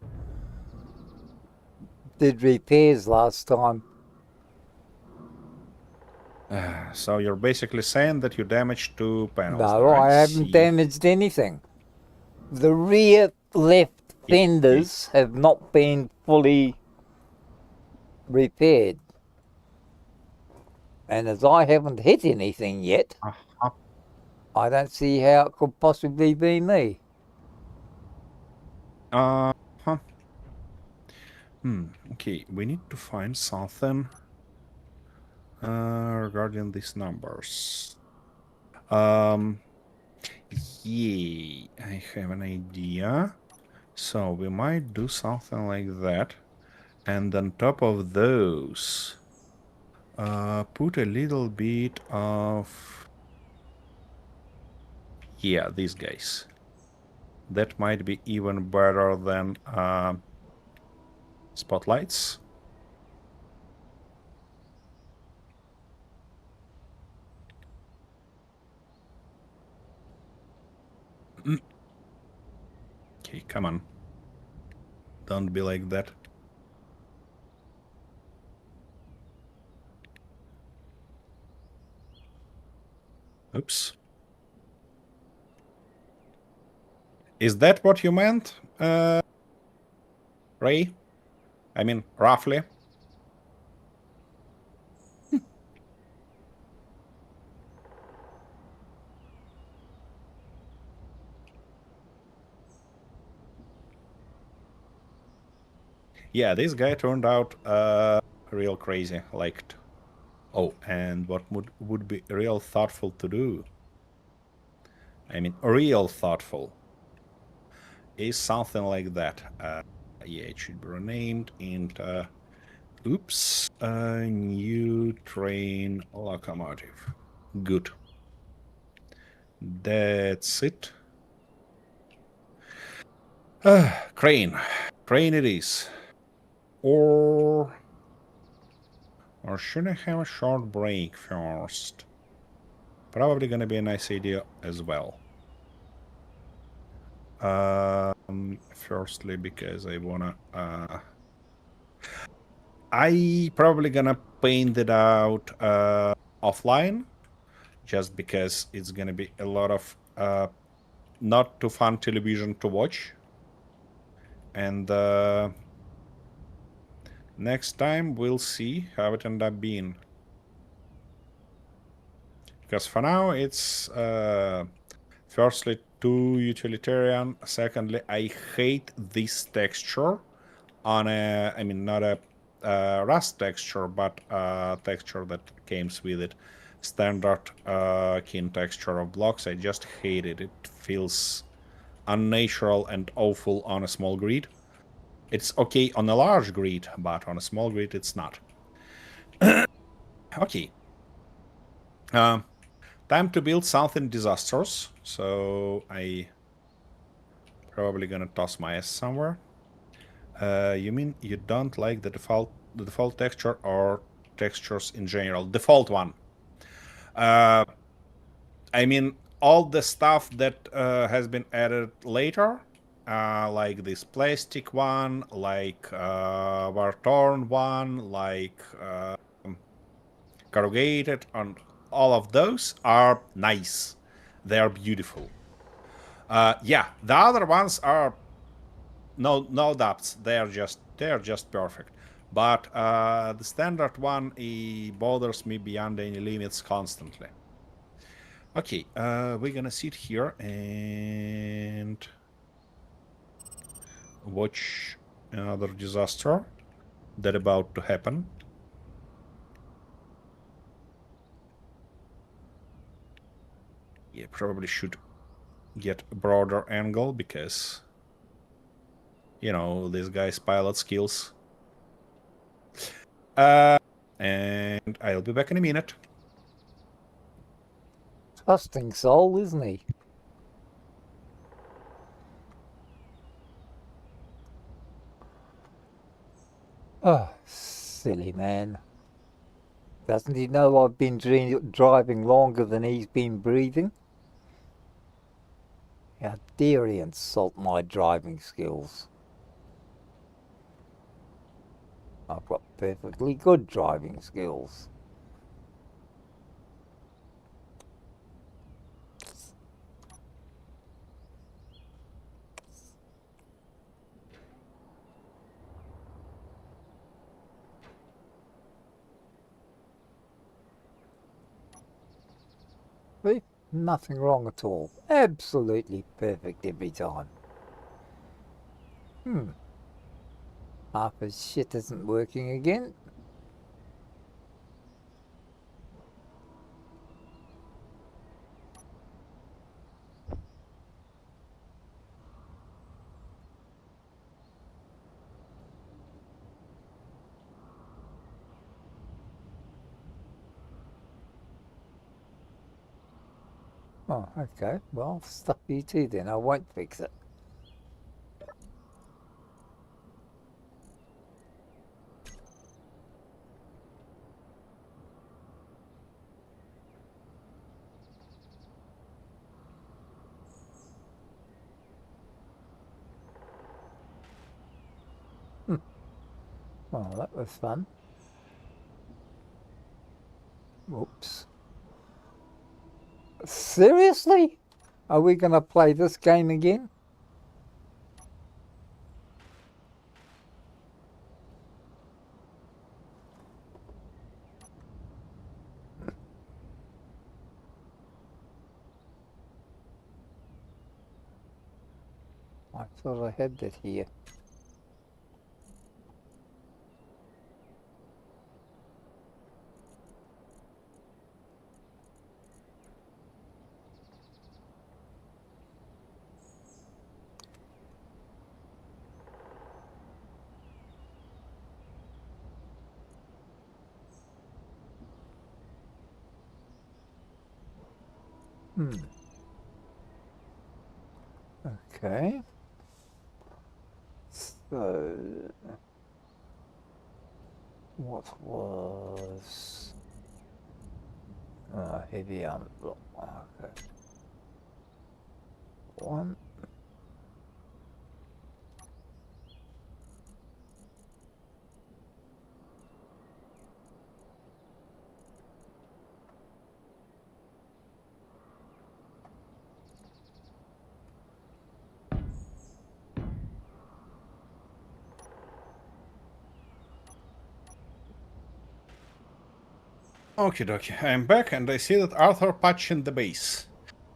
did repairs last time. So you're basically saying that you damaged two panels. No, there. I haven't damaged anything. The rear left fenders have not been fully repaired. And as I haven't hit anything yet, I don't see how it could possibly be me. Okay, we need to find something regarding these numbers. Yeah, I have an idea. So we might do something like that. And on top of those, put a little bit of... Yeah, these guys. That might be even better than spotlights. Okay, come on. Don't be like that. Oops. Is that what you meant, Ray? I mean, roughly. Yeah, this guy turned out real crazy. Like, oh, and what would be real thoughtful to do? I mean, real thoughtful is something like that. Yeah, it should be renamed into oops, new train locomotive. Good. That's it. Crane. Crane it is. Or should I have a short break first? Probably gonna be a nice idea as well. Firstly, because I wanna I probably gonna paint it out offline, just because it's gonna be a lot of not too fun television to watch. And next time we'll see how it ended up being. Because for now it's firstly too utilitarian. Secondly, I hate this texture on a, I mean, not a Rust texture, but a texture that comes with it. Standard kin texture of blocks. I just hate it. It feels unnatural and awful on a small grid. It's okay on a large grid, but on a small grid it's not. Okay. Time to build something disastrous. So I probably gonna toss my ass somewhere. You mean you don't like the default texture or textures in general? Default one. I mean all the stuff that has been added later, like this plastic one, like war-torn one, like corrugated, and all of those are nice. They are beautiful. Yeah, the other ones are no doubts. They're just perfect. But the standard one, it bothers me beyond any limits constantly. Okay, we're gonna sit here and watch another disaster that about to happen. Yeah, probably should get a broader angle because, you know, this guy's pilot skills. And I'll be back in a minute. Trusting soul, isn't he? Oh, silly man. Doesn't he know I've been driving longer than he's been breathing? How dare he insult my driving skills? I've got perfectly good driving skills. See? Nothing wrong at all. Absolutely perfect every time. Half his shit isn't working again. Oh, okay. Well, stuff you too then. I won't fix it. Well, that was fun. Oops. Seriously? Are we going to play this game again? I thought I had that here. Okay. So, what was heavy armor block? Okay. One. Okie dokie, I'm back and I see that Arthur patching the base.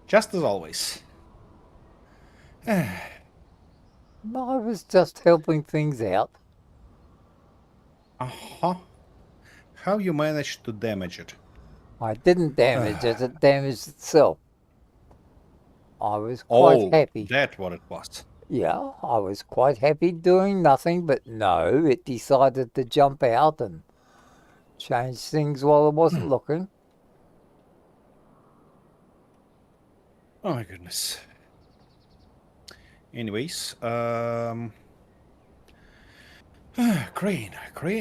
Just as always. I was just helping things out. Uh-huh. How you managed to damage it? I didn't damage it, it damaged itself. I was quite Oh, happy. that's what it was. Yeah, I was quite happy doing nothing, but no, it decided to jump out and change things while I wasn't looking. Oh my goodness. Anyways, crane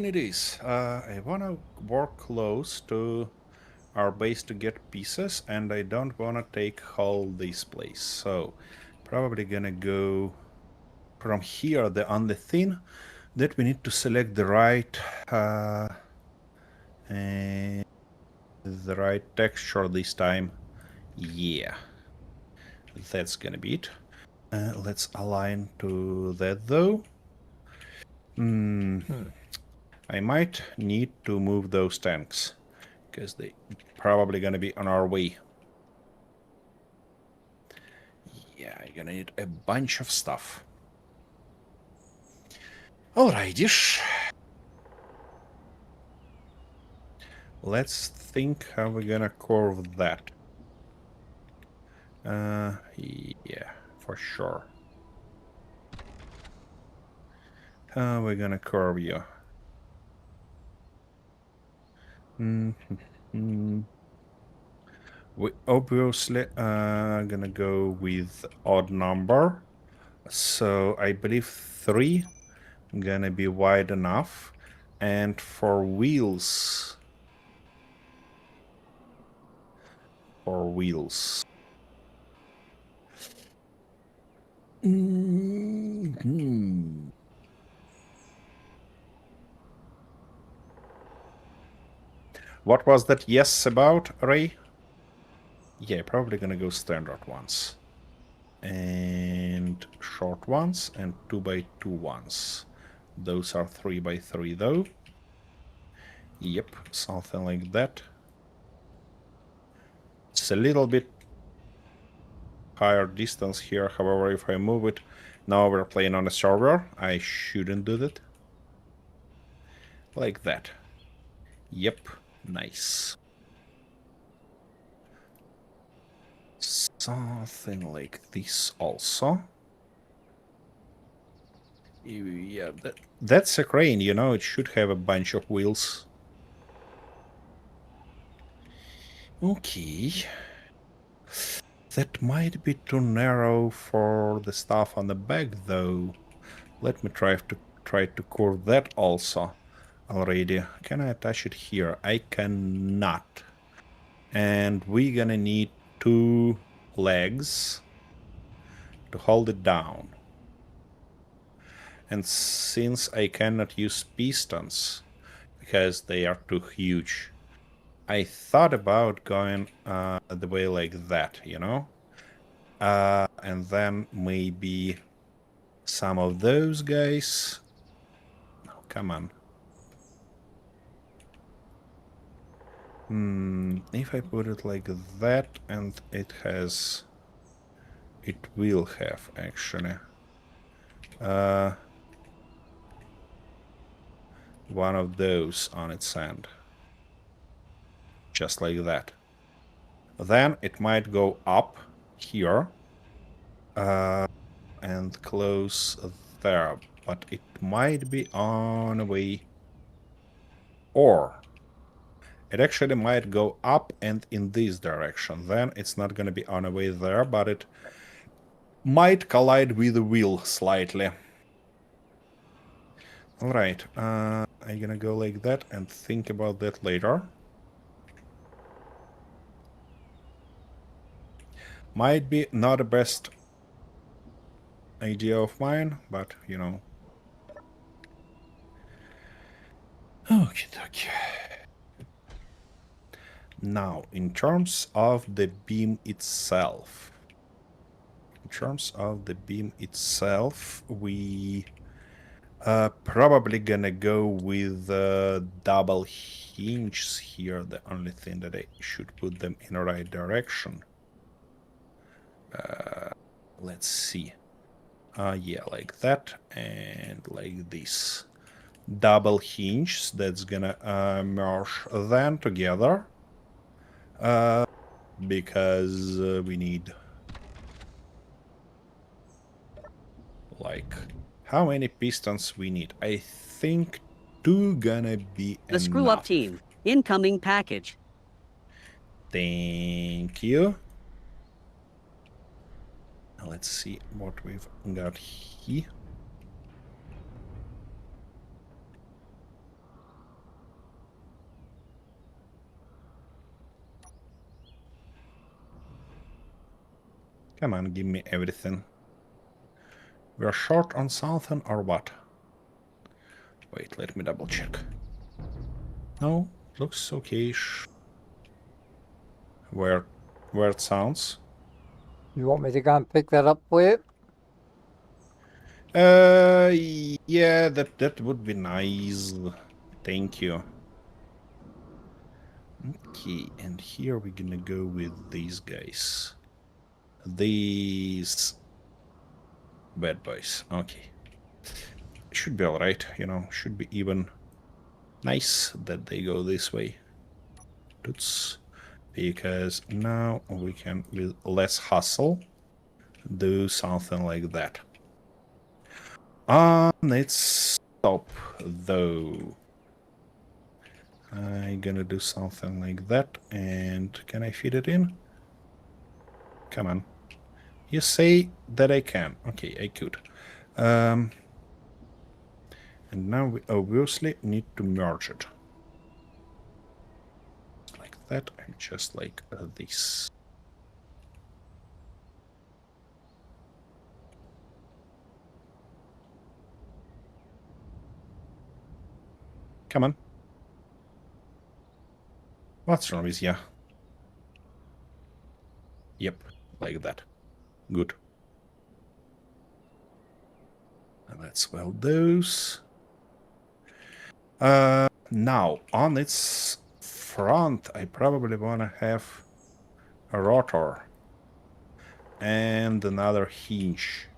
it is. I wanna work close to our base to get pieces, and I don't wanna take whole this place. So, probably gonna go from here. The only thing that we need to select the right and the right texture this time. Yeah, that's gonna be it. Let's align to that though. I might need to move those tanks because they probably gonna be on our way. Yeah, I'm gonna need a bunch of stuff. Alrighty. Let's think how we're gonna curve that. Yeah, for sure. How we're gonna curve you? We obviously gonna go with odd number. So I believe 3 gonna be wide enough. And for wheels, What was that yes about, Ray? Yeah, probably gonna go standard ones. And short ones and 2x2 ones. Those are 3x3 though. Yep, something like that. It's a little bit higher distance here, however, if I move it, now we're playing on a server, I shouldn't do that. Like that. Yep, nice. Something like this also. Yeah, that's a crane, you know, it should have a bunch of wheels. Okay. That might be too narrow for the stuff on the back, though. Let me try to curve that also already. Can I attach it here? I cannot. And we're gonna need 2 legs to hold it down. And since I cannot use pistons because they are too huge, I thought about going the way like that, you know? And then maybe some of those guys. Oh, come on. If I put it like that, and it will have actually. one of those on its end. Just like that. Then it might go up here and close there, but it might be on a way, or it actually might go up and in this direction. Then it's not going to be on a way there, but it might collide with the wheel slightly. All right, I'm gonna go like that and think about that later. Might be not the best idea of mine, but you know. Okay. Now, in terms of the beam itself, we probably gonna go with double hinges here. The only thing that I should put them in the right direction. Let's see. Yeah, like that and like this. Double hinge that's gonna merge them together because we need like how many pistons we need? I think 2 gonna be The Screw Up enough. Team. Incoming package. Thank you. Let's see what we've got here. Come on, give me everything. We're short on something or what? Wait, let me double check. No, looks okay-ish. Where it sounds. You want me to go and pick that up for you? Yeah, that would be nice. Thank you. Okay, and here we're gonna go with these guys. These bad boys. Okay. Should be alright, you know, should be even nice that they go this way. Toots. Because now we can, with less hustle, do something like that. Let's stop though. I'm gonna do something like that, and can I fit it in? Come on. You say that I can. Okay, I could. And now we obviously need to merge it. Like that, and just like this. Come on. What's wrong with you? Yep, like that. Good. And let's weld those. Now, on its front, I probably want to have a rotor and another hinge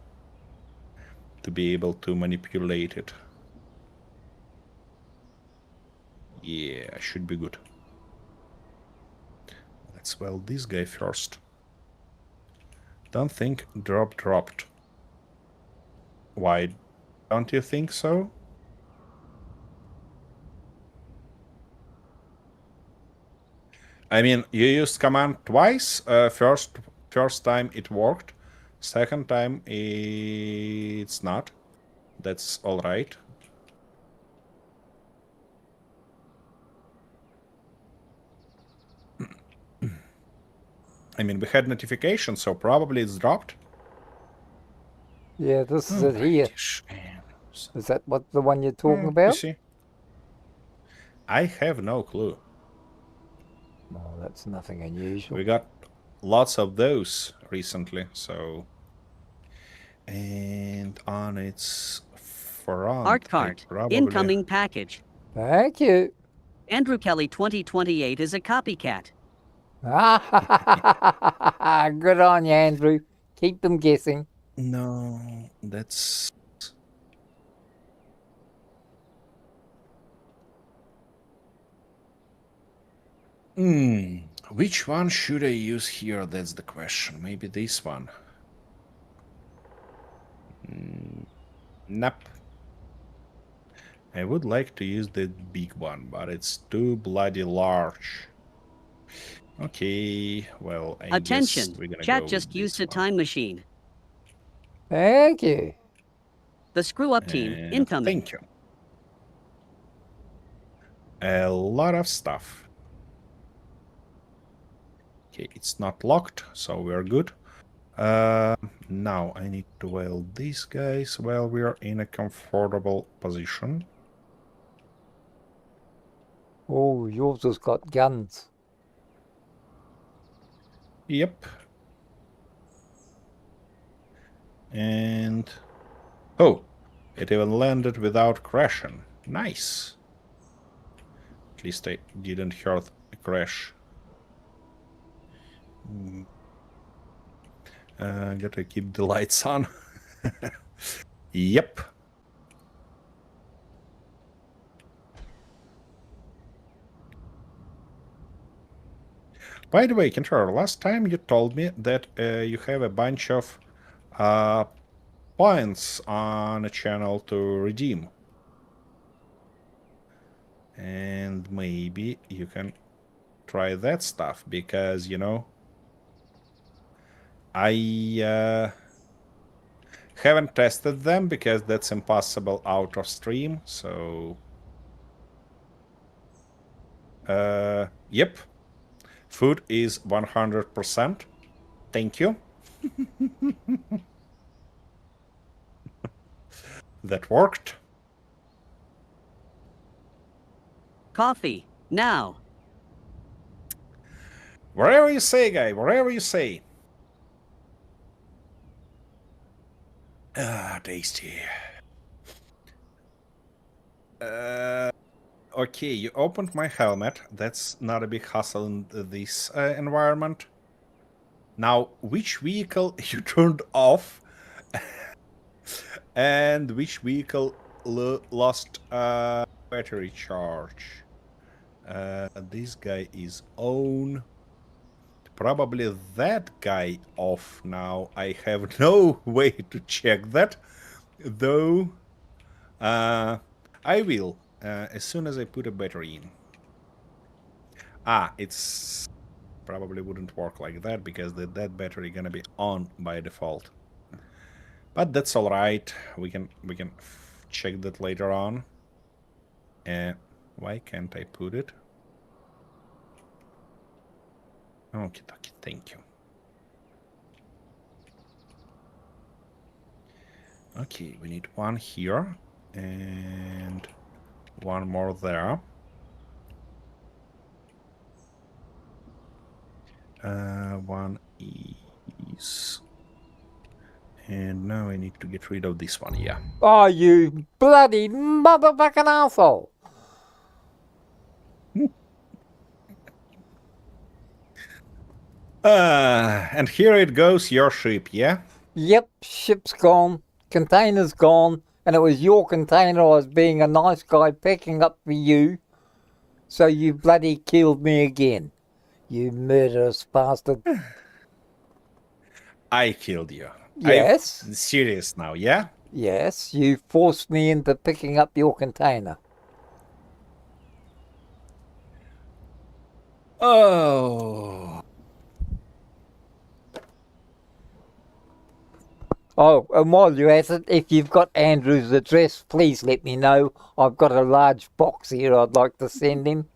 to be able to manipulate it. Yeah, should be good. Let's weld this guy first. Don't think drop dropped. Why don't you think so? I mean, you used command twice. First time it worked. Second time it's not. That's all right. I mean, we had notification, so probably it's dropped. Yeah, this is it here. Is that what the one you're talking You about? see? I have no clue. Oh, that's nothing unusual. We got lots of those recently, so... And on its front... Art cart. Incoming package. Thank you. Andrew Kelly 2028 is a copycat. Good on you, Andrew. Keep them guessing. No, that's Which one should I use here? That's the question. Maybe this one. Nope. I would like to use the big one, but it's too bloody large. Okay, well, I guess Attention! we're gonna Chat go just with used this a one. time machine. Thank you. The Screw Up team incoming. Thank you. A lot of stuff. Okay, it's not locked, so we're good. Now I need to weld these guys while we are in a comfortable position. Oh, yours has got guns. Yep. And... oh, it even landed without crashing. Nice. At least I didn't hear a crash. Gotta keep the lights on. Yep. By the way, Kentaro, last time you told me that you have a bunch of points on a channel to redeem. And maybe you can try that stuff, because, you know, I haven't tested them because that's impossible out of stream, so... yep. Food is 100%. Thank you. That worked. Coffee, now. Wherever you say, guy, wherever you say. Ah, tasty. Okay, you opened my helmet. That's not a big hassle in this environment. Now, which vehicle you turned off and which vehicle lost battery charge? This guy is on. Probably that guy off now. I have no way to check that, though. I will as soon as I put a battery in. It's probably wouldn't work like that because that battery gonna be on by default. But that's all right. We can check that later on. Why can't I put it? Okay, thank you. Okay, we need one here and one more there. One is... and now I need to get rid of this one, yeah. Oh, you bloody motherfucking asshole. And here it goes, your ship, yeah? Yep, ship's gone, container's gone, and it was your container I was being a nice guy picking up for you. So you bloody killed me again. You murderous bastard. I killed you. Yes. I'm serious now, yeah? Yes, you forced me into picking up your container. Oh. Oh, and while you're at it, if you've got Andrew's address, please let me know. I've got a large box here I'd like to send him.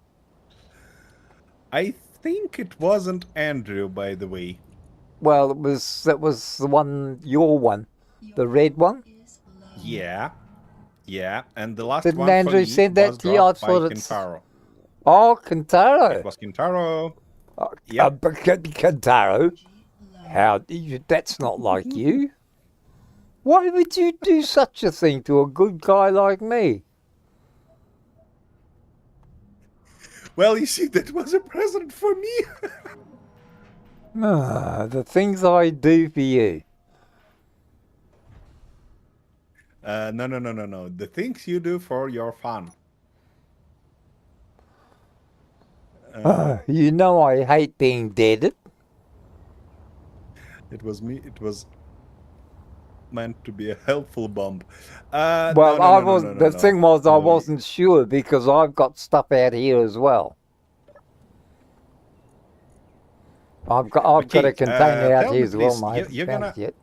I think it wasn't Andrew, by the way. Well, that was the one, your one, the red one. Yeah. Yeah, and the last Didn't one for Andrew me send was that to you? I dropped by thought it's... Kentaro. Oh, It Kentaro. was Kentaro. Yep. Kentaro? That's not like you. Why would you do such a thing to a good guy like me? Well, you see, that was a present for me. The things I do for you. No. The things you do for your fun. You know I hate being deaded. It was me. It was meant to be a helpful bomb. Well, No, I no, no, was. no, no, The no. thing was, I No, wasn't sure because I've got stuff out here as well. I've got a okay, container out tell here me as well, please, and I haven't found it yet.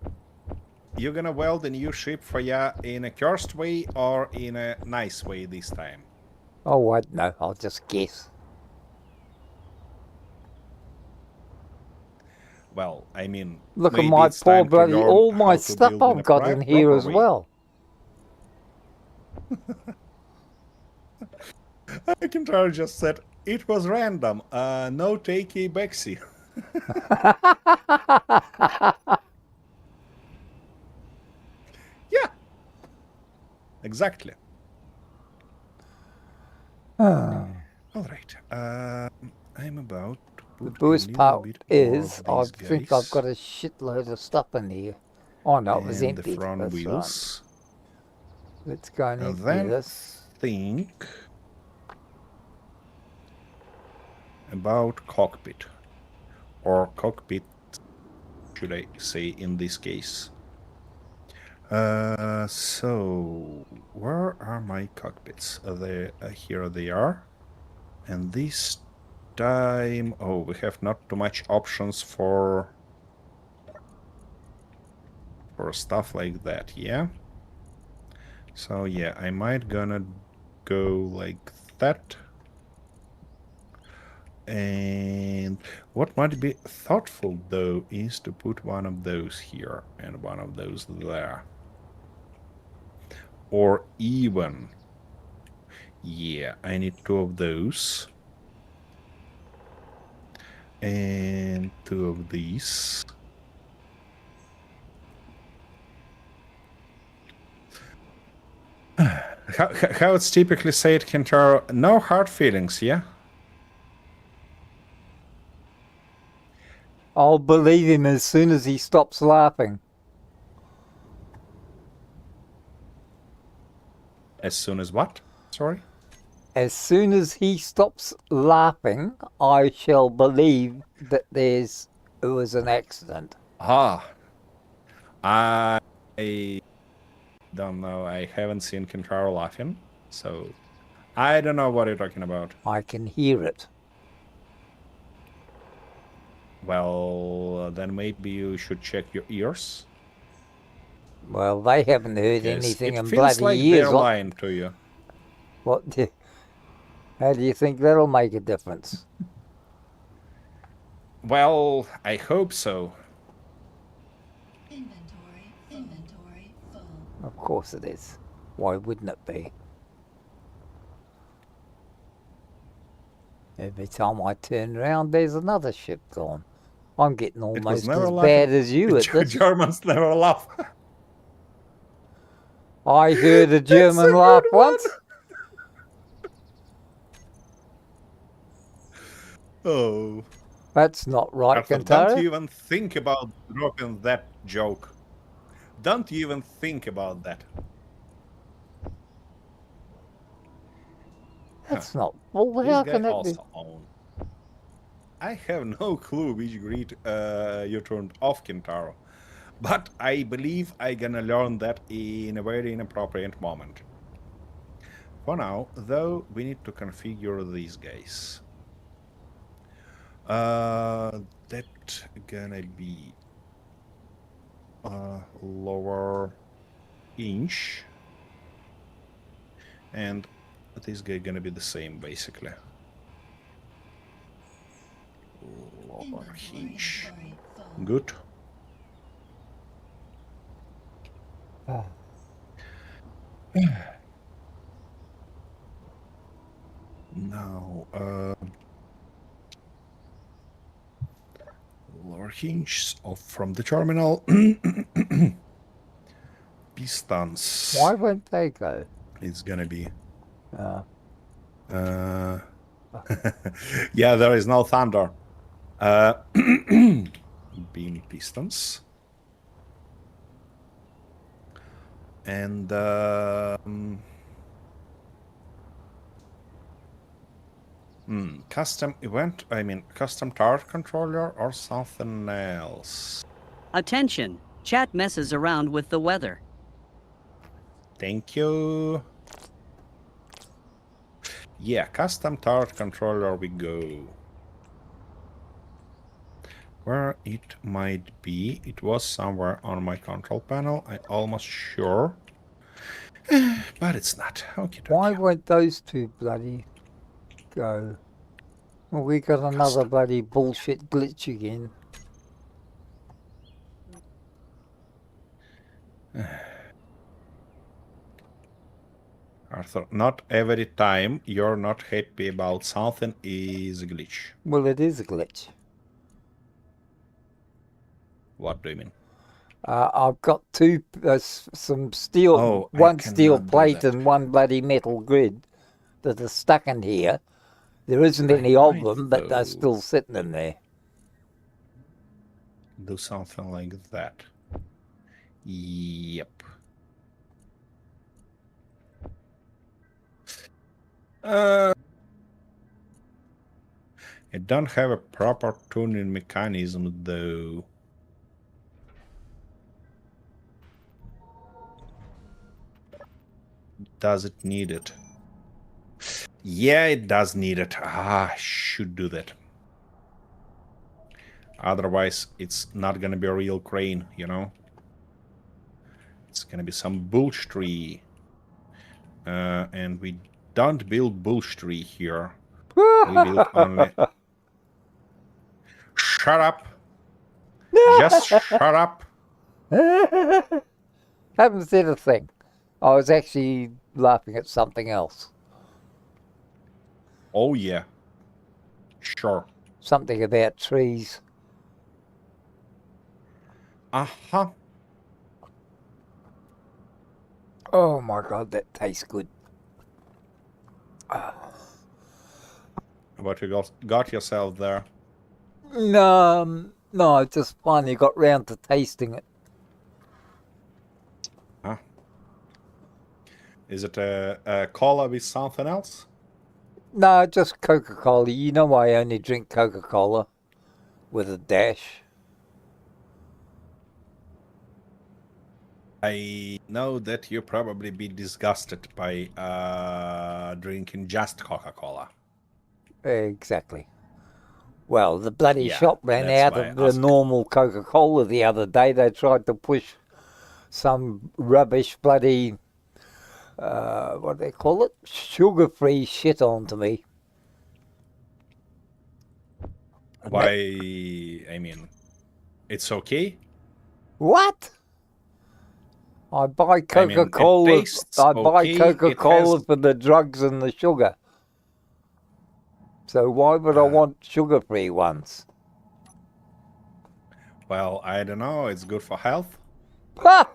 you're gonna weld a new ship for ya in a cursed way or in a nice way this time? Oh, I don't know. I'll just guess. Well, I mean, Look at maybe my it's poor time to bloody. learn All my how to stuff build in I've a got in here proper as way. well. Kintaro just said it was random. No takey Bexy. Yeah, exactly. All right. I'm about to The put a worst little part bit more is, of I these think I've got guys a shitload of stuff in here. Oh no, it was and the emptied. front That's right. wheels. Let's go and And empty then this. think about cockpit, or cockpit, should I say in this case. So where are my cockpits? Here they are. And this time, oh, we have not too much options for stuff like that, yeah? So yeah, I might gonna go like that. And what might be thoughtful though is to put one of those here and one of those there. Or even, yeah, I need two of those. And two of these. How it's typically said, Kentaro, no hard feelings, yeah? I'll believe him as soon as he stops laughing. As soon as what? Sorry? As soon as he stops laughing, I shall believe that it was an accident. Ah. I don't know. I haven't seen Kentaro laughing, so I don't know what you're talking about. I can hear it. Well, then maybe you should check your ears. Well, they haven't heard Because anything it in feels bloody like years. they're lying to you. How do you think that'll make a difference? Well, I hope so. Inventory full. Of course it is. Why wouldn't it be? Every time I turn around, there's another ship gone. I'm getting almost never as laughing. bad as you at this. Germans never laugh. I heard a German laugh once. Oh. That's not right, Arthur, don't Kentaro. you even think about dropping that joke. Don't you even think about that. That's not. Well, This how guy can that be? also own. I have no clue which grid you turned off, Kintaro. But I believe I gonna learn that in a very inappropriate moment. For now, though, we need to configure these guys. That gonna be lower inch, and this guy gonna be the same basically. Lower hinge. Good. Now, lower hinge off from the terminal. Pistons. Why won't they go? It's gonna be. Uh, Yeah, there is no thunder. Beam pistons. And Custom event, I mean, custom turret controller or something else. Attention! Chat messes around with the weather. Thank you. Yeah, custom turret controller we go. Where it might be, it was somewhere on my control panel, I'm almost sure. But it's not. Okay, Why won't those two bloody go? Well, we got another bloody bullshit glitch again. Arthur, not every time you're not happy about something is a glitch. Well, it is a glitch. What do you mean? I've got some steel, Oh, I one steel cannot do plate that. and one bloody metal grid that are stuck in here. There isn't any of might, them, but they're though. still sitting in there. Do something like that. Yep. I don't have a proper tuning mechanism though. Does it need it? Yeah, it does need it. I should do that. Otherwise, it's not gonna be a real crane, you know? It's gonna be some bullsh tree. And we don't build bullsh tree here. We build only... Shut up! Just shut up! Haven't said a thing. I was actually laughing at something else. Oh yeah. Sure. Something about trees. Uh-huh. Oh my god, that tastes good. What you got yourself there? No, I just finally got round to tasting it. Huh? Is it a cola with something else? No, just Coca-Cola. You know I only drink Coca-Cola with a dash. I know that you probably be disgusted by drinking just Coca-Cola. Exactly. Well, the bloody Yeah, shop ran that's out why of I the asked. normal Coca-Cola the other day. They tried to push some rubbish bloody, what do they call it? Sugar-free shit onto me. And Why? that- I mean, it's okay. What? I buy I mean, it Coca-Cola. tastes I buy okay, it Coca-Cola has- for the drugs and the sugar. So why would I want sugar-free ones? Well, I don't know. It's good for health. Ha!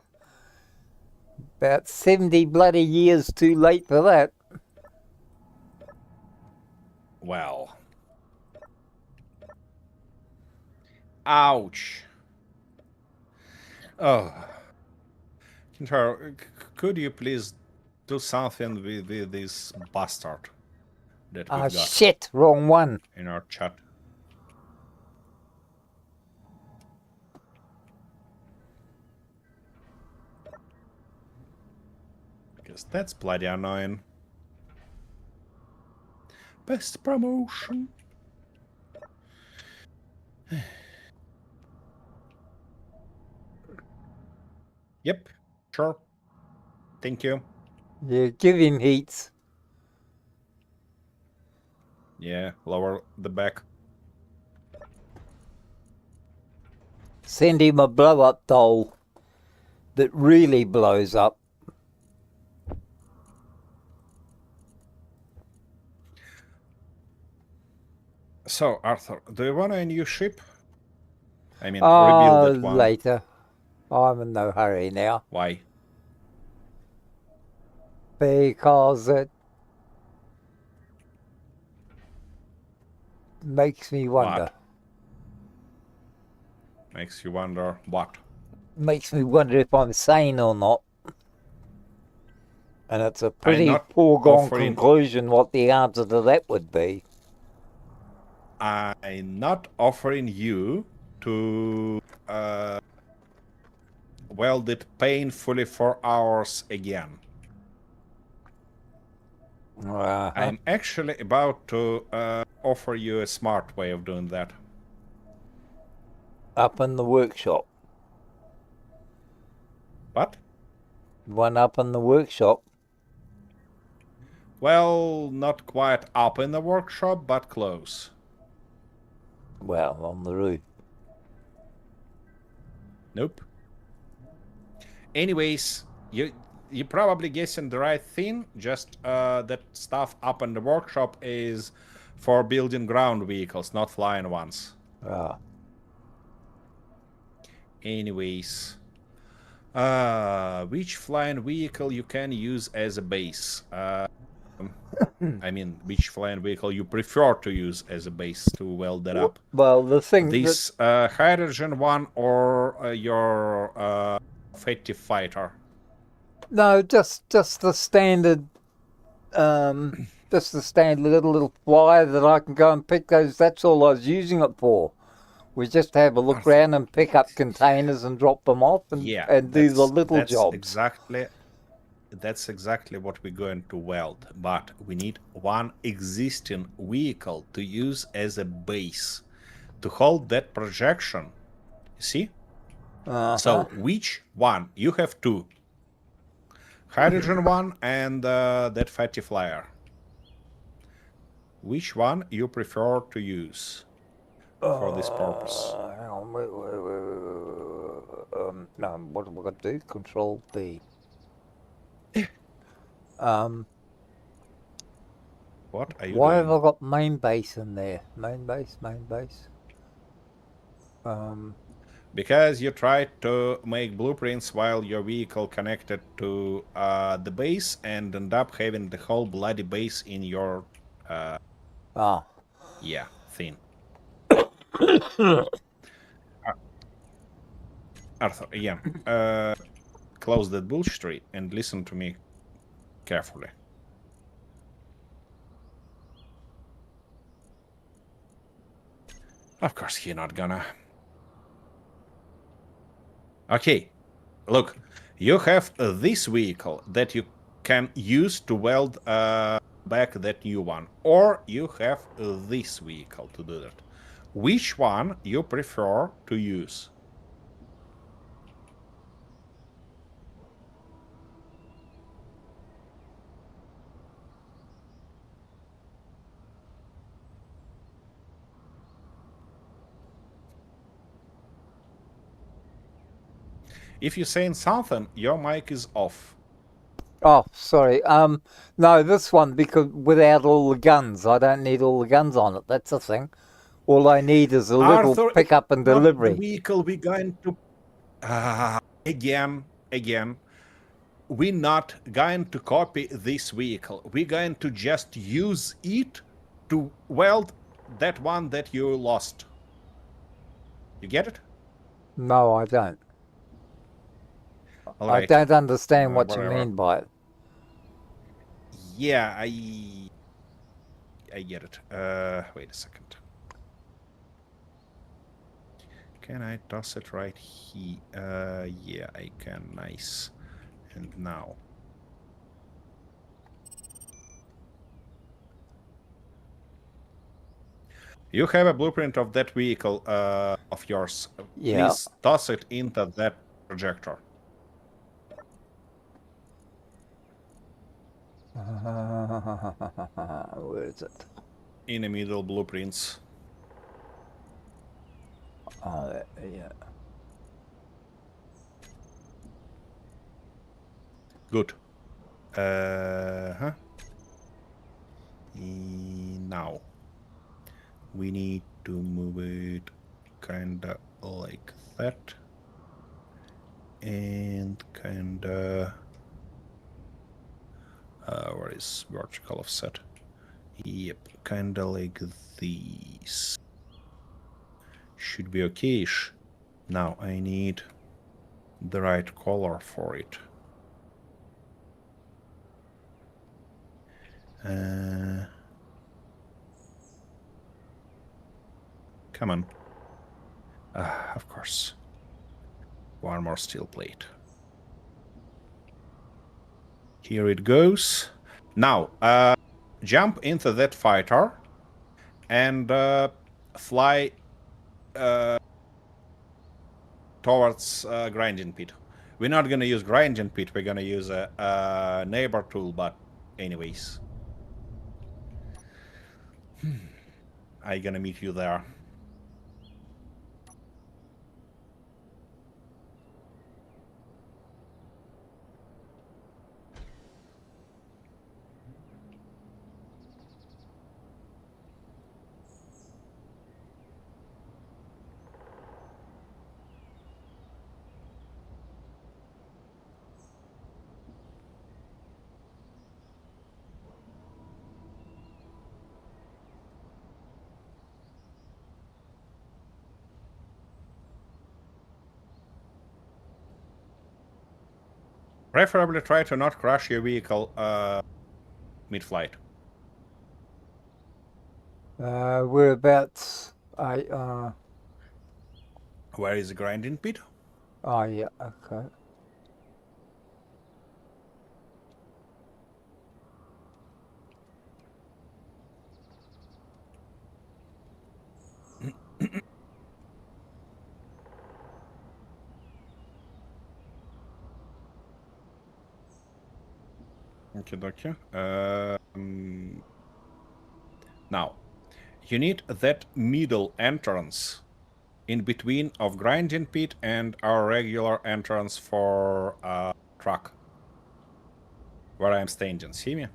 About 70 bloody years too late for that. Well. Ouch. Oh. Kintaro, could you please do something with this bastard that we've Ah, got shit, wrong one. in our chat? Because that's bloody annoying. Best promotion. Yep, sure. Thank you. Yeah, give him heats. Yeah, lower the back. Send him a blow-up doll that really blows up. So, Arthur, do you want a new ship? I mean, rebuild it one. Later. I'm in no hurry now. Why? Because it makes me wonder. What? Makes you wonder what? Makes me wonder if I'm sane or not. And it's a pretty not foregone offering- conclusion what the answer to that would be. I'm not offering you to weld it painfully for hours again. I'm actually about to offer you a smart way of doing that. Up in the workshop. What? One up in the workshop. Well, not quite up in the workshop, but close. Well, on the roof. Nope. Anyways, you're probably guessing the right thing. Just that stuff up in the workshop is for building ground vehicles, not flying ones. Ah. Anyways, which flying vehicle you can use as a base? I mean, which flying vehicle you prefer to use as a base to weld that up? Well, the thing This hydrogen one or your fatty fighter? No, just the standard, just the standard little flyer that I can go and pick those. That's all I was using it for. We just have a look around and pick up containers and drop them off and, Yeah, and do the little jobs. That's exactly what we're going to weld. But we need one existing vehicle to use as a base to hold that projection. You see? So which one? You have two. Hydrogen one and that fatty flyer. Which one you prefer to use for this purpose? Hang on, wait. No, what have I got to do? Control B. What are you Why doing? have I got main base in there? Main base. Because you tried to make blueprints while your vehicle connected to the base and end up having the whole bloody base in your thing. Arthur, close that bullshit tree and listen to me carefully. Of course, you're not gonna. Okay, look, you have this vehicle that you can use to weld back that new one, or you have this vehicle to do that. Which one you prefer to use? If you're saying something, your mic is off. Oh, sorry. No, this one, because without all the guns, I don't need all the guns on it. That's the thing. All I need is a little Arthur, pickup and not delivery. the vehicle we're going to. Again, we're not going to copy this vehicle. We're going to just use it to weld that one that you lost. You get it? No, I don't. All right. I don't understand what whatever. you mean by it. Yeah, I get it. Wait a second. Can I toss it right here? Yeah, I can. Nice. And now. You have a blueprint of that vehicle of yours. Yeah. Please toss it into that projector. Where is it? In the middle, blueprints. Oh, yeah. Good. Now we need to move it kinda like that, and kinda. Where is vertical offset? Yep, kinda like these. Should be okay-ish. Now I need the right color for it. Come on. Of course. One more steel plate. Here it goes. Now, jump into that fighter and fly towards grinding pit. We're not gonna use grinding pit. We're gonna use a neighbor tool, but anyways. I'm gonna meet you there. Preferably try to not crash your vehicle mid-flight. Whereabouts? Where is the grinding pit? Oh, yeah, okay. Okay, dokie. Now, you need that middle entrance in between of grinding pit and our regular entrance for truck. Where I'm standing, see me?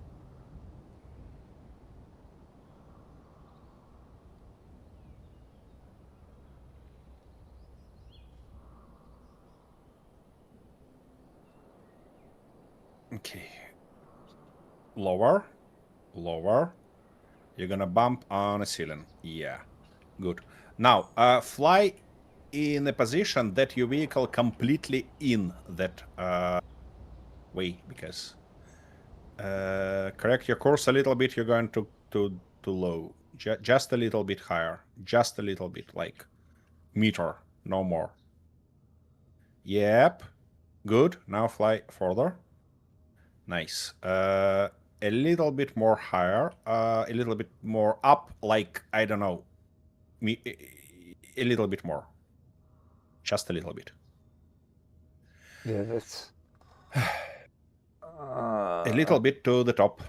Okay. Lower. Lower. You're gonna bump on a ceiling. Yeah. Good. Now, fly in a position that your vehicle completely in that way, because correct your course a little bit. You're going to low, just a little bit higher, just a little bit, like meter, no more. Yep. Good. Now fly further. Nice. A little bit more higher, a little bit more up, like, I don't know, a little bit more. Just a little bit. Yeah, that's... A little bit to the top.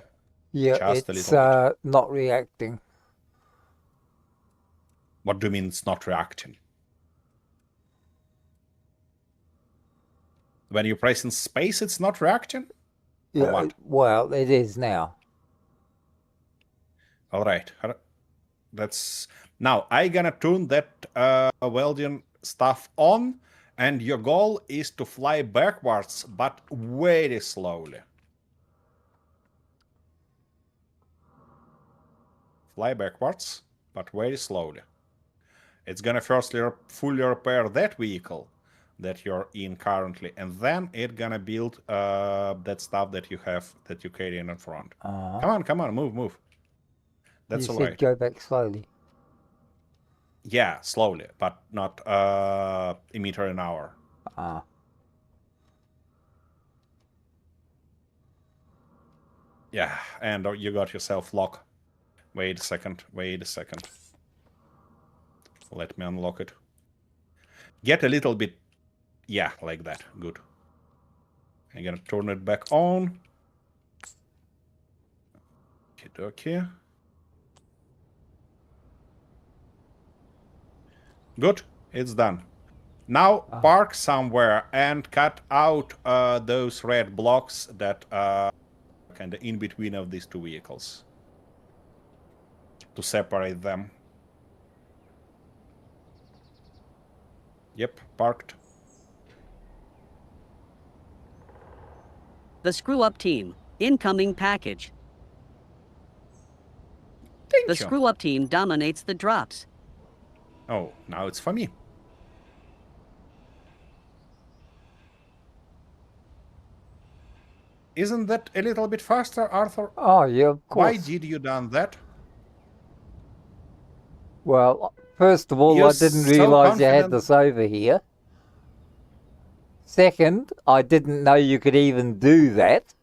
Yeah, Just a it's little bit. not reacting. What do you mean it's not reacting? When you press in space, it's not reacting? Or Yeah, what? well, it is now. All right. That's now I'm gonna tune that welding stuff on, and your goal is to fly backwards, but very slowly. Fly backwards, but very slowly. It's gonna firstly fully repair that vehicle that you're in currently, and then it's gonna build that stuff that you have that you carry in front. Come on, move. That's You all said right. go back slowly. Yeah, slowly, but not a meter an hour. Yeah, and you got yourself lock. Wait a second. Let me unlock it. Get a little bit... Yeah, like that. Good. I'm gonna turn it back on. Okay. Good. It's done. Now park somewhere and cut out those red blocks that are kind of in between of these two vehicles to separate them. Yep, parked. The Screw Up Team. Incoming package. Thank The you. Screw Up Team dominates the drops. Oh, now it's for me. Isn't that a little bit faster, Arthur? Oh, yeah, of course. Why did you done that? Well, First of all, You're I didn't so realise you had confident. this over here. Second, I didn't know you could even do that.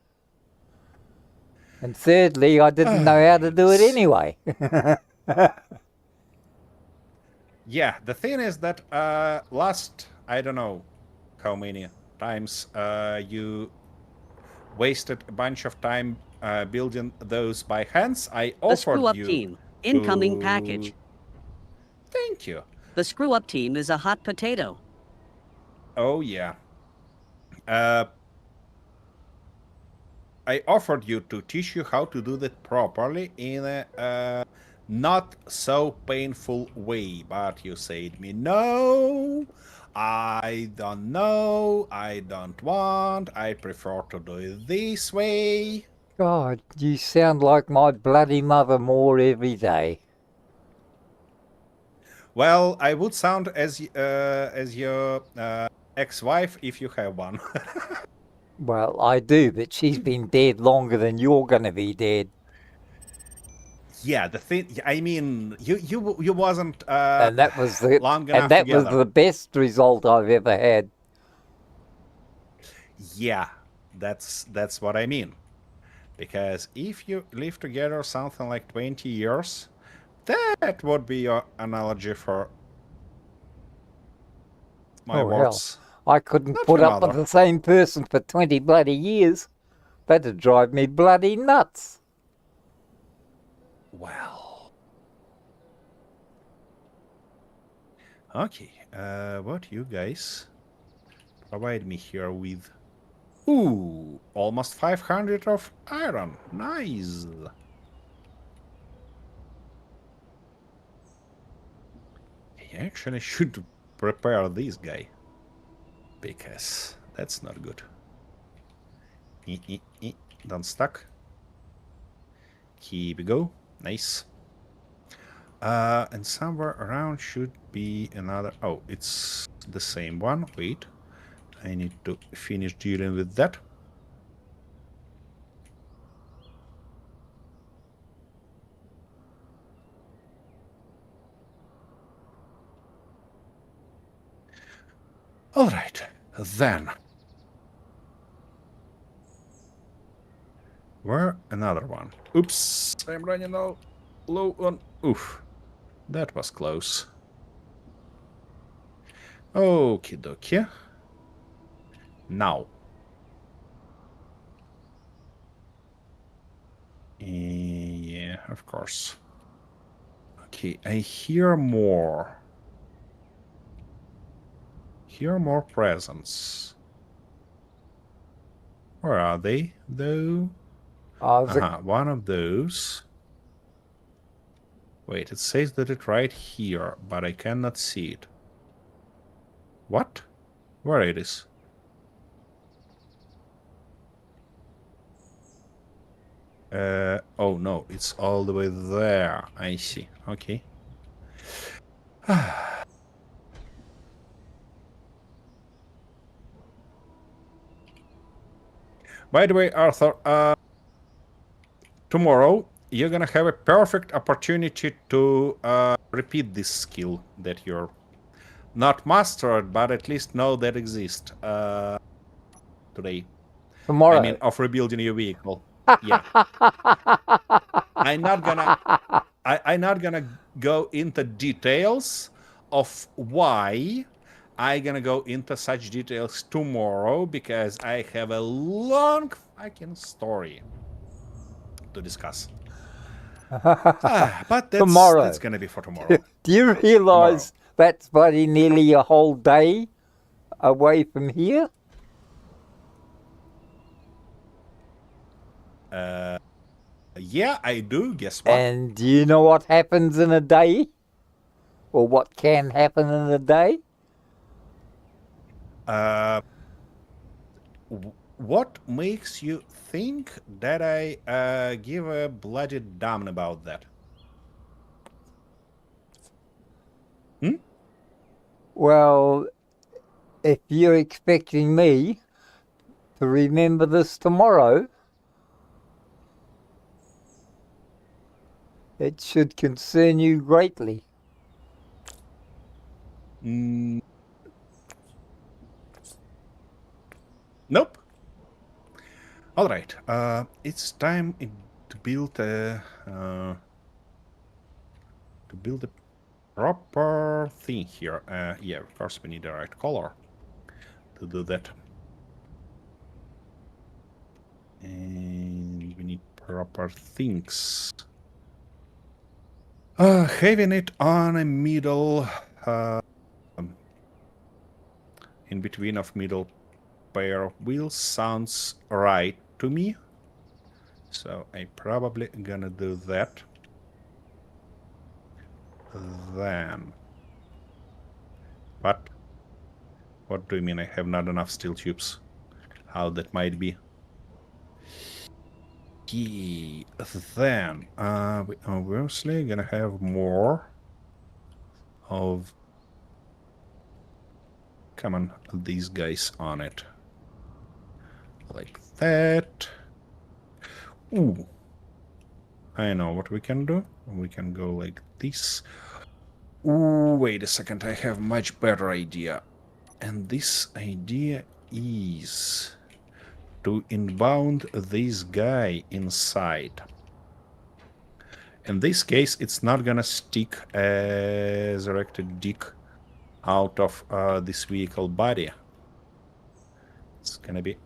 And thirdly, I didn't know how to do it Yes. anyway. Yeah, the thing is that last, I don't know how many times you wasted a bunch of time building those by hands. I The Screw offered Up you Team. Incoming to... package. Thank you. The Screw Up Team is a hot potato. Oh, yeah. I offered you to teach you how to do that properly in a not so painful way, but you said me, no, I don't know, I don't want, I prefer to do it this way. God, you sound like my bloody mother more every day. Well, I would sound as your ex-wife if you have one. Well, I do, but she's been dead longer than you're going to be dead. Yeah, the thing, I mean, you wasn't And that was long enough together. the best result I've ever had. Yeah, that's what I mean. Because if you live together something like 20 years, that would be your analogy for my Oh, hell. words. I couldn't Not put your up with mother. the same person for 20 bloody years. That'd drive me bloody nuts. Well. Okay, what you guys provide me here with? Ooh, almost 500 of iron. Nice. I actually should prepare this guy. Because that's not good. Don't stuck. Here we go. Nice. And somewhere around should be another... Oh, it's the same one. Wait. I need to finish dealing with that. All right. Then. Where another one? Oops. I'm running out low on... Oof. That was close. Okie dokie. Now. Yeah, of course. Okay, I hear more. Hear more presents. Where are they, though? One of those. Wait, it says that it's right here, but I cannot see it. What? Where it is? Oh no, it's all the way there. I see. Okay. By the way, Arthur, tomorrow you're gonna have a perfect opportunity to repeat this skill that you're not mastered, but at least know that exists today. Tomorrow. I mean, of rebuilding your vehicle. Yeah. I'm not gonna go into details of why I'm gonna go into such details tomorrow because I have a long fucking story to discuss. But Tomorrow. that's gonna be for tomorrow. Do you realise that's bloody nearly a whole day away from here? Yeah, I do. Guess what? And do you know what happens in a day? Or what can happen in a day? What makes you think that I give a bloody damn about that? Well, if you're expecting me to remember this tomorrow, it should concern you greatly. Mm, nope. All right. It's time to build a proper thing here. Yeah, of course we need the right color to do that. And we need proper things. Having it on a middle, in between of middle pair of wheels sounds right to me. So I probably gonna do that. Then, what do you mean I have not enough steel tubes? How that might be? Okay, then we obviously gonna have more of, come on, these guys on it, like that. Ooh, I know what we can do. We can go like this. Ooh, wait a second, I have much better idea. And this idea is to inbound this guy inside. In this case, it's not gonna stick as erected dick out of this vehicle body. It's gonna be...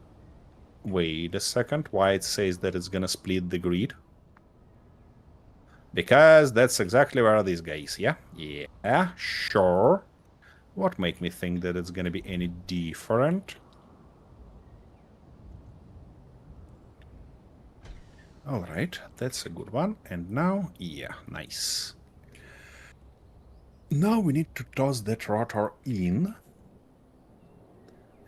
Wait a second, why it says that it's gonna split the grid? Because that's exactly where this guy is, yeah? Yeah, sure. What make me think that it's gonna be any different? All right, that's a good one. And now, yeah, nice. Now we need to toss that rotor in.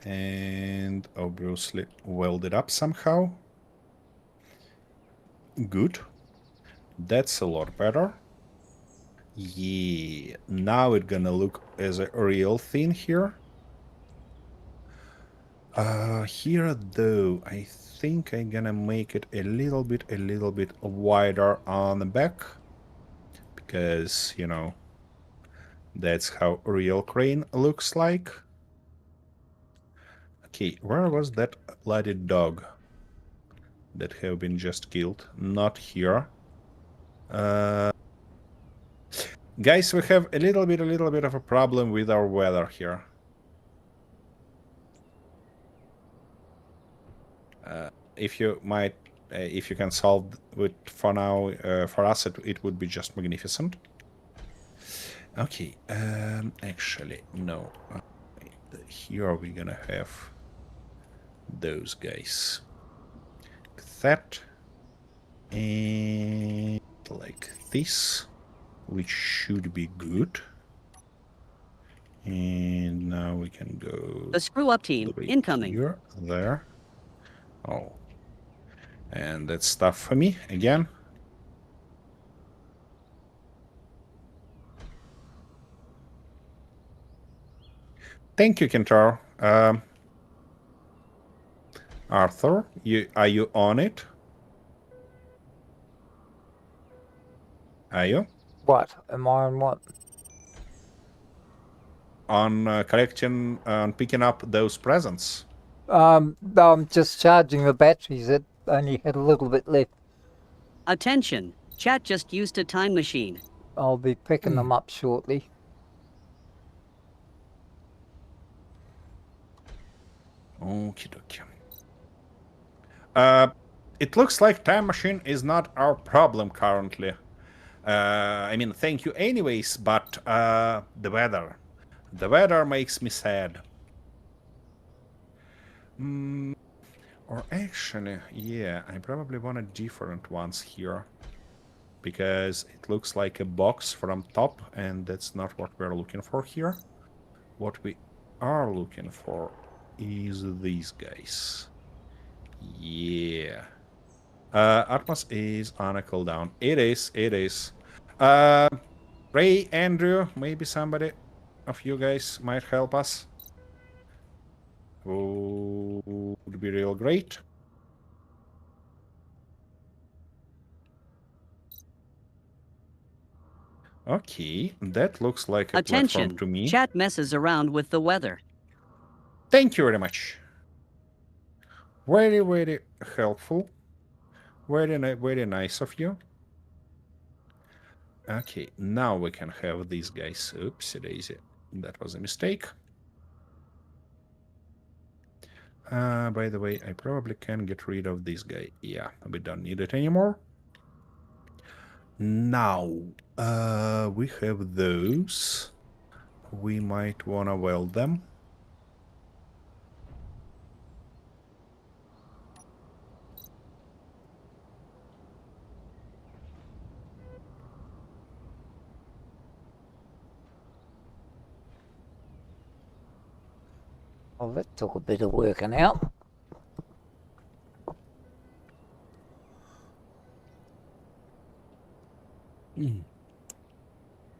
And obviously weld it up somehow. Good. That's a lot better. Yeah, now it's gonna look as a real thing here. Here though, I think I'm gonna make it a little bit wider on the back. Because, you know, that's how a real crane looks like. Okay, where was that bloody dog that have been just killed? Not here. Guys, we have a little bit of a problem with our weather here. If you might, if you can solve it for now, for us, it would be just magnificent. Okay, actually, no. Here we're gonna have those guys. Like that. And like this, which should be good. And now we can go The screw up all team the way incoming. here, there. Oh. And that's stuff for me again. Thank you, Kentaro. Arthur, are you on it? Are you? What? Am I on what? On collecting, on picking up those presents? No, I'm just charging the batteries. It only had a little bit left. Attention, chat just used a time machine. I'll be picking them up shortly. Okie dokie. It looks like time machine is not our problem currently. I mean, thank you anyways, but the weather. The weather makes me sad. Or actually, yeah, I probably wanted different ones here. Because it looks like a box from top, and that's not what we're looking for here. What we are looking for is these guys. Yeah. Atmos is on a cooldown. It is. Ray, Andrew, maybe somebody of you guys might help us. Would be real great. Okay, that looks like a platform Attention! to me. Chat messes around with the weather. Thank you very much. Very, very helpful. Very nice of you. Okay, now we can have these guys. Oopsie daisy. That was a mistake. By the way, I probably can get rid of this guy. Yeah, we don't need it anymore. Now, we have those. We might want to weld them. Well, that took a bit of working out.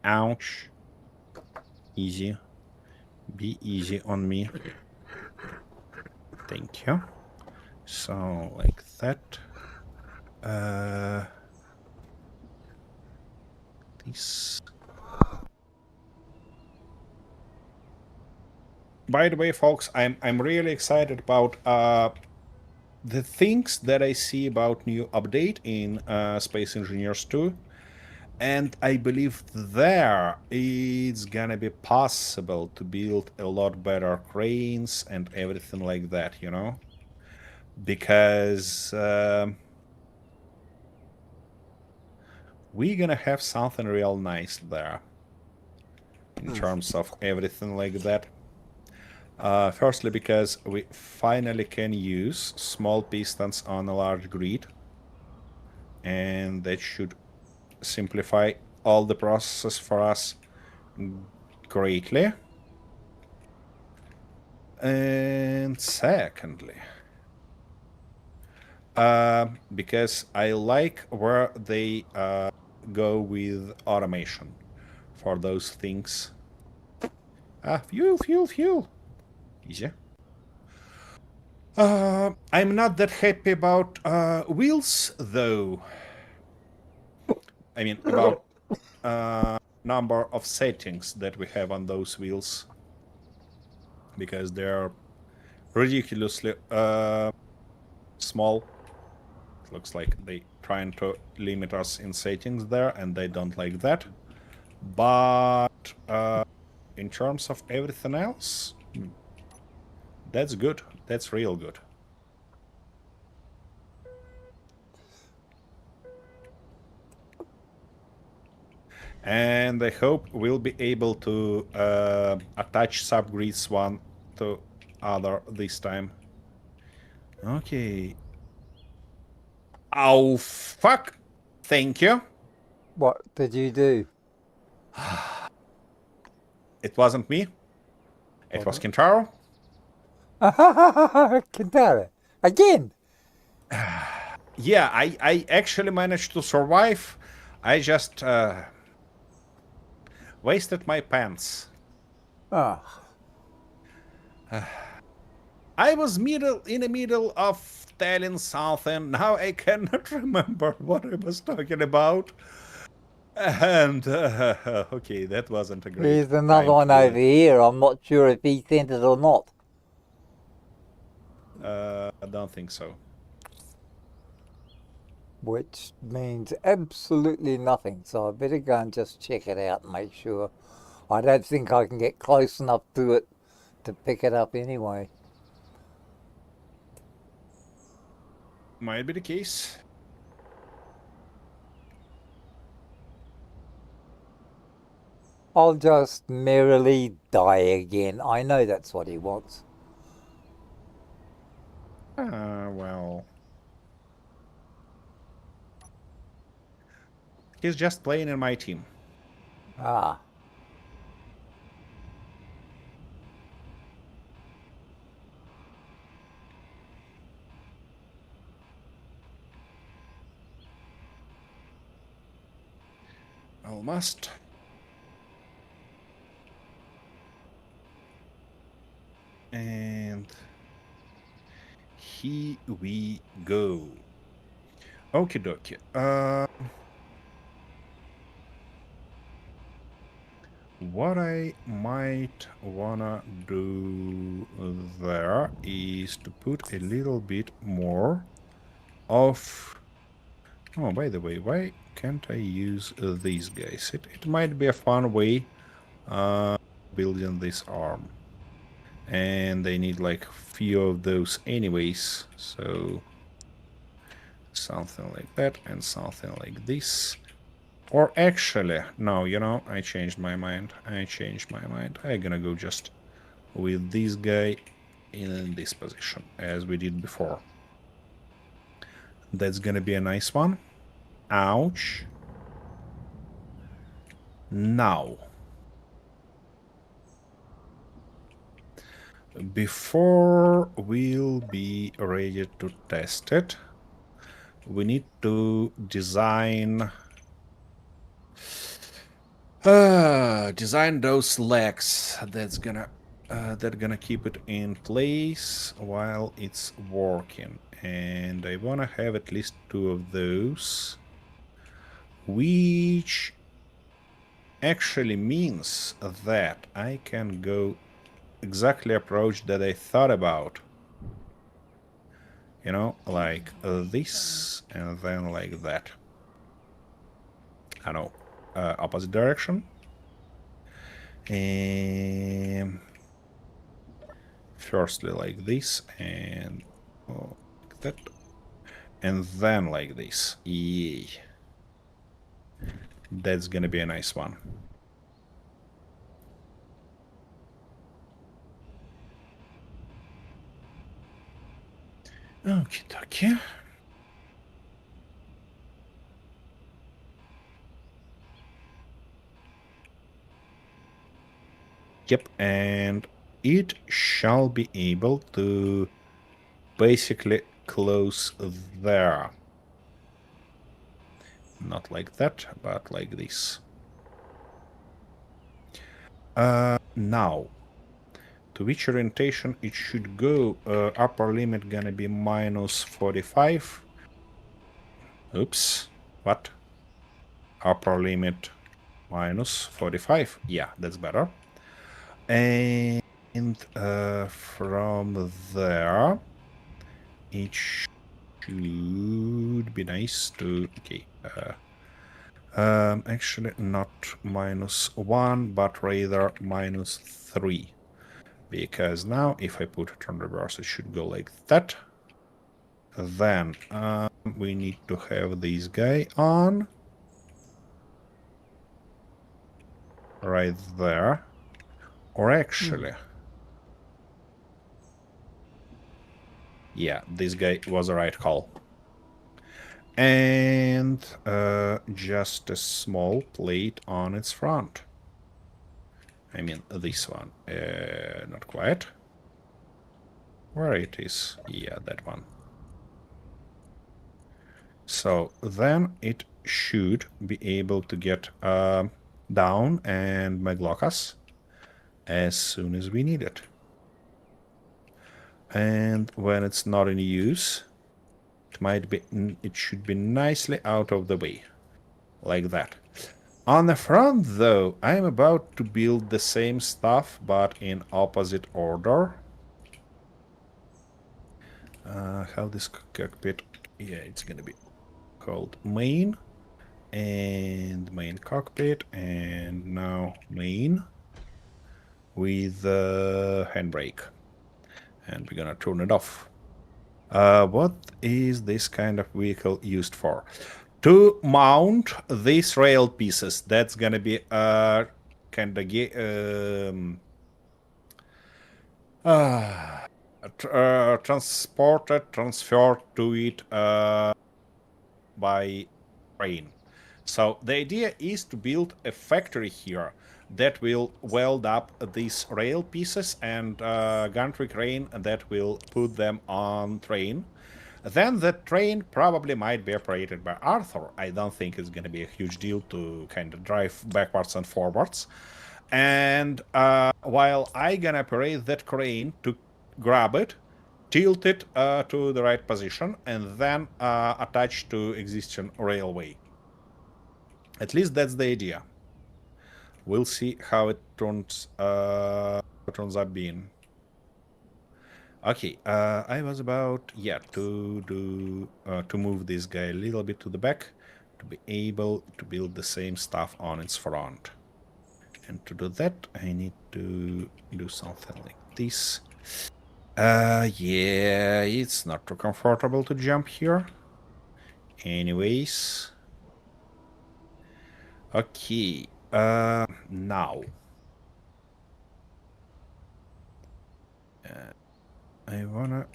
Ouch. Easy. Be easy on me. Thank you. So, like that. This. By the way, folks, I'm really excited about the things that I see about new update in Space Engineers 2. And I believe there it's gonna be possible to build a lot better cranes and everything like that, you know? Because we're gonna have something real nice there in terms of everything like that. Firstly, because we finally can use small pistons on a large grid, and that should simplify all the processes for us greatly. And secondly, because I like where they go with automation for those things. Fuel. Easy. I'm not that happy about wheels, though. I mean, about number of settings that we have on those wheels, because they're ridiculously small. It looks like they trying to limit us in settings there, and they don't like that. But in terms of everything else, that's good. That's real good. And I hope we'll be able to attach subgrids one to other this time. Okay. Oh, fuck. Thank you. What did you do? It wasn't me. It was Kintaro. Kintara. Again! Yeah, I actually managed to survive. I just wasted my pants. Oh, I was in the middle of telling something. Now I cannot remember what I was talking about. And okay, that wasn't a great here's time another to one do over here. I'm not sure if he sent it or not. I don't think so. Which means absolutely nothing. So I better go and just check it out and make sure. I don't think I can get close enough to it to pick it up anyway. Might be the case. I'll just merrily die again. I know that's what he wants. Well. He's just playing in my team. Ah. Almost. And here we go. Okie dokie. what I might wanna do there is to put a little bit more of... Oh, by the way, why can't I use these guys? It might be a fun way building this arm. And they need like few of those anyways, so something like that and something like this. Or actually, no, you know, I changed my mind. I'm gonna go just with this guy in this position, as we did before. That's gonna be a nice one. Ouch. Now, before we'll be ready to test it, we need to design those legs that gonna keep it in place while it's working, and I wanna have at least 2 of those, which actually means that I can go exactly approach that I thought about, you know, like this and then like that. I know, opposite direction. And firstly like this and like that, and then like this. Yay. That's gonna be a nice one. Okie dokie. Yep, and it shall be able to basically close there. Not like that, but like this. Now, to which orientation it should go? Upper limit gonna be -45. Oops, what? Upper limit -45. Yeah, that's better. And from there, it should be nice to... Okay. Actually, not -1, but rather -3. Because now, if I put it on reverse, it should go like that. Then we need to have this guy on. Right there. Or actually... Yeah, this guy was a right call. And just a small plate on its front. I mean, this one. Not quite. Where it is? Yeah, that one. So then it should be able to get down and maglock us as soon as we need it. And when it's not in use, it should be nicely out of the way, like that. On the front, though, I'm about to build the same stuff, but in opposite order. How this cockpit? Yeah, it's gonna be called main, and main cockpit, and now main with the handbrake, and we're gonna turn it off. What is this kind of vehicle used for? To mount these rail pieces. That's gonna be kind of transferred to it by train. So the idea is to build a factory here that will weld up these rail pieces and gantry crane that will put them on train. Then the train probably might be operated by Arthur. I don't think it's going to be a huge deal to kind of drive backwards and forwards. And while I gonna operate that crane to grab it, tilt it to the right position, and then attach to existing railway. At least that's the idea. We'll see how it turns up being. Okay, I was about to move this guy a little bit to the back to be able to build the same stuff on its front. And to do that, I need to do something like this. Yeah, it's not too comfortable to jump here. Anyways. Okay, now. I wanna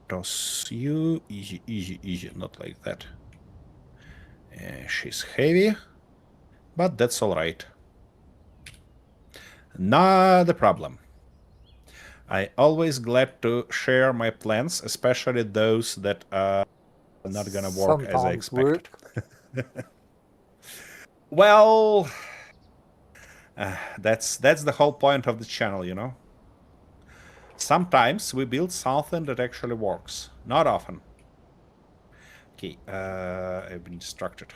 toss you. Easy, easy, easy. Not like that. She's heavy, but that's alright. Not a problem. I always glad to share my plans, especially those that are not gonna work as I Sometimes expected. work. Well, that's the whole point of the channel, you know. Sometimes we build something that actually works. Not often. Okay, I've been distracted.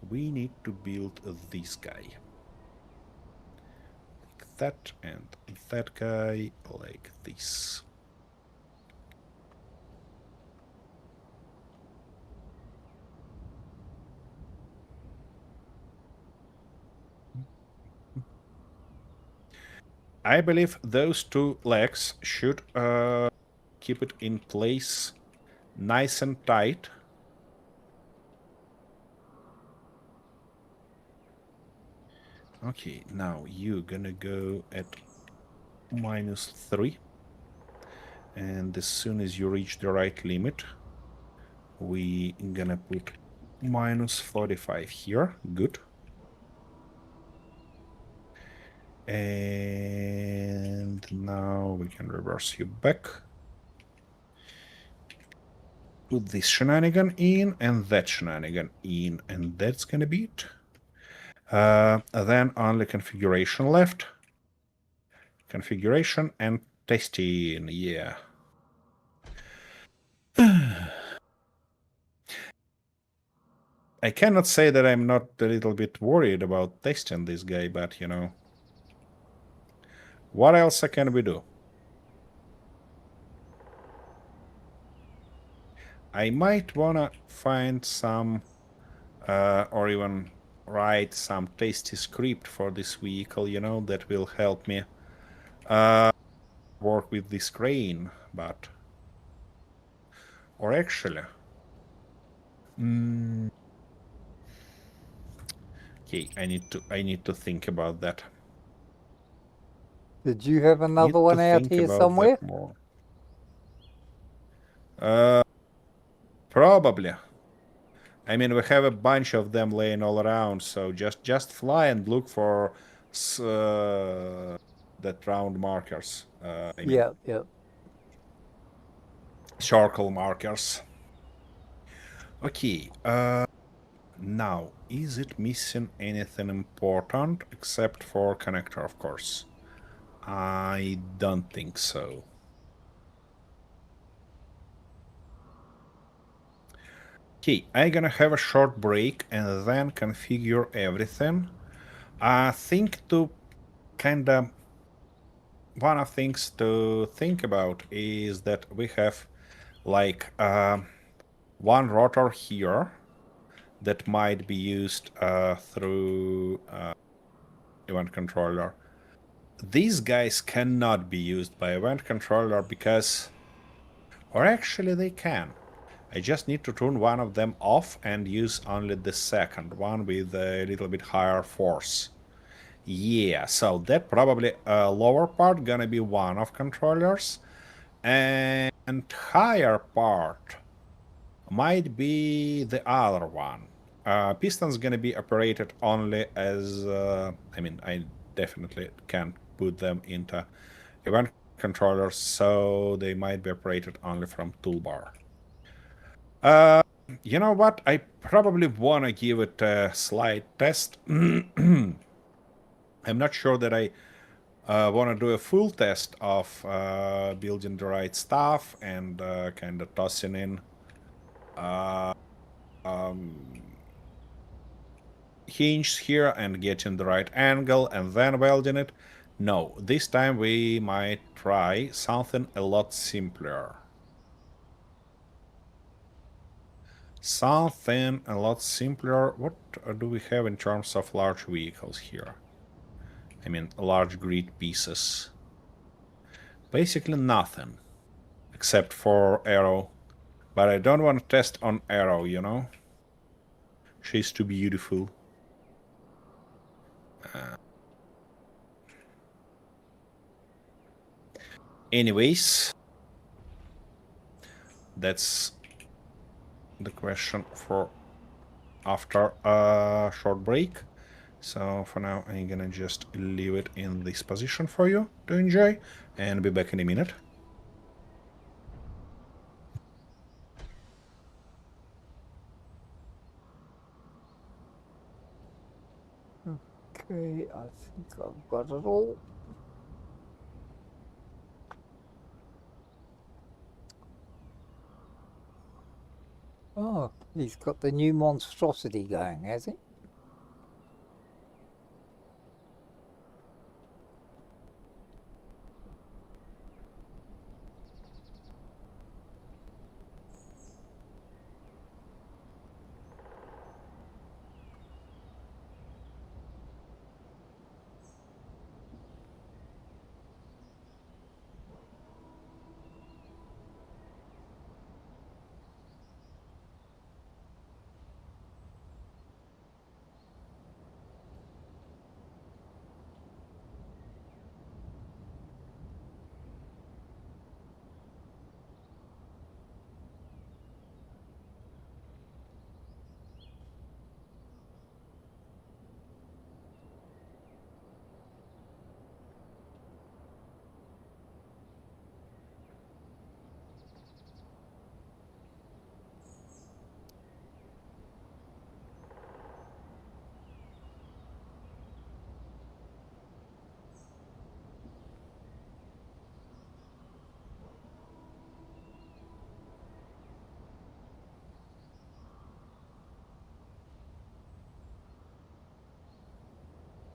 We need to build this guy. Like that, and that guy like this. I believe those two legs should keep it in place nice and tight. Okay, now you're gonna go at -3. And as soon as you reach the right limit, we gonna put -45 here. Good. And now we can reverse you back. Put this shenanigan in and that shenanigan in, and that's gonna be it. Then only configuration left. Configuration and testing, yeah. I cannot say that I'm not a little bit worried about testing this guy, but you know, what else can we do? I might wanna find some, or even write some tasty script for this vehicle, you know, that will help me work with this crane, but... Or actually... Okay, I need to think about that. Did you have another Need one to out think here about somewhere? that more. Probably. I mean, we have a bunch of them laying all around, so just fly and look for that round markers. I mean, Yeah. circle markers. Okay. Now, is it missing anything important except for connector, of course? I don't think so. Okay, I'm gonna have a short break and then configure everything. I think to kinda... One of things to think about is that we have like one rotor here that might be used through event controller. These guys cannot be used by event controller because... Or actually they can. I just need to turn one of them off and use only the second one with a little bit higher force. Yeah, so that probably lower part gonna be one of controllers, and higher part might be the other one. Piston's gonna be operated only as... I mean, I definitely can't put them into event controllers, so they might be operated only from toolbar. You know what? I probably want to give it a slight test. I'm not sure that I want to do a full test of building the right stuff and kind of tossing in hinge here and getting the right angle and then welding it. No, this time we might try something a lot simpler. Something a lot simpler. What do we have in terms of large vehicles here? I mean, large grid pieces. Basically nothing. Except for Arrow. But I don't want to test on Arrow, you know? She's too beautiful. Anyways, that's the question for after a short break. So for now, I'm gonna just leave it in this position for you to enjoy and be back in a minute. Okay, I think I've got it all. Oh, he's got the new monstrosity going, has he?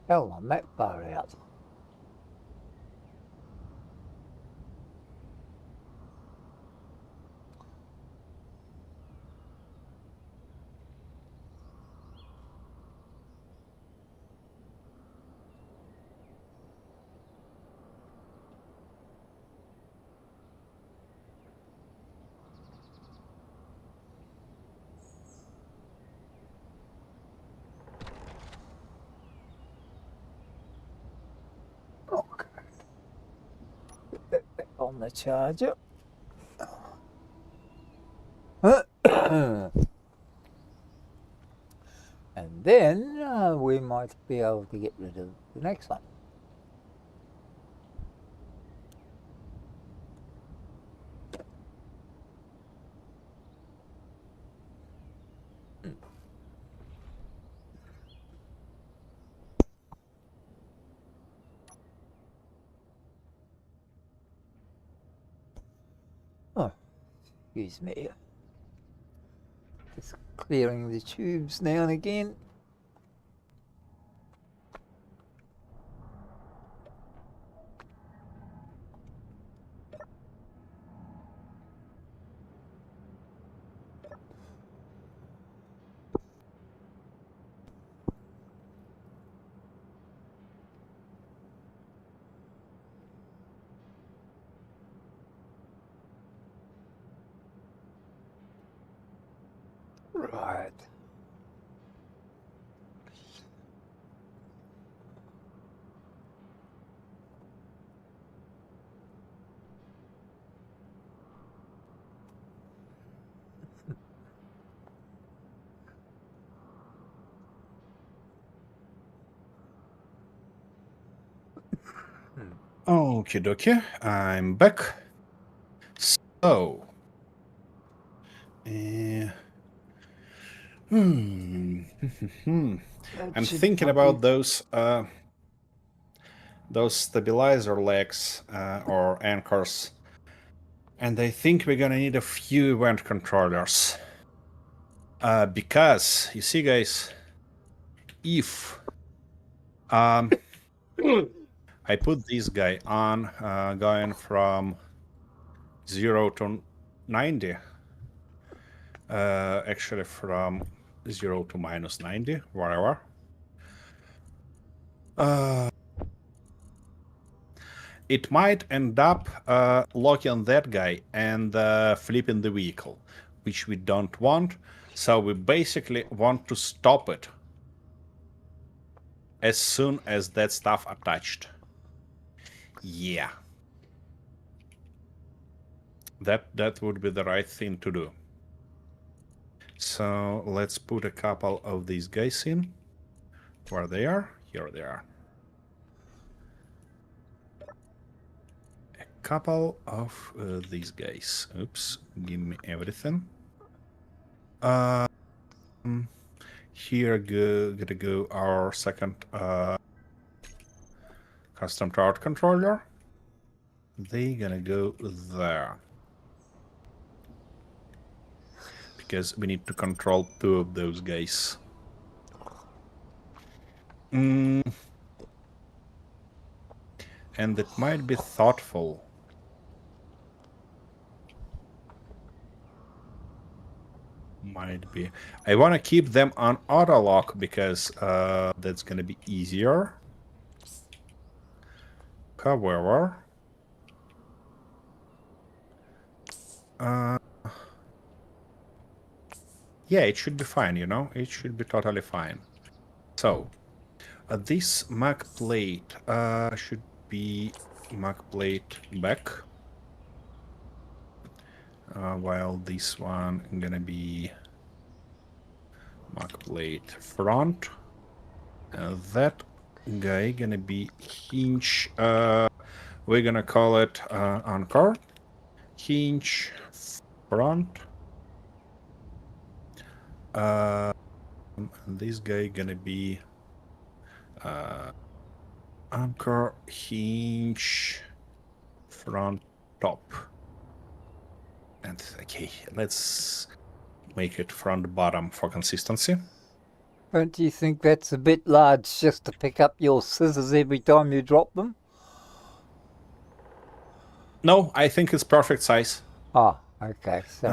Hell, I'm that far out. Okay. Put that back on the charger. And then we might be able to get rid of the next one. Oh, excuse me. Just clearing the tubes now and again. Right. Okie dokie, I'm back. So, I'm thinking about those stabilizer legs or anchors, and I think we're gonna need a few event controllers. Because you see, guys, if I put this guy on, going from 0 to 90, actually from 0 to minus 90, whatever. It might end up locking that guy and flipping the vehicle, which we don't want. So we basically want to stop it as soon as that stuff attached. Yeah. That would be the right thing to do. So let's put a couple of these guys in. Where they are? Here they are. A couple of these guys. Oops, give me everything. Here gonna go our second custom tower controller. They gonna go there. Because we need to control 2 of those guys. And it might be thoughtful. Might be. I want to keep them on auto lock because that's gonna be easier. However, yeah, it should be fine, you know? It should be totally fine. So, this mag plate should be mag plate back. While this one gonna be mag plate front. And that guy gonna be hinge. We're gonna call it anchor. Hinge front. This guy gonna be anchor hinge front top. And okay, let's make it front bottom for consistency. Don't you think that's a bit large just to pick up your scissors every time you drop them? No, I think it's perfect size. Ah, okay. So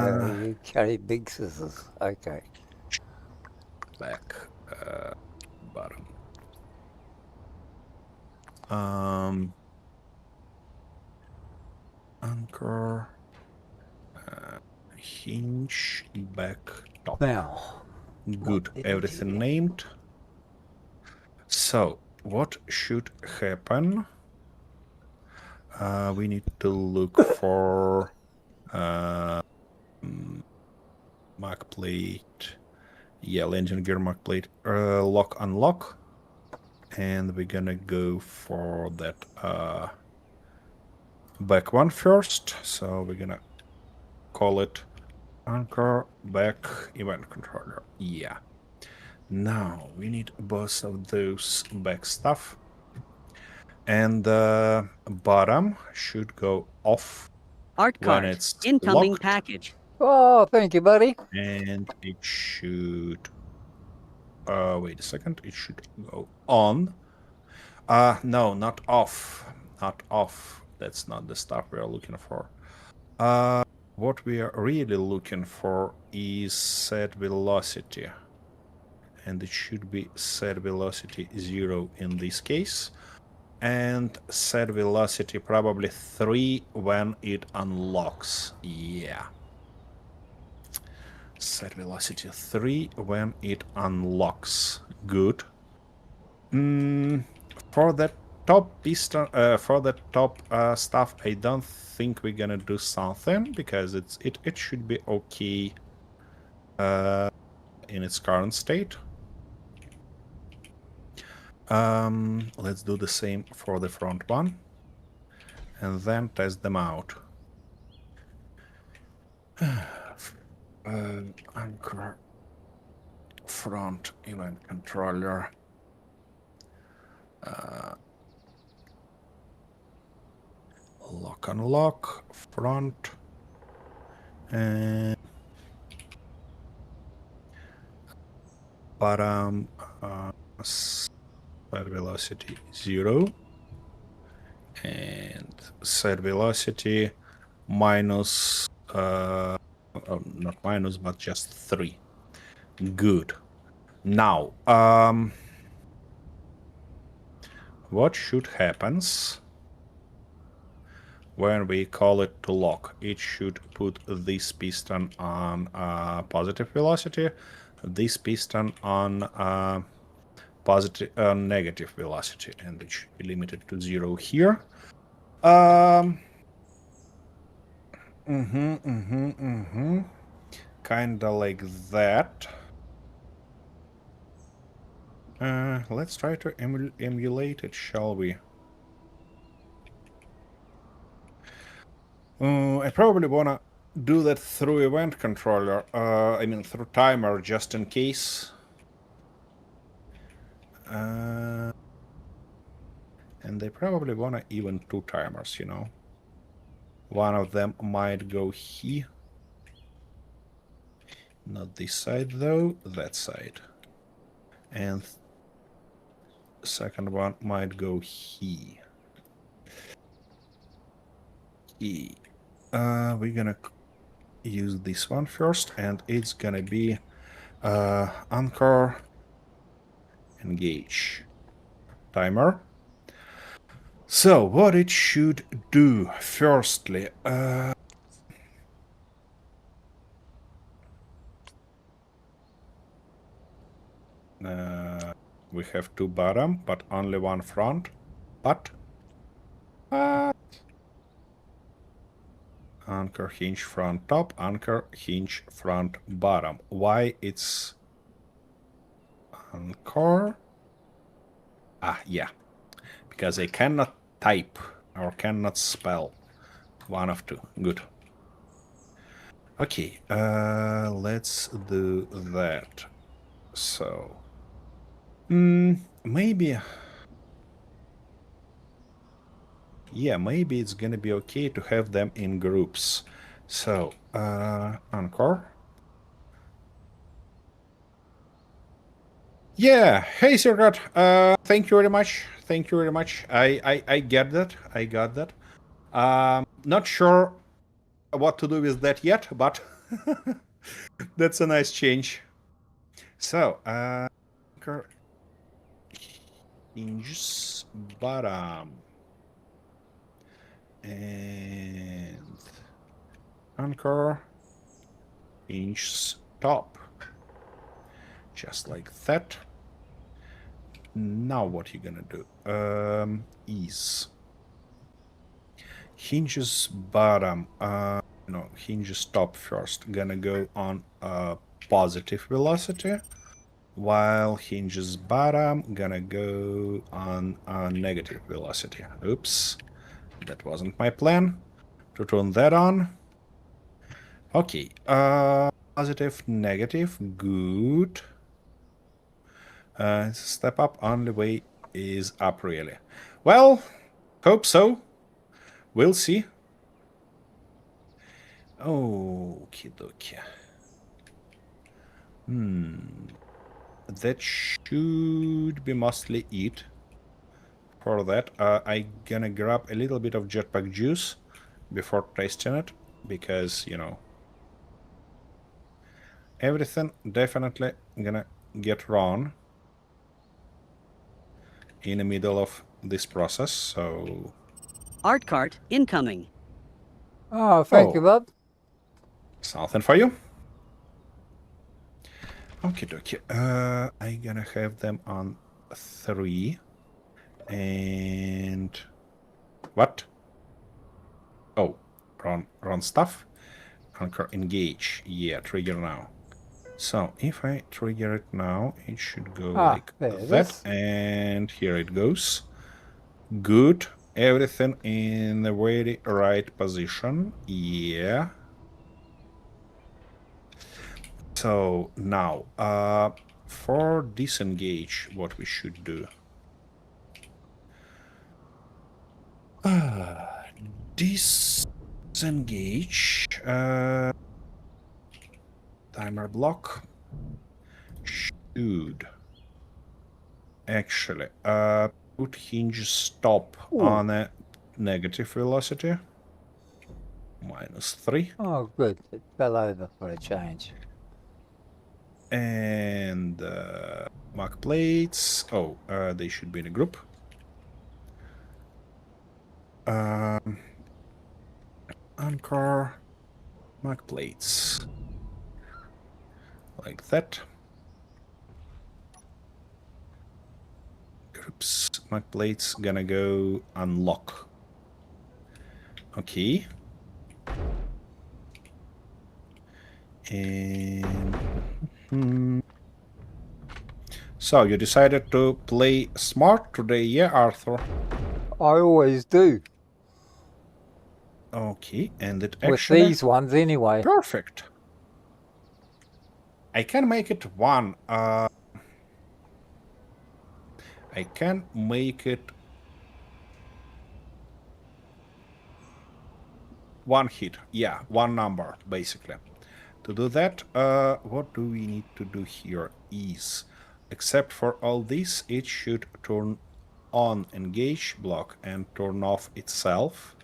you carry big scissors. Okay. Back, bottom. Anchor, hinge, back, top. Now, Good, everything named. So, what should happen? We need to look for mag plate. Yeah, landing gear mag plate. Lock, unlock. And we're gonna go for that back one first. So we're gonna call it anchor back event controller. Yeah. Now we need both of those back stuff. And the bottom should go off Art when card. it's Incoming locked. package. oh, thank you, buddy. And it should wait a second, it should go on. No, not off. Not off. That's not the stuff we are looking for. What we are really looking for is set velocity. And it should be set velocity 0 in this case. And set velocity probably 3 when it unlocks. Yeah. Set velocity 3 when it unlocks. Good. For the top piston, for the top stuff, I don't think we're gonna do something because it should be okay in its current state. Let's do the same for the front one, and then test them out. Anchor front event controller. Lock unlock front and bottom set velocity 0 and set velocity minus not minus but just 3. Good. Now what should happens when we call it to lock? It should put this piston on positive velocity, this piston on positive negative velocity, and it should be limited to 0 here. Kinda like that. Let's try to emulate it, shall we? I probably wanna do that through event controller. I mean through timer, just in case. And they probably wanna even 2 timers, you know. One of them might go here. Not this side though, that side. And second one might go here. We're gonna use this one first, and it's gonna be anchor, engage, timer. So what it should do firstly, we have 2 bottom, but only 1 front. But anchor, hinge, front, top, anchor, hinge, front, bottom. Why it's anchor? Yeah, because I cannot type or cannot spell. One of 2. Good. Okay, let's do that. So maybe, yeah, maybe it's gonna be okay to have them in groups. So anchor. Yeah, hey Sirgat, thank you very much. Thank you very much. I get that. I got that. Not sure what to do with that yet, but that's a nice change. So anchor, hinges, bottom, and anchor, hinge, top, just like that. Now what you gonna do? Is hinges bottom, no, hinges top first, gonna go on positive velocity, while hinges bottom gonna go on negative velocity. Oops, that wasn't my plan to turn that on. Okay, positive, negative, good. Step up, only way is up, really. Well, hope so. We'll see. Okie dokie. That should be mostly it. For that, I gonna grab a little bit of jetpack juice before tasting it, because, you know, everything definitely gonna get wrong in the middle of this process, so... Art cart incoming. Oh, thank you, bud. Something for you. Okie dokie. I gonna have them on 3. And... What? Oh, wrong stuff. Anchor engage. Yeah, trigger now. So if I trigger it now, it should go like that. And here it goes. Good. Everything in the very right position. Yeah. So now, for disengage, what we should do? Disengage. Timer block. Should actually put hinge stop Ooh. on a negative velocity. -3. Oh, good. It fell over for a change. And mark plates. Oh, they should be in a group. Anchor, mark plates. Like that. Groups, mark plates, gonna go unlock. Okay. And so you decided to play smart today, yeah, Arthur? I always do. Okay, and it With actually these ones, anyway. perfect. I can make it one. I can make it one hit. Yeah, one number basically. To do that, what do we need to do here is, except for all this, it should turn on engage block and turn off itself,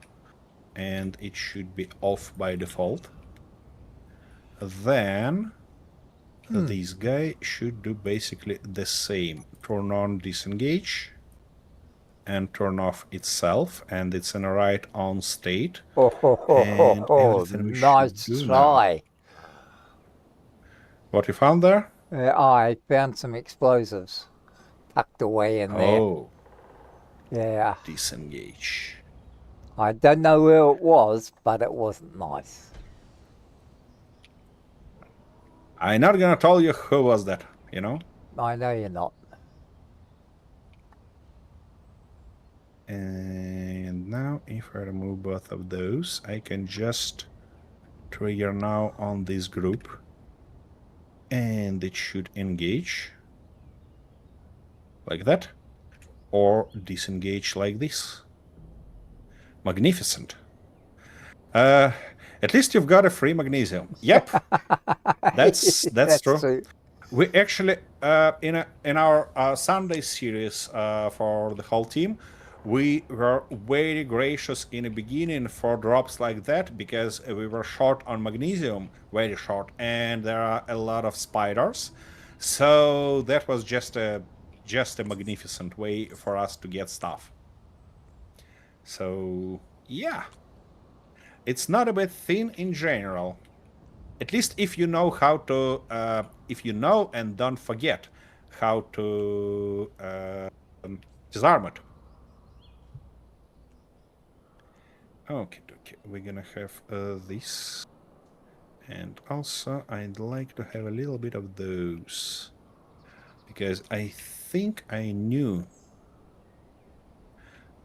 and it should be off by default. Then this guy should do basically the same. Turn on disengage and turn off itself, and it's in a right on state. And everything we should Nice do try. now. What you found there? I found some explosives tucked away in there. Oh, Yeah. disengage. I don't know where it was, but it wasn't nice. I'm not gonna tell you who was that, you know? I know you're not. And now if I remove both of those, I can just trigger now on this group, and it should engage like that, or disengage like this. Magnificent. At least you've got a free magnesium. Yep, that's true. We actually in our Sunday series for the whole team, we were very gracious in the beginning for drops like that, because we were short on magnesium, very short, and there are a lot of spiders. So that was just a magnificent way for us to get stuff. So yeah, it's not a bad thing in general. At least if you know how to, if you know and don't forget how to disarm it. Okay, we're gonna have this. And also, I'd like to have a little bit of those, because I think I knew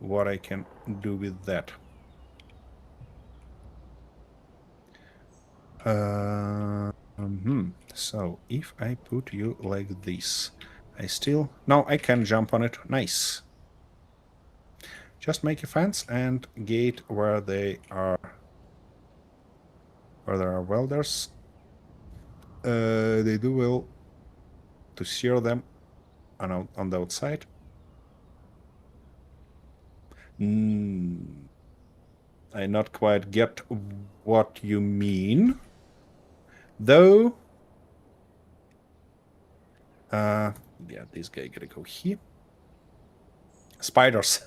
what I can do with that. So if I put you like this, no, I can jump on it. Nice. Just make a fence and gate where there are welders. They do well to sear them on the outside. I not quite get what you mean, though. Yeah, this guy gotta go here. Spiders.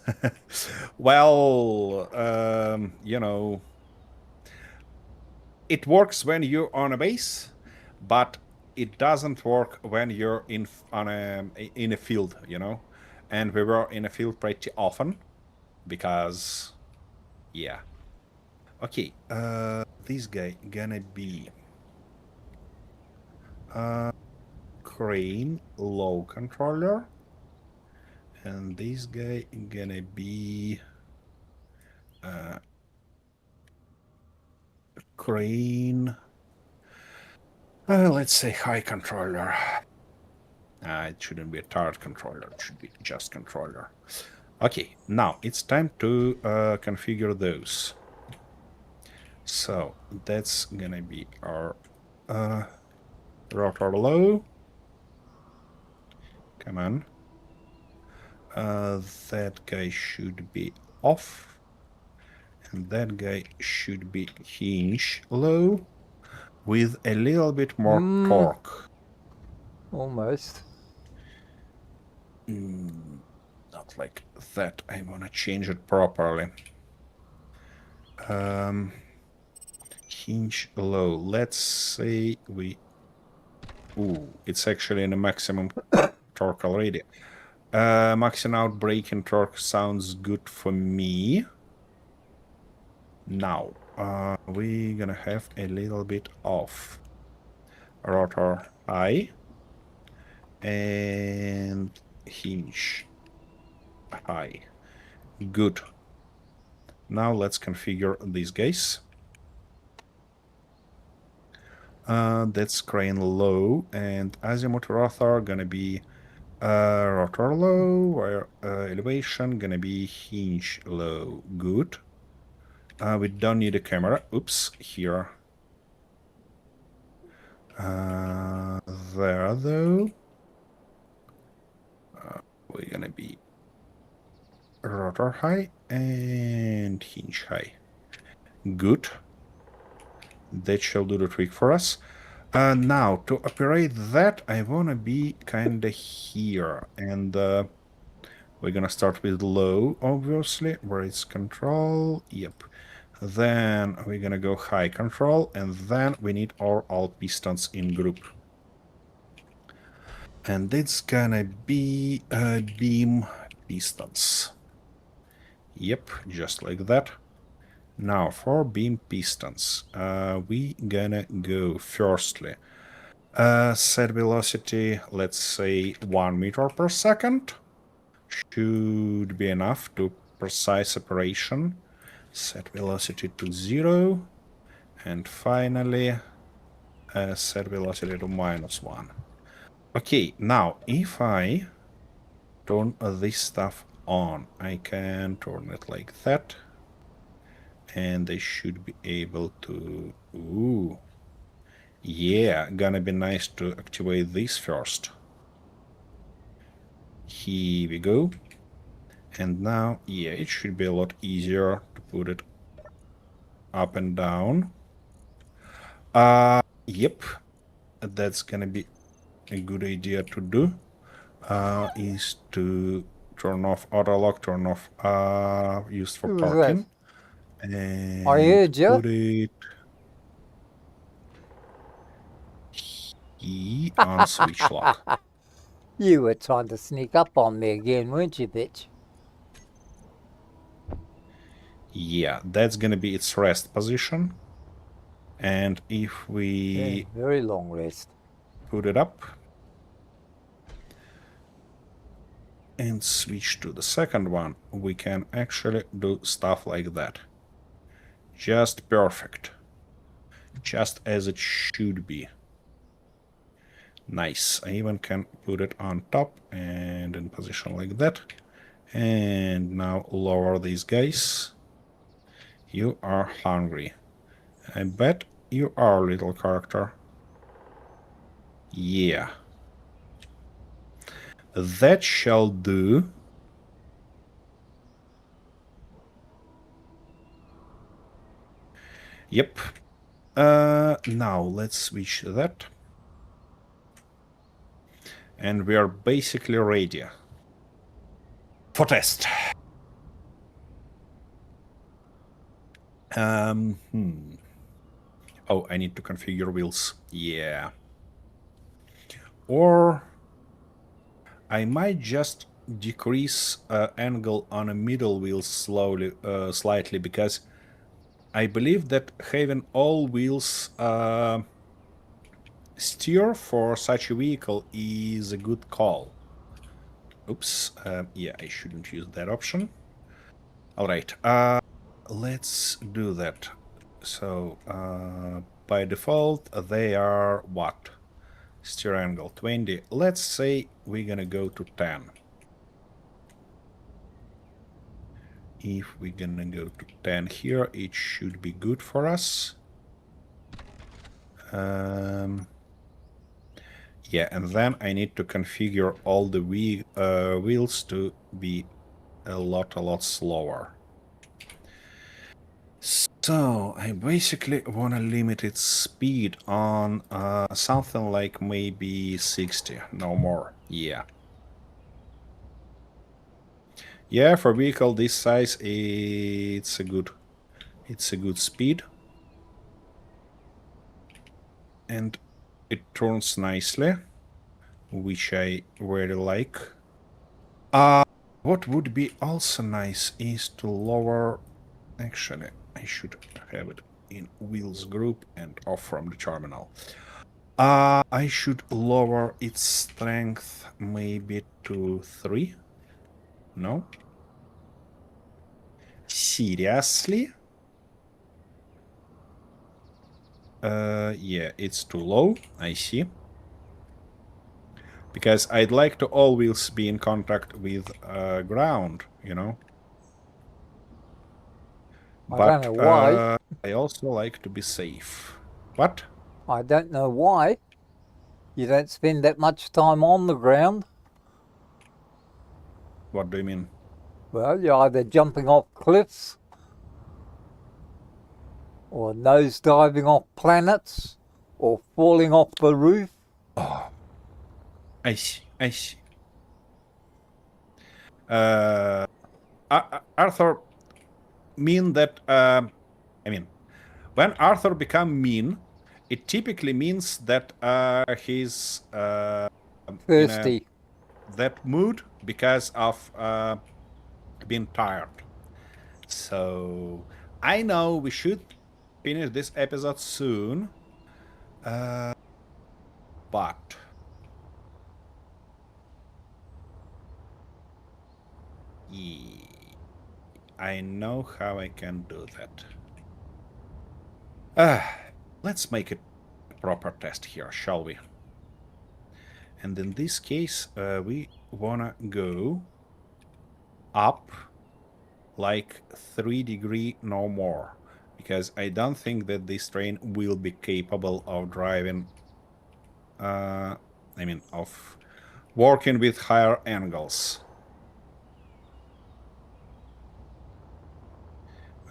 Well, you know, it works when you're on a base, but it doesn't work when you're in a field, you know. And we were in a field pretty often, because, yeah. Okay, this guy gonna be crane low controller, and this guy gonna be crane, let's say high controller. It shouldn't be a turret controller, it should be just controller. Okay, now it's time to configure those. So that's gonna be our rotor low. Come on. That guy should be off. And that guy should be hinge low with a little bit more torque. Almost. Not like that. I want to change it properly. Hinge low. Let's say we... Ooh, it's actually in a maximum torque already. Maxing out braking torque sounds good for me. Now, we're gonna have a little bit of rotor high and hinge high. Good. Now let's configure these guys. That's crane low, and azimuth rotor gonna be rotor low, where elevation gonna be hinge low. Good. We don't need a camera. Oops, here. There though. We're gonna be rotor high and hinge high. Good. That shall do the trick for us. Now, to operate that, I wanna be kinda here, and we're gonna start with low, obviously, where it's control. Yep. Then we're gonna go high control, and then we need all pistons in group. And it's gonna be beam pistons. Yep, just like that. Now, for beam pistons, we gonna go firstly, set velocity, let's say 1 meter per second. Should be enough to precise operation. Set velocity to 0. And finally, set velocity to -1. Okay, now, if I turn this stuff on, I can turn it like that. And I should be able to... Ooh. Yeah, gonna be nice to activate this first. Here we go. And now, yeah, it should be a lot easier to put it up and down. Yep. That's gonna be a good idea to do. Is to turn off auto lock, turn off used for Who was parking. that? And I heard you. put it on switch lock. You were trying to sneak up on me again, weren't you, bitch? Yeah, that's gonna be its rest position. And if we Yeah, very long rest. put it up and switch to the second one, we can actually do stuff like that. Just perfect. Just as it should be. Nice. I even can put it on top and in position like that. And now lower these guys. You are hungry. I bet you are, little character. Yeah. That shall do. Yep. Now let's switch to that. And we are basically ready for test. Oh, I need to configure wheels. Yeah. Or I might just decrease angle on a middle wheel slightly, because I believe that having all wheels steer for such a vehicle is a good call. Oops. Yeah, I shouldn't use that option. All right. Let's do that. So, by default, they are what? Steer angle 20. Let's say we're gonna go to 10. If we're gonna go to 10 here, it should be good for us. Yeah, and then I need to configure all the wheels to be a lot slower. So I basically want to limit its speed on something like maybe 60, no more. Yeah. Yeah, for vehicle this size, it's a good speed, and it turns nicely, which I really like. What would be also nice is to lower. Actually, I should have it in wheels group and off from the terminal. I should lower its strength maybe to 3. No? Seriously? Yeah, it's too low. I see. Because I'd like to always be in contact with ground, you know? I don't know why. I also like to be safe. What? I don't know why. You don't spend that much time on the ground. What do you mean? Well, you're either jumping off cliffs or nose diving off planets or falling off the roof. Oh, I see. I see. Arthur mean that I mean, when Arthur become mean, it typically means that he's in Thirsty. that mood because of being tired. So I know we should finish this episode soon, but I know how I can do that. Let's make it a proper test here, shall we? And in this case, we wanna go up like 3 degrees, no more, because I don't think that this train will be capable of driving, of working with higher angles.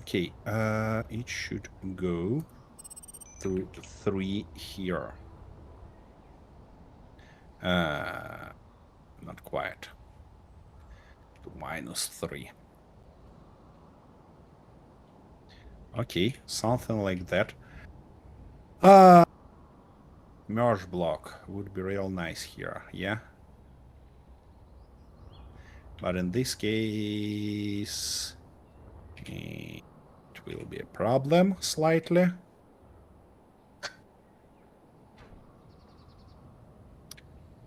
Okay, it should go to 3 here. Not quite. To -3. Okay, something like that. Merge block would be real nice here, yeah? But in this case, it will be a problem slightly.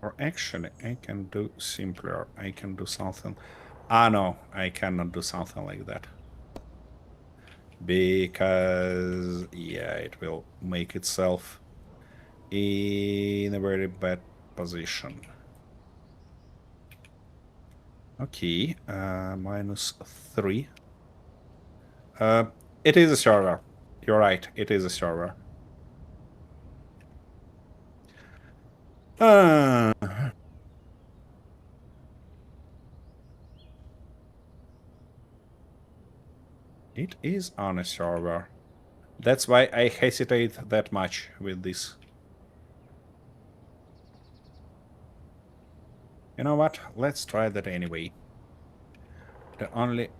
Or actually, I can do simpler. I can do something. No, I cannot do something like that. Because, yeah, it will make itself in a very bad position. Okay, -3. It is a server. You're right, it is a server. It is on a server. That's why I hesitate that much with this. You know what? Let's try that anyway. The only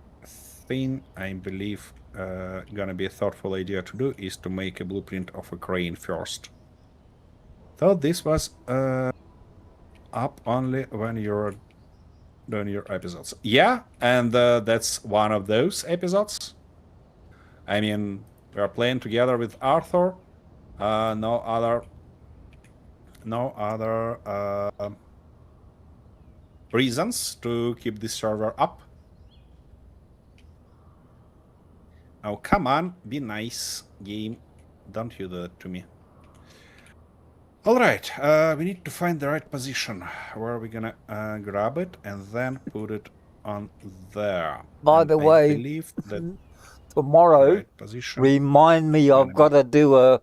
thing I believe gonna be a thoughtful idea to do is to make a blueprint of a crane first. Though this was up only when you're doing your episodes. Yeah, and that's one of those episodes. I mean, we are playing together with Arthur. No other reasons to keep this server up. Oh, come on, be nice, game. Don't you do that to me. All right, we need to find the right position where we're gonna grab it and then put it on there. By And the I way, believe that tomorrow, right position. remind me I've got to do a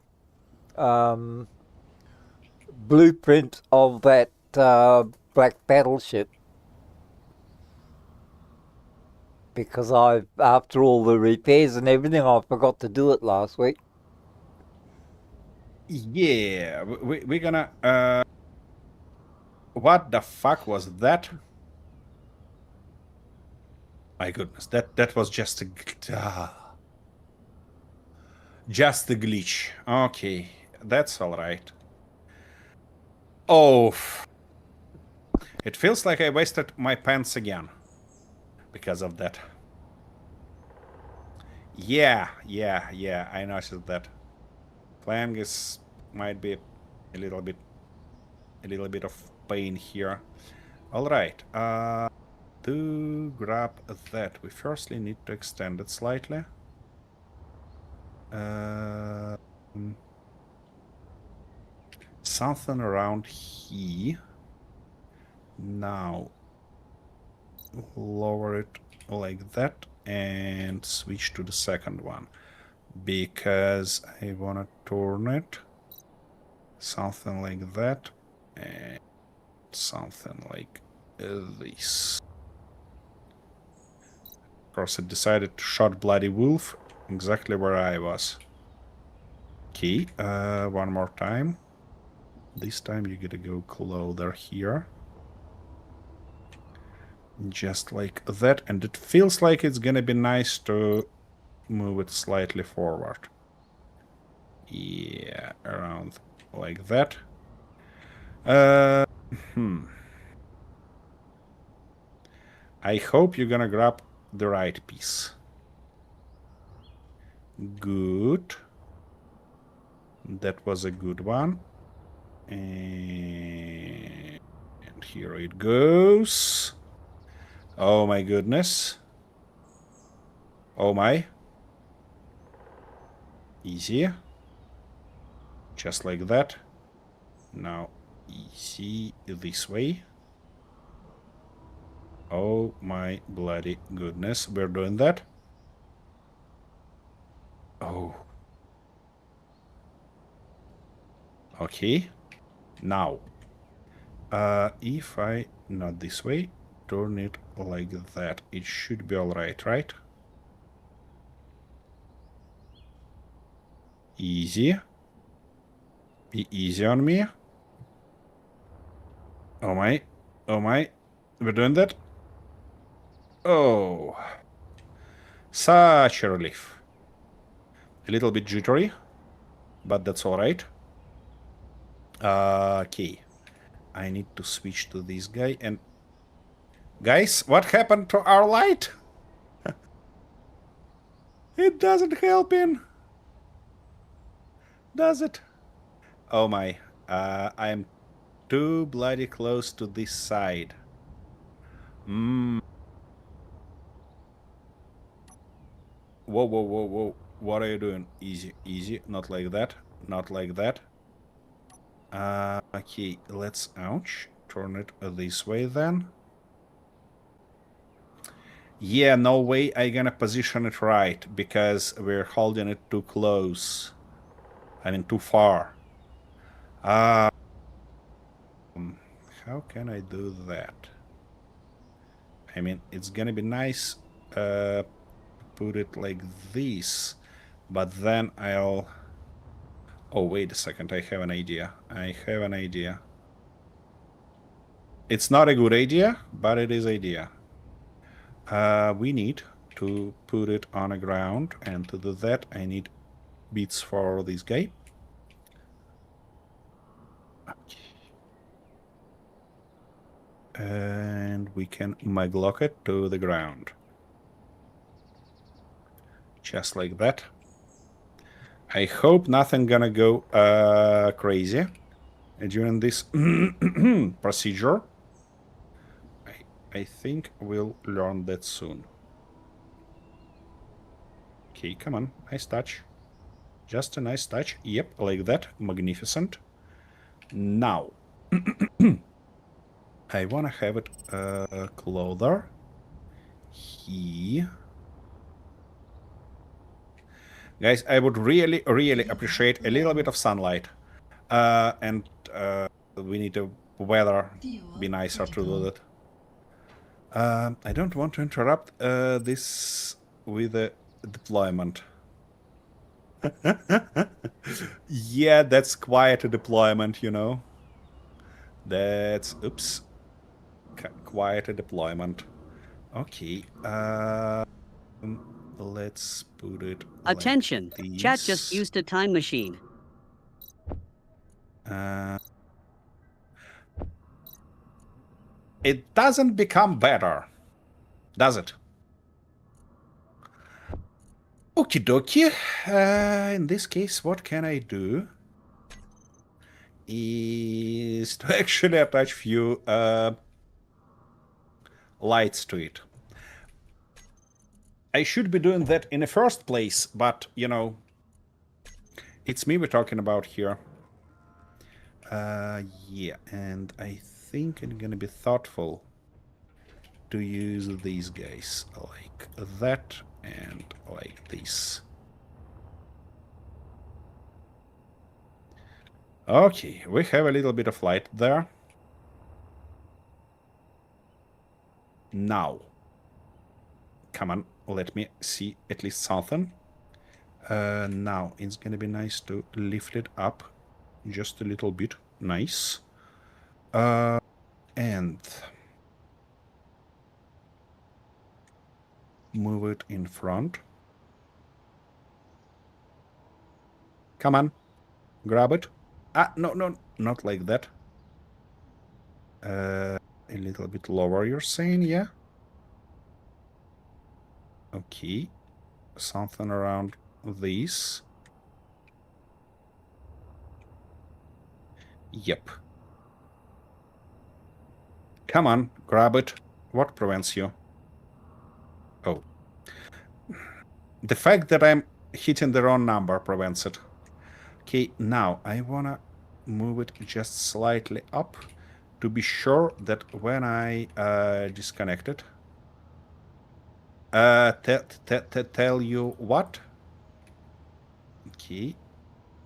blueprint of that black battleship. Because after all the repairs and everything, I forgot to do it last week. Yeah, we're gonna. What the fuck was that? My goodness, that was just a just a glitch. Okay, that's all right. Oh, it feels like I wasted my pants again because of that. Yeah, I noticed that. Playing is might be a little bit of pain here. All right. To grab that, we firstly need to extend it slightly. Something around here. Now lower it like that and switch to the second one because I want to turn it something like that and something like this. Of course, it decided to shot Bloody Wolf exactly where I was. Okay, one more time. This time you gotta go closer here. Just like that, and it feels like it's gonna be nice to move it slightly forward. Yeah, around like that. I hope you're gonna grab the right piece. Good. That was a good one. And here it goes. Oh my goodness. Oh my. Easy. Just like that. Now easy this way. Oh my bloody goodness. We're doing that. Oh. Okay. Now. If I, not this way, turn it like that, it should be alright, right? Easy. Be easy on me. Oh my. Oh my. We're doing that. Oh. Such a relief. A little bit jittery, but that's alright. Okay. I need to switch to this guy and... Guys, what happened to our light? It doesn't help him. Does it? Oh my. I am too bloody close to this side. Whoa, whoa, whoa, whoa. What are you doing? Easy, easy. Not like that. Not like that. Okay, let's... Ouch. Turn it this way then. Yeah, no way I gonna position it right, because we're holding it too close. I mean, too far. How can I do that? I mean, it's gonna be nice put it like this, but then I'll... Oh, wait a second, I have an idea. I have an idea. It's not a good idea, but it is idea. We need to put it on the ground, and to do that I need bits for this guy. Okay. And we can maglock it to the ground. Just like that. I hope nothing gonna go crazy during this procedure. I think we'll learn that soon. Okay, come on. Nice touch. Just a nice touch. Yep, like that. Magnificent. Now, I want to have it closer. Here. Guys, I would really, really appreciate a little bit of sunlight. And we need to weather Fuel be nicer to do critical. that. I don't want to interrupt this with a deployment. Yeah, that's quite a deployment, you know. That's oops, quite a deployment. Okay, let's put it Attention! like Chat just this. used a time machine. It doesn't become better, does it? Okie dokie. In this case, what can I do? Is to actually attach few lights to it. I should be doing that in the first place, but, you know, it's me we're talking about here. Yeah, and I think I'm gonna be thoughtful to use these guys like that and like this. Okay, we have a little bit of light there. Now, come on, let me see at least something. Now, it's gonna be nice to lift it up just a little bit. Nice. And move it in front. Come on, grab it. Ah, no, not like that. A little bit lower, you're saying, yeah? Okay, something around this. Yep. Come on, grab it. What prevents you? Oh. The fact that I'm hitting the wrong number prevents it. Okay, now I wanna move it just slightly up to be sure that when I disconnect it, tell you what? Okay,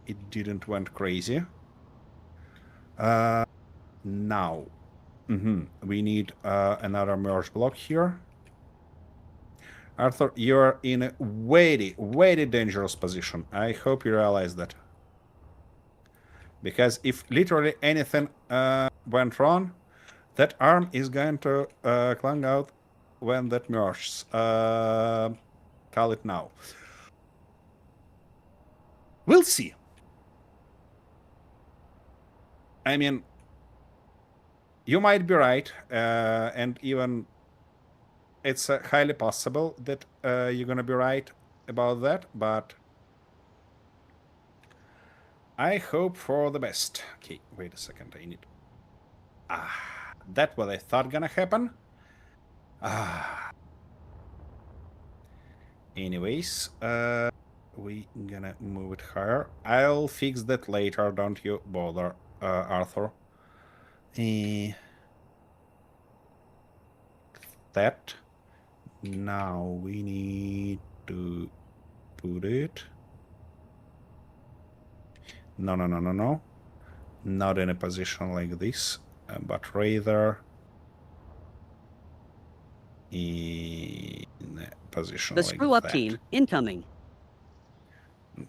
it didn't went crazy. Now, we need another merge block here. Arthur, you're in a very dangerous position. I hope you realize that. Because if literally anything went wrong, that arm is going to clang out when that merges. Call it now. We'll see. I mean, you might be right, and even it's highly possible that you're gonna be right about that, but I hope for the best. Okay, wait a second, I need... that's what I thought gonna happen. Anyways, we gonna move it higher. I'll fix that later, don't you bother, Arthur. That. Now we need to put it... No. Not in a position like this, but rather in a position The like screw up that. team incoming.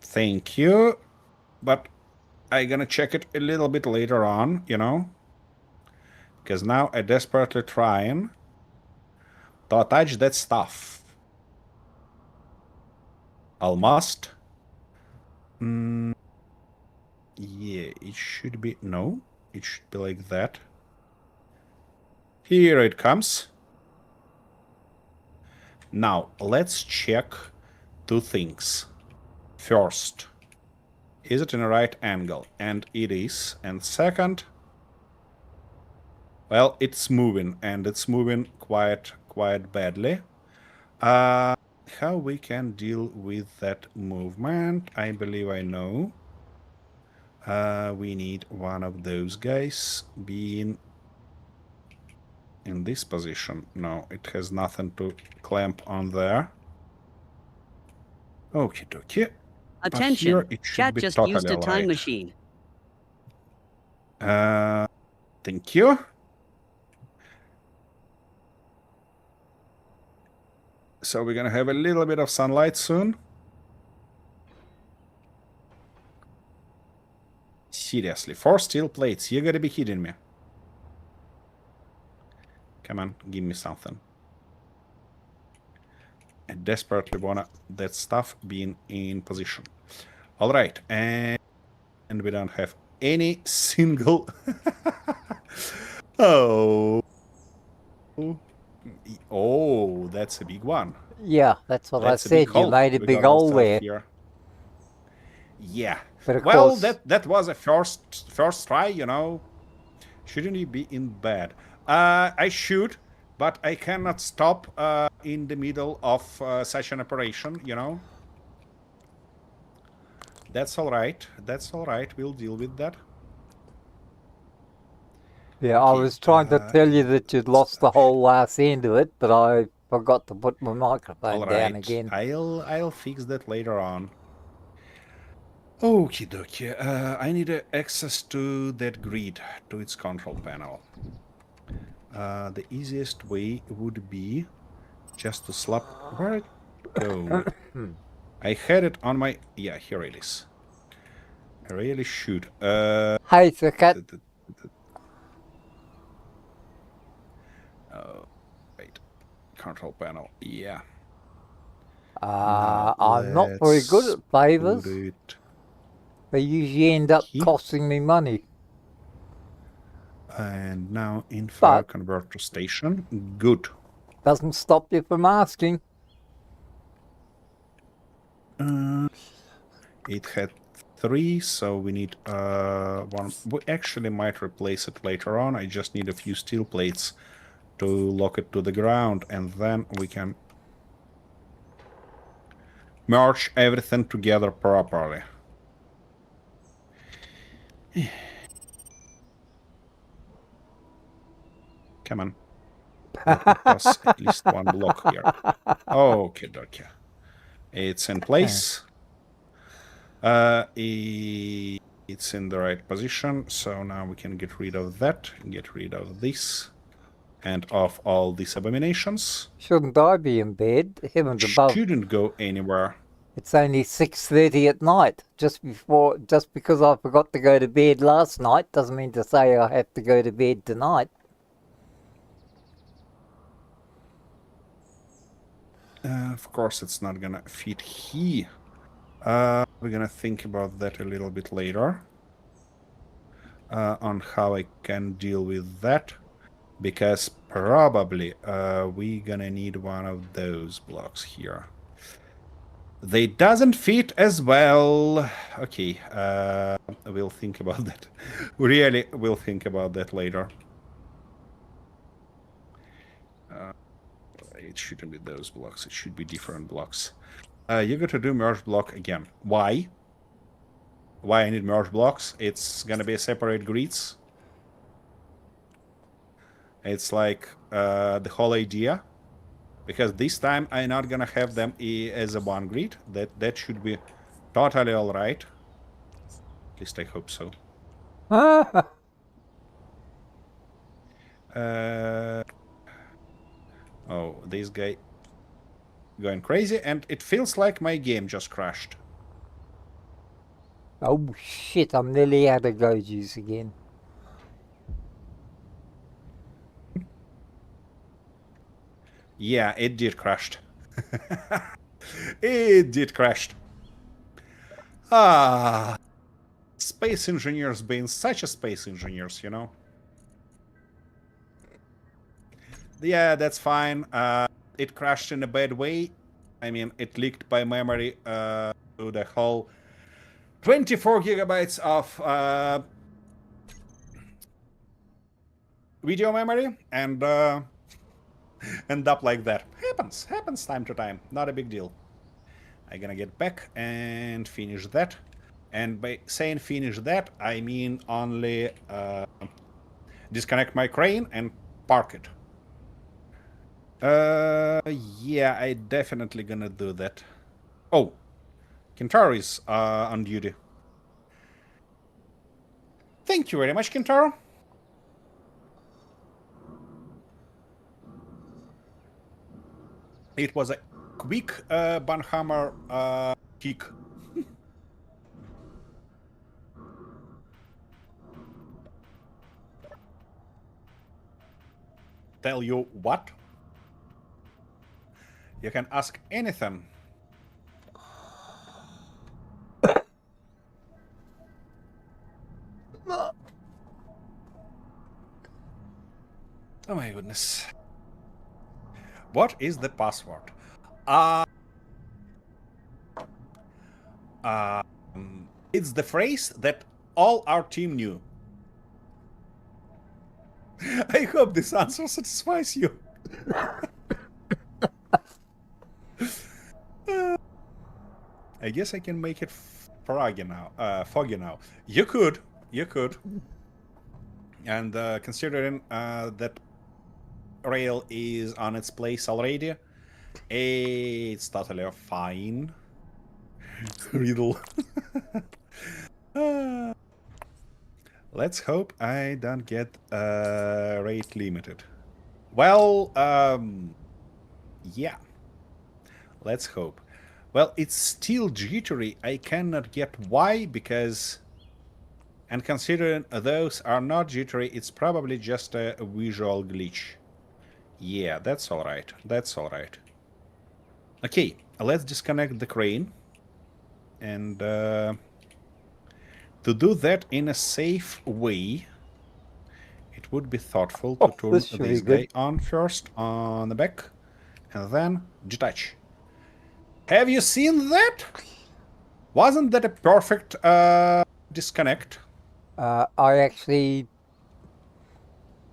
Thank you, but I'm gonna check it a little bit later on, you know, because now I'm desperately trying to attach that stuff. Almost. Yeah, it should be... No, it should be like that. Here it comes. Now, let's check two things. First, is it in a right angle? And it is. And second, well, it's moving, and it's moving quite badly. How we can deal with that movement, I believe I know. We need one of those guys being in this position. No, it has nothing to clamp on there. Okie dokie. Attention! But here it should Chat be just totally used a time right. machine. Thank you. So we're gonna have a little bit of sunlight soon. Seriously, 4 steel plates. You gotta be kidding me. Come on, give me something. I desperately wanna that stuff being in position. All right, and we don't have any single. Oh, that's a big one. Yeah, that's what That's I a big said. You hole. made a We big got hole ourselves there. here. Yeah. But of Well, course, that was a first try, you know. Shouldn't he be in bed? I should, but I cannot stop in the middle of such an operation, you know. That's all right. That's all right. We'll deal with that. yeah, I Okay, was trying to tell you that you'd lost the whole last end of it, but I forgot to put my microphone all down right. again. I'll fix that later on. Okie dokie. I need access to that grid, to its control panel. The easiest way would be just to slap. Where it go? I had it on my. Yeah, here it is. I really should. Hey, the cat. Wait. Control panel. Yeah. I'm not very good Let's at favors. put it They usually end up here. costing me money. And now info But- converter station. Good. Doesn't stop you from asking. It had 3, so we need 1. We actually might replace it later on. I just need a few steel plates to lock it to the ground, and then we can merge everything together properly. Come on. Let me pass at least one block here. Okay, dokie. It's in place. It's in the right position, so now we can get rid of that, get rid of this, and of all these abominations. Shouldn't I be in bed? Heavens above. Shouldn't go anywhere. It's only 6:30 at night. Just because I forgot to go to bed last night doesn't mean to say I have to go to bed tonight. Of course, it's not gonna fit here. We're gonna think about that a little bit later. On how I can deal with that. Because probably we're gonna need one of those blocks here. They doesn't fit as well. Okay, we'll think about that. Really, we'll think about that later. It shouldn't be those blocks. It should be different blocks. You got to do merge block again. Why? Why I need merge blocks? It's gonna be separate grids. It's like the whole idea. Because this time I'm not gonna have them as a one grid. That should be totally all right. At least I hope so. Oh, this guy going crazy, and it feels like my game just crashed. Oh shit, I'm nearly out of go juice again. Yeah, it did crashed. It did crashed. Ah, space engineers being such a space engineers, you know. Yeah, that's fine. It crashed in a bad way. I mean, it leaked by memory to the whole 24 gigabytes of video memory, and end up like that. Happens time to time. Not a big deal. I'm gonna get back and finish that. And by saying finish that, I mean only disconnect my crane and park it. Yeah, I definitely gonna do that. Oh, Kintaro is on duty. Thank you very much, Kintaro. It was a quick banhammer kick. Tell you what? You can ask anything. Oh my goodness. What is the password? It's the phrase that all our team knew. I hope this answer satisfies you. I guess I can make it foggy now. You could. And considering that rail is on its place already, it's totally fine. Riddle. Let's hope I don't get rate limited. Well, yeah. Let's hope. Well, it's still jittery. I cannot get why, because... And considering those are not jittery, it's probably just a visual glitch. Yeah, that's alright. That's alright. Okay, let's disconnect the crane. And to do that in a safe way, it would be thoughtful to turn this guy on first on the back, and then detach. Have you seen that? Wasn't that a perfect disconnect? I actually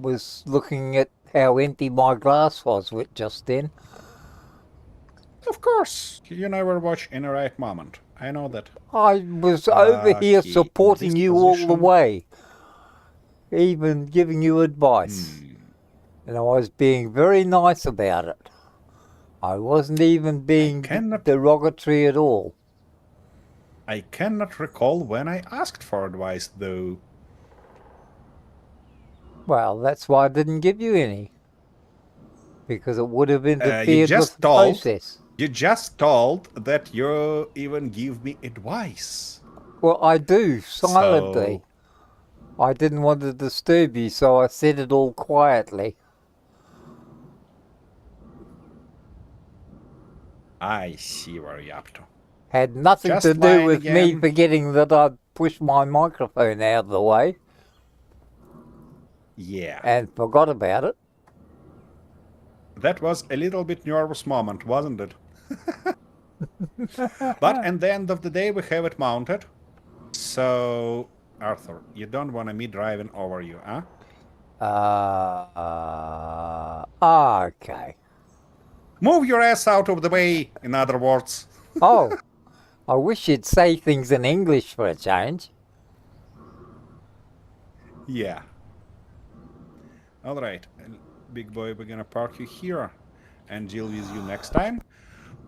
was looking at how empty my glass was with just then. Of course, you never watch in the right moment. I know that. I was over here supporting you all the way, even giving you advice. And I was being very nice about it. I wasn't even being derogatory at all. I cannot recall when I asked for advice, though. Well, that's why I didn't give you any. Because it would have interfered with the process. You just told that you even give me advice. Well, I do, silently. So... I didn't want to disturb you, so I said it all quietly. I see where you're up to. Had nothing just to do with me forgetting that I'd pushed my microphone out of the way. Yeah. And forgot about it. That was a little bit nervous moment, wasn't it? But at the end of the day, we have it mounted. So, Arthur, you don't want me driving over you, huh? Okay. Move your ass out of the way, in other words. Oh, I wish you'd say things in English for a change. Yeah. All right, big boy, we're gonna park you here and deal with you next time.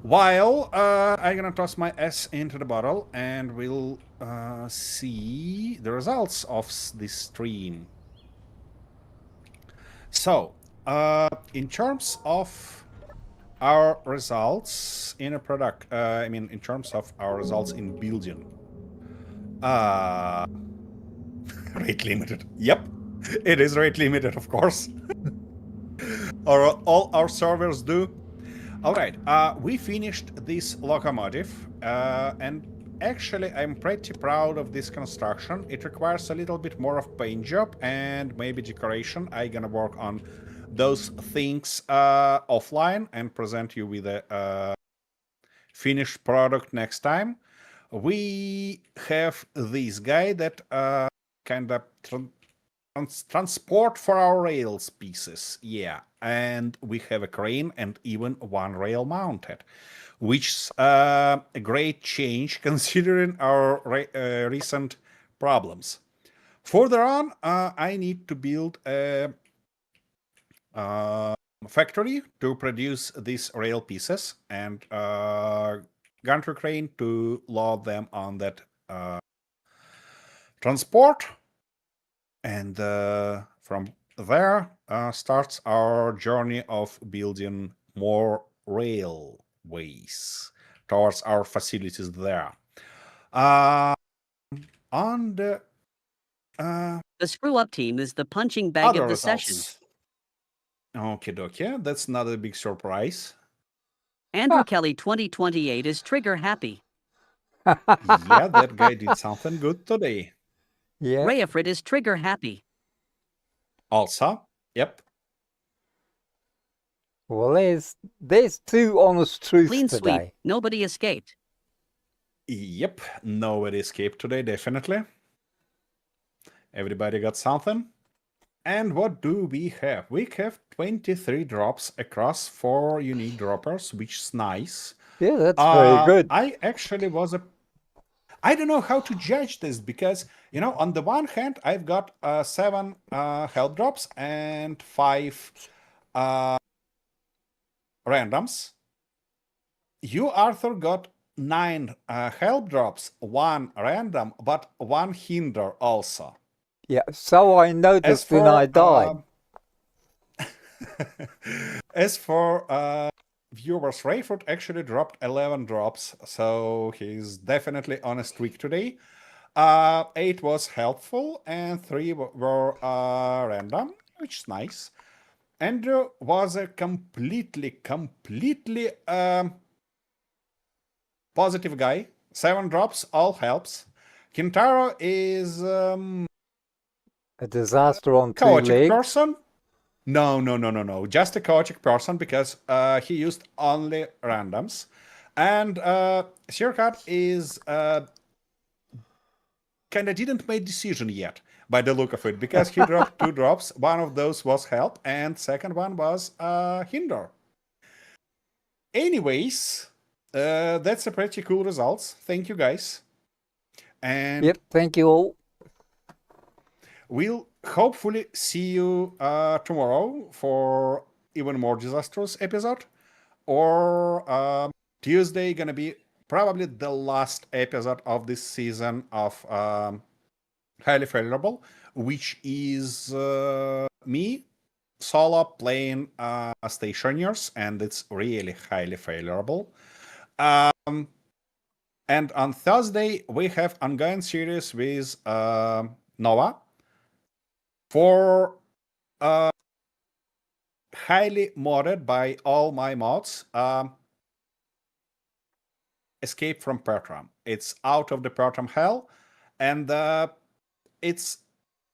While I'm gonna toss my ass into the bottle and we'll see the results of this stream. So, in terms of our results in a product, in terms of our results in building, rate limited. Yep, it is rate limited, of course. All our servers do. All right, we finished this locomotive, and actually I'm pretty proud of this construction. It requires a little bit more of paint job and maybe decoration. I'm gonna work on those things offline and present you with a finished product next time. We have this guy that kind of transport for our rails pieces, yeah, and we have a crane and even one rail mounted, which is a great change considering our recent problems. Further on, I need to build a factory to produce these rail pieces and gantry crane to load them on that transport. And from there starts our journey of building more railways towards our facilities there. On the The screw up team is the punching bag other of the session. results. Okay, dokie, that's not a big surprise. Andrew Kelly 2028 is trigger happy. Yeah, that guy did something good today. Yeah. Rayafrit is trigger happy. Also, yep. Well, there's two honest truths Clean sweep. today. Nobody escaped. Yep, nobody escaped today, definitely. Everybody got something. And what do we have? We have 23 drops across 4 unique droppers, which is nice. Yeah, that's very good. I actually was I don't know how to judge this because, on the one hand, I've got 7 help drops and 5 randoms. You, Arthur, got 9 help drops, 1 random, but 1 hinder also. Yeah, so I As noticed when I for died. as for viewers, Rayford actually dropped 11 drops, so he's definitely on a streak today. 8 was helpful, and 3 were random, which is nice. Andrew was a completely positive guy. 7 drops, all helps. Kintaro is A disaster on 2 chaotic legs. person. No. Just a chaotic person because he used only randoms. And Sirkat is kind of didn't make decision yet by the look of it because he dropped 2 drops. One of those was help and second one was hinder. Anyways, that's a pretty cool results. Thank you guys. And Yep, thank you all. we'll hopefully see you tomorrow for even more disastrous episode, or Tuesday gonna be probably the last episode of this season of Highly Favorable, which is me solo playing stationers, and it's really highly favorable. And on Thursday we have ongoing series with Nova for highly modded by all my mods. Escape from Pertram. It's out of the Pertram hell, and it's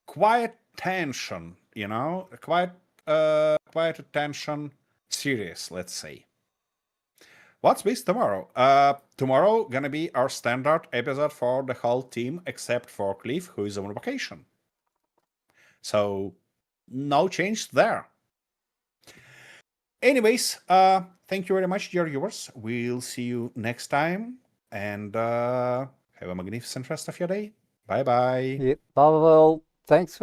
quite tension, quite a tension series, let's say. What's with tomorrow? Tomorrow gonna be our standard episode for the whole team except for Cliff, who is on vacation. So no change there. Anyways, thank you very much, dear viewers. We'll see you next time, and have a magnificent rest of your day. Bye bye. Yep, bye. Thanks for